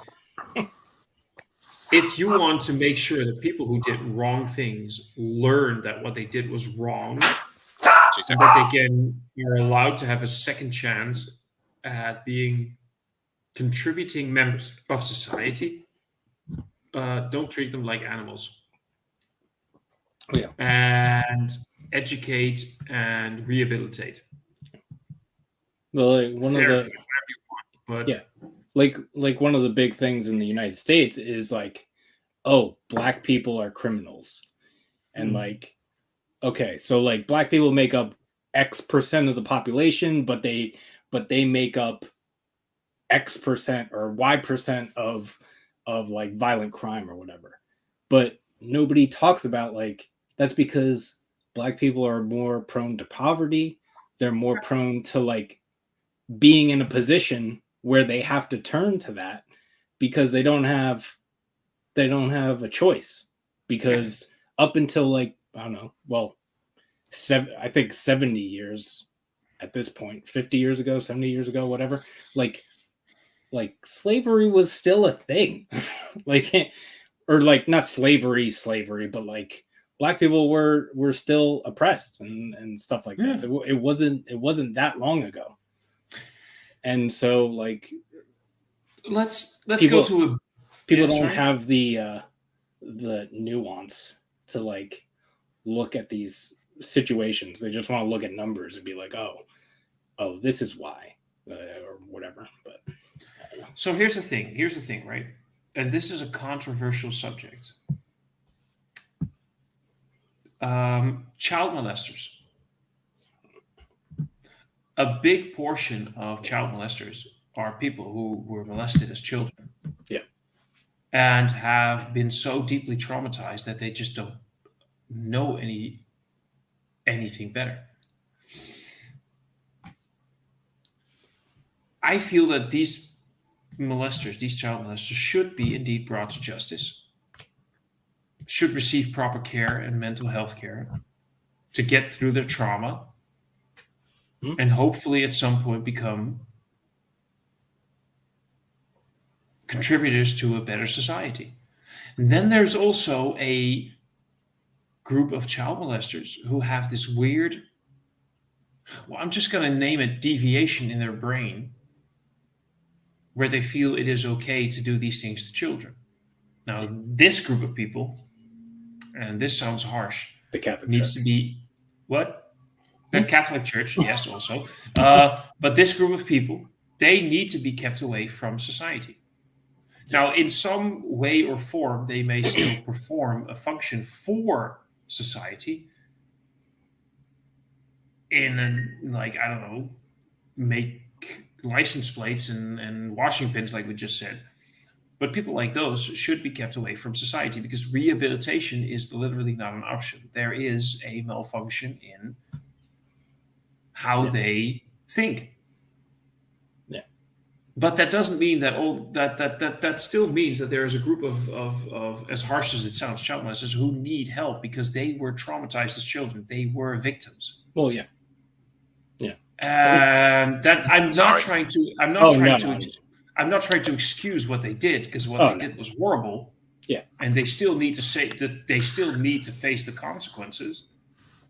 if you want to make sure that people who did wrong things learn that what they did was wrong, that they are allowed to have a second chance at being contributing members of society, don't treat them like animals. Yeah. And educate and rehabilitate. Well, like one Therapy, of the whatever you want, but Yeah. like one of the big things in the United States is like, oh, black people are criminals. And like, okay, so like black people make up X% of the population, but they make up X% or Y% of like violent crime or whatever. But nobody talks about like that's because black people are more prone to poverty. They're more prone to like being in a position where they have to turn to that because they don't have a choice. Because up until like, I don't know, well, I think 70 years at this point, 50 years ago, 70 years ago, whatever, like slavery was still a thing. Like, or like not slavery, but like black people were still oppressed and stuff like that. So it wasn't that long ago. And so like let's people, go to a people Yeah, don't sorry. have the nuance to like look at these situations. They just want to look at numbers and be like, oh, this is why, or whatever. But So here's the thing, right? And this is a controversial subject. Child molesters. A big portion of child molesters are people who were molested as children. Yeah. And have been so deeply traumatized that they just don't know anything better. I feel that these child molesters, should be indeed brought to justice, should receive proper care and mental health care to get through their trauma, and hopefully at some point become contributors to a better society. And then there's also a group of child molesters who have this weird, well, I'm just going to name it, deviation in their brain, where they feel it is okay to do these things to children. Now, this group of people, and this sounds harsh, the Catholic needs Church. to be what? The Catholic Church, yes, also. But this group of people they need to be kept away from society. Now, in some way or form, they may still perform a function for society like, I don't know, make license plates and washing pins, like we just said. But people like those should be kept away from society because rehabilitation is literally not an option. There is a malfunction in how they think. Yeah. But that doesn't mean that that still means that there is a group of, as harsh as it sounds, child molesters who need help because they were traumatized as children. They were victims. Well, yeah. That I'm Sorry. not trying to. I'm not Oh, trying no, to. no. I'm not trying to excuse what they did because what Oh, they no. did was horrible. Yeah. And they still need to say that they still need to face the consequences.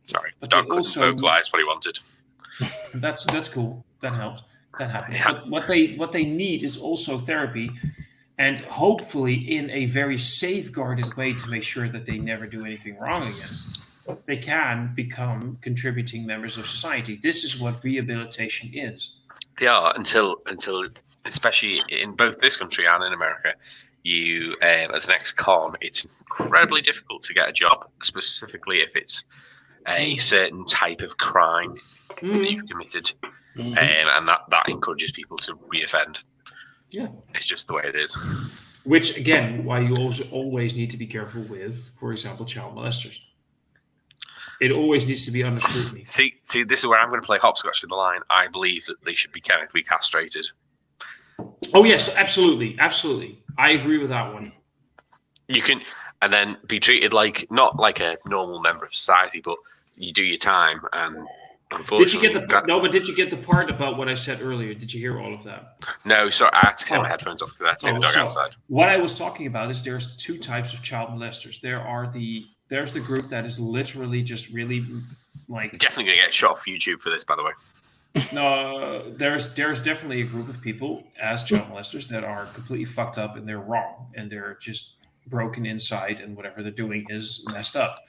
Sorry, the But dog they couldn't also- vocalize what he wanted. And that's cool. That helps. That happens. Yeah. But what they need is also therapy, and hopefully in a very safeguarded way to make sure that they never do anything wrong again. They can become contributing members of society. This is what rehabilitation is. They are until especially in both this country and in America, you as an ex-con, it's incredibly difficult to get a job, specifically if it's a certain type of crime that you've committed, Mhm. and that encourages people to reoffend. Yeah. It's just the way it is. Which again, why you also always need to be careful with, for example, child molesters. It always needs to be under scrutiny. See, this is where I'm going to play hopscotch with the line. I believe that they should be chemically castrated. Oh yes, absolutely, absolutely. I agree with that one. You can, and then be treated like not like a normal member of society, but you do your time. And unfortunately, Did you get But did you get the part about what I said earlier? Did you hear all of that? No, sorry, I had to turn Oh. my headphones off because I had to take the Oh, dog so outside. what I was talking about is there's two types of child molesters. There's the group that is literally just really like Definitely going to get shot off YouTube for this, by the way. no. There's definitely a group of people as child molesters that are completely fucked up and they're wrong and they're just broken inside and whatever they're doing is messed up.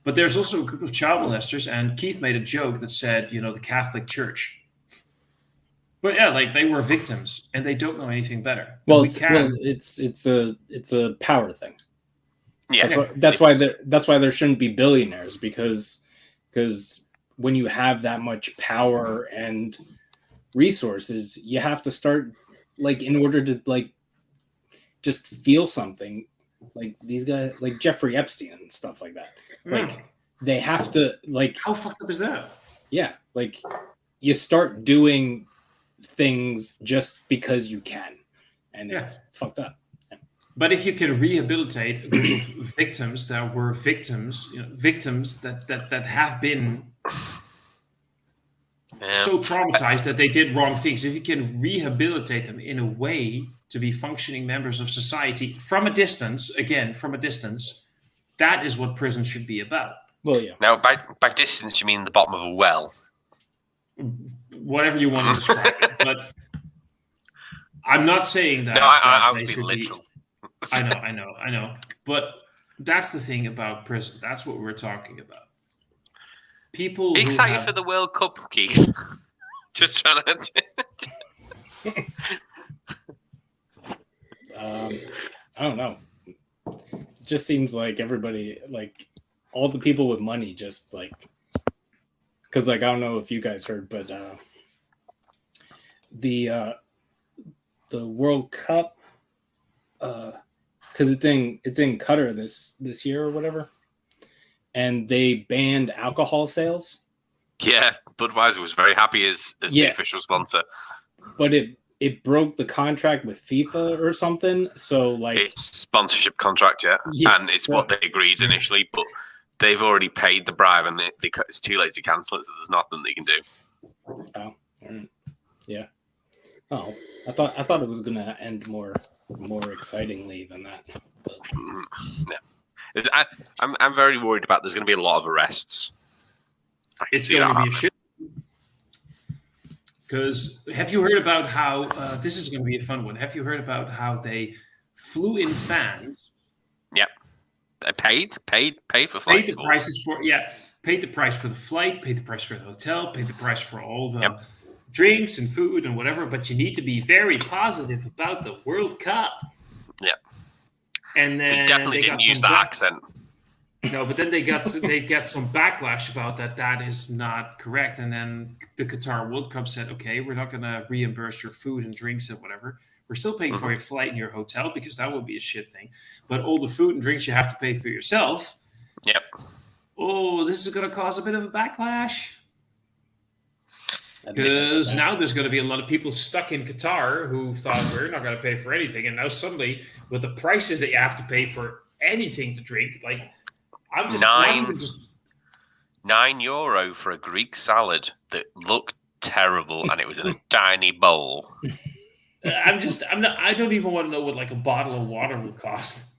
But there's also a group of child molesters, and Keith made a joke that said, the Catholic Church. But yeah, like they were victims and they don't know anything better. Well, We it's a power thing. Yeah, That's why there shouldn't be billionaires because when you have that much power and resources, you have to start like in order to like just feel something like these guys like Jeffrey Epstein and stuff like that. Like they have to like how fucked up is that? yeah, like you start doing things just because you can, and it's fucked up. But if you can rehabilitate a group of victims that were victims, victims that have been so traumatized that they did wrong things, if you can rehabilitate them in a way to be functioning members of society from a distance, that is what prison should be about. Well, yeah. Now, by distance, you mean the bottom of a well? Whatever you want to describe it. But I'm not saying that. No, I they was should being be- literal. I know. But that's the thing about prison. That's what we're talking about. People Are you who excited have- for the World Cup, Keith? Just trying to. I don't know. It just seems like everybody, like all the people with money, just like because, like, I don't know if you guys heard, but the World Cup, because it's in Qatar this year or whatever, and they banned alcohol sales. Yeah, Budweiser was very happy as the official sponsor. But it broke the contract with FIFA or something. So like It's sponsorship contract, yeah, and it's what they agreed initially, but they've already paid the bribe, and it's too late to cancel it. So there's nothing they can do. Oh, all right. Yeah. Oh, I thought it was gonna end more excitingly than that. But... Yeah, I'm very worried about. There's going to be a lot of arrests. It's going to be a shit. Because have you heard about how this is going to be a fun one? Have you heard about how they flew in fans? Yep, they paid for flights. Paid the prices for paid the price for the flight, paid the price for the hotel, paid the price for all the drinks and food and whatever, but you need to be very positive about the World Cup. Yeah. And They then definitely didn't use that accent. No, but then they get some backlash about that is not correct. And then the Qatar World Cup said, okay, we're not going to reimburse your food and drinks and whatever. We're still paying for your flight and your hotel because that would be a shit thing. But all the food and drinks you have to pay for yourself. Yep. Oh, this is going to cause a bit of a backlash. Because now there's going to be a lot of people stuck in Qatar who thought we're not going to pay for anything. And now suddenly, with the prices that you have to pay for anything to drink, like, I'm just €9 for a Greek salad that looked terrible, and it was in a tiny bowl. I don't even want to know what like a bottle of water would cost.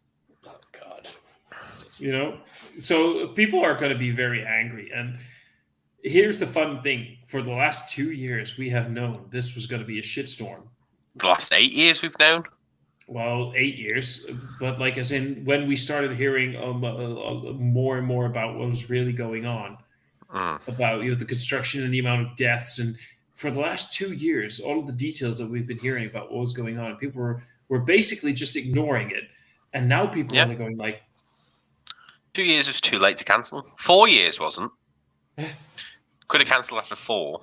Oh God. So people are going to be very angry. And here's the fun thing: for the last 2 years, we have known this was going to be a shitstorm. The last 8 years, we've known. Well, 8 years, but like as in when we started hearing more and more about what was really going on, about the construction and the amount of deaths, and for the last 2 years, all of the details that we've been hearing about what was going on, people were basically just ignoring it, and now people are going like, 2 years was too late to cancel. 4 years wasn't. Could have cancelled after 4.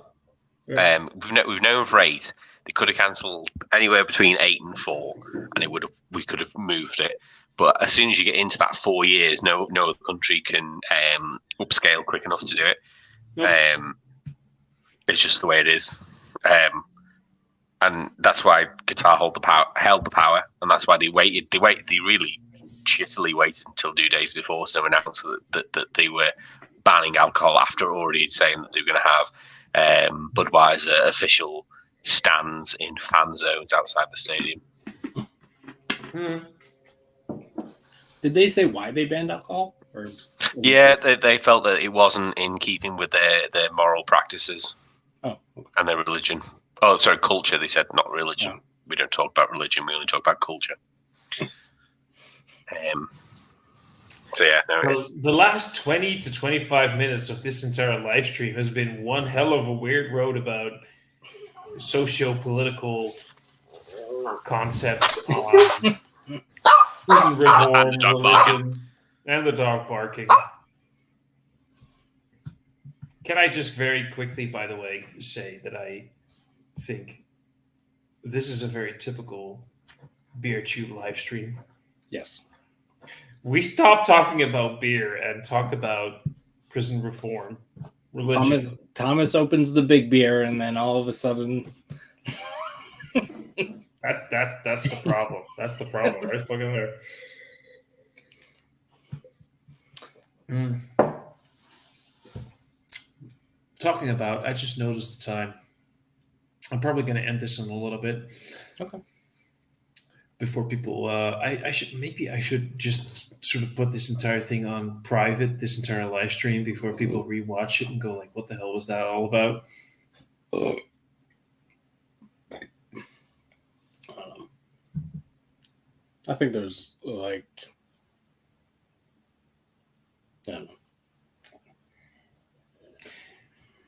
Yeah. We've known for 8. They could have cancelled anywhere between 8 and 4, and we could have moved it. But as soon as you get into that 4 years, no other country can upscale quick enough to do it. Nope. It's just the way it is, and that's why Qatar held the power, and that's why they waited. They really shittily waited until 2 days before to announce that they were banning alcohol after already saying that they were going to have Budweiser official stands in fan zones outside the stadium. Did they say why they banned alcohol? Yeah, they felt that it wasn't in keeping with their moral practices and their religion. Oh, sorry, culture. They said not religion. Oh. We don't talk about religion. We only talk about culture. So yeah, no. The last 20 to 25 minutes of this entire live stream has been one hell of a weird road about socio-political concepts on prison reform, religion, and the dog barking. Can I just very quickly, by the way, say that I think this is a very typical Beer Tube live stream? Yes. We stop talking about beer and talk about prison reform, religion. Thomas opens the big beer, and then all of a sudden, that's the problem. That's the problem, right? Fucking there. Talking about, I just noticed the time. I'm probably going to end this in a little bit. Okay. Before people, I should just sort of put this entire thing on private, this entire live stream, before people rewatch it and go like, "What the hell was that all about?" I think there's like, I don't know.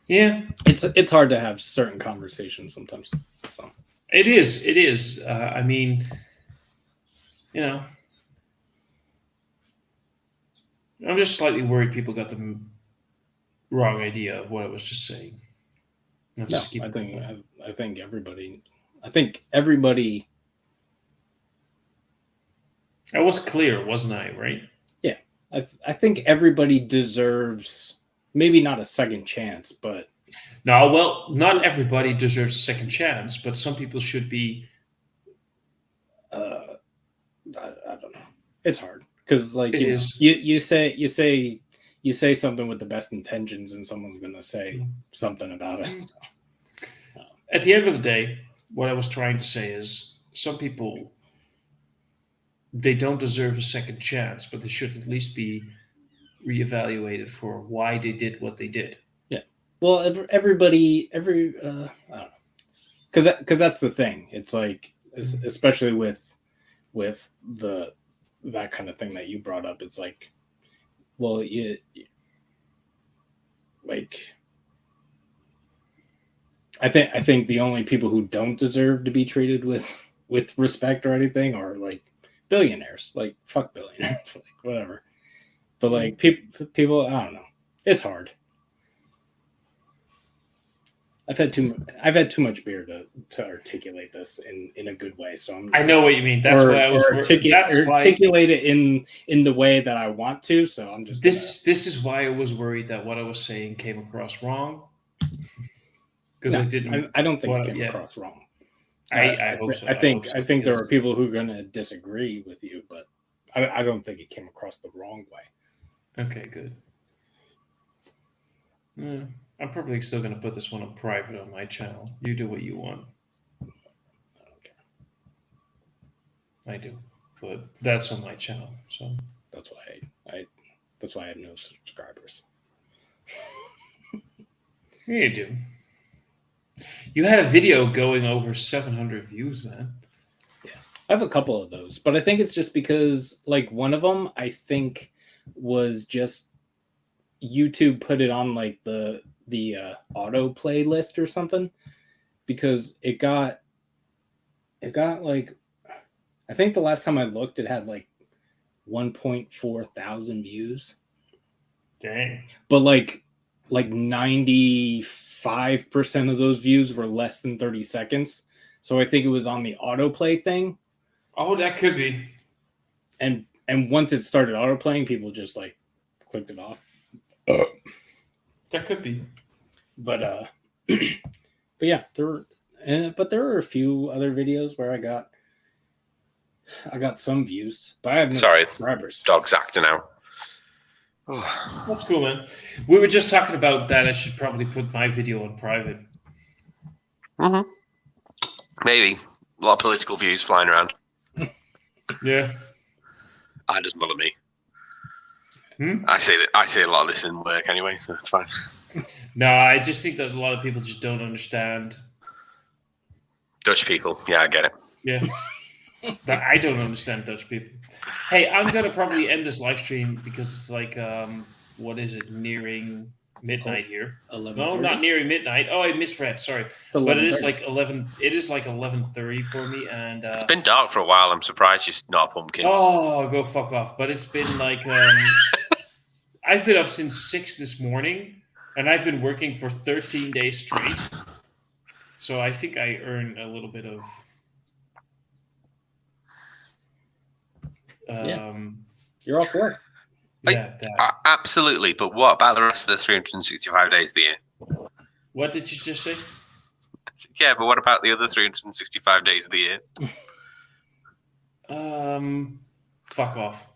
Yeah, it's hard to have certain conversations sometimes. So. It is. I mean, I'm just slightly worried people got the wrong idea of what I was just saying. I think everybody. I was clear, wasn't I? Right? Yeah, I think everybody deserves maybe not a second chance, but. No, well, not everybody deserves a second chance, but some people should be. I don't know. It's hard because, like, you say something with the best intentions, and someone's gonna say something about it. So. At the end of the day, what I was trying to say is, some people, they don't deserve a second chance, but they should at least be reevaluated for why they did what they did. Well, everybody, I don't know, because that's the thing. It's like, especially with that kind of thing that you brought up. It's like, well, I think the only people who don't deserve to be treated with respect or anything are like billionaires. Like fuck billionaires, like whatever. But like people, I don't know. It's hard. I've had too much beer to articulate this in a good way. So I know what you mean. That's why I was articulate it in the way that I want to. So I'm just this is why I was worried that what I was saying came across wrong. Because I didn't. I don't think it came across wrong. I hope so. I think there are people who are going to disagree with you, but I don't think it came across the wrong way. Okay, good. Yeah. I'm probably still going to put this one on private on my channel. You do what you want. I don't care. I do, but that's on my channel, so that's why I have no subscribers. Yeah, you do. You had a video going over 700 views, man. Yeah, I have a couple of those, but I think it's just because like one of them I think was just YouTube put it on like the auto playlist or something because it got like I think the last time I looked it had like 1.4 thousand views. Dang. But like 95% of those views were less than 30 seconds. So I think it was on the autoplay thing. Oh, that could be. And once it started autoplaying, people just like clicked it off. That could be. But yeah, there were a few other videos where I got some views, but I have no subscribers. Dog's acting out. Oh. That's cool, man. We were just talking about that. I should probably put my video on private. Mm-hmm. Maybe. A lot of political views flying around. Yeah. That doesn't bother me. I say a lot of this in work anyway, so it's fine. No, I just think that a lot of people just don't understand. Dutch people. Yeah, I get it. Yeah. I don't understand Dutch people. Hey, I'm going to probably end this live stream because it's like, what is it, nearing midnight here? 11:30? No, not nearing midnight. Oh, I misread. Sorry. But it is like 11. It is like 11:30 for me. And it's been dark for a while. I'm surprised you're not a pumpkin. Oh, go fuck off. But it's been like, I've been up since 6 this morning. And I've been working for 13 days straight. So I think I earn a little bit of... You're off work. Yeah, absolutely. But what about the rest of the 365 days of the year? What did you just say? Yeah, but what about the other 365 days of the year? Fuck off.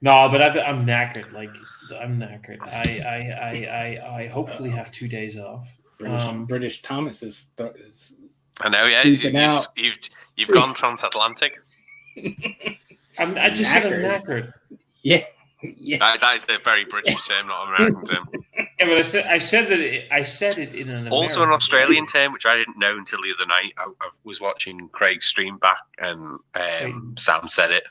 No, but I'm knackered. Like I'm knackered. I hopefully have 2 days off. British Thomas is I know. Yeah, you've gone transatlantic. I just said I'm knackered. Yeah. That is a very British term, not an American term. Yeah, but I said it in an also an Australian term, which I didn't know until the other night. I was watching Craig's stream back, and Sam said it.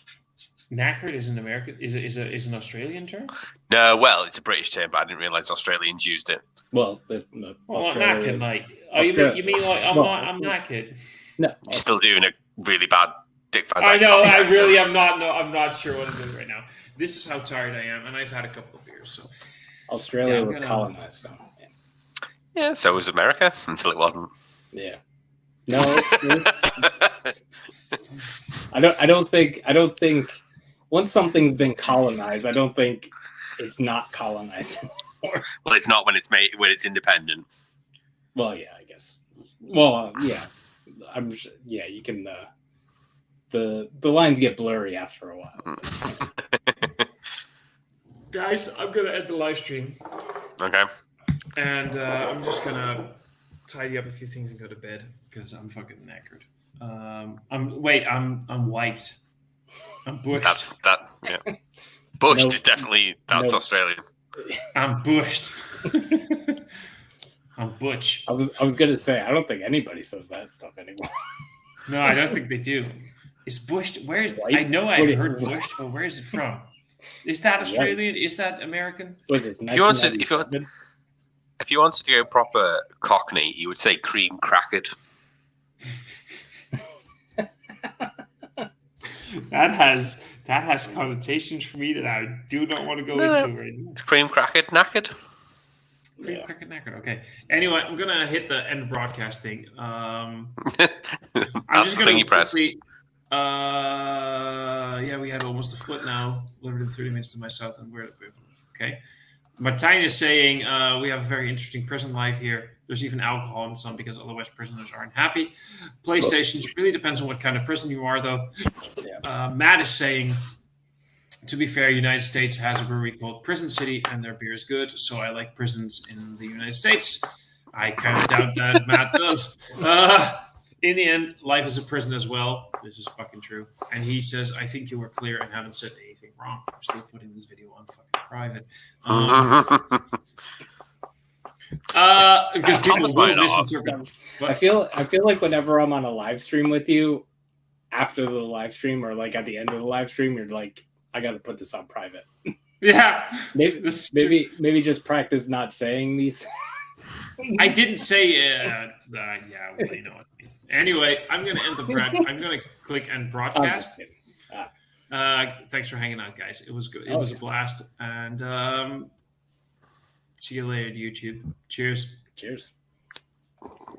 Knackered is an American is an Australian term? No, well, it's a British term, but I didn't realize Australians used it. Well, knackered, mate. Oh, you mean like I'm knackered? No, you're still doing a really bad dick. I know. I really am not. No, I'm not sure what I'm doing right now. This is how tired I am, and I've had a couple of beers. So Australia were colonized. So yeah, so was America until it wasn't. Yeah. No. I don't think. Once something's been colonized, I don't think it's not colonized anymore. Well, it's not when it's independent. Well, yeah, I guess. Well, yeah, yeah, you can. The lines get blurry after a while. Guys, I'm gonna end the live stream. Okay. And I'm just gonna tidy up a few things and go to bed because I'm fucking knackered. I'm wiped. I'm bushed. Yeah. Bushed is definitely that's Australian. I'm bushed. I'm butch. I was gonna say I don't think anybody says that stuff anymore. No, I don't think they do. Is bushed? Where is? I know I've heard bushed, but where is it from? Is that Australian? Is that American? Was this? If you want, If you wanted to go proper Cockney, you would say cream crackered. That has connotations for me that I do not want to go into right now. Cream crackered, knackered. Cream cracker knackered. Okay. Anyway, I'm gonna hit the end broadcast thing. I'm just gonna quickly. Yeah, we had almost a foot now. Limited 30 minutes to myself, and we're okay. Martijn is saying we have a very interesting prison life here. There's even alcohol in some because otherwise prisoners aren't happy. PlayStations really depends on what kind of prison you are, though. Yeah. Matt is saying, to be fair, United States has a brewery called Prison City, and their beer is good. So I like prisons in the United States. I kind of doubt that Matt does. In the end, life is a prison as well. This is fucking true. And he says, I think you were clear and haven't said anything wrong. I'm still putting this video on fucking private. Because people will misinterpret. I feel like whenever I'm on a live stream with you, after the live stream or like at the end of the live stream, you're like, I got to put this on private. Yeah. Maybe just practice not saying these things. I didn't say, yeah, well, you know what I mean. Anyway, I'm going to end I'm going to click end broadcast. Thanks for hanging out, guys. It was good. It was a blast. And see you later, YouTube. Cheers. Cheers.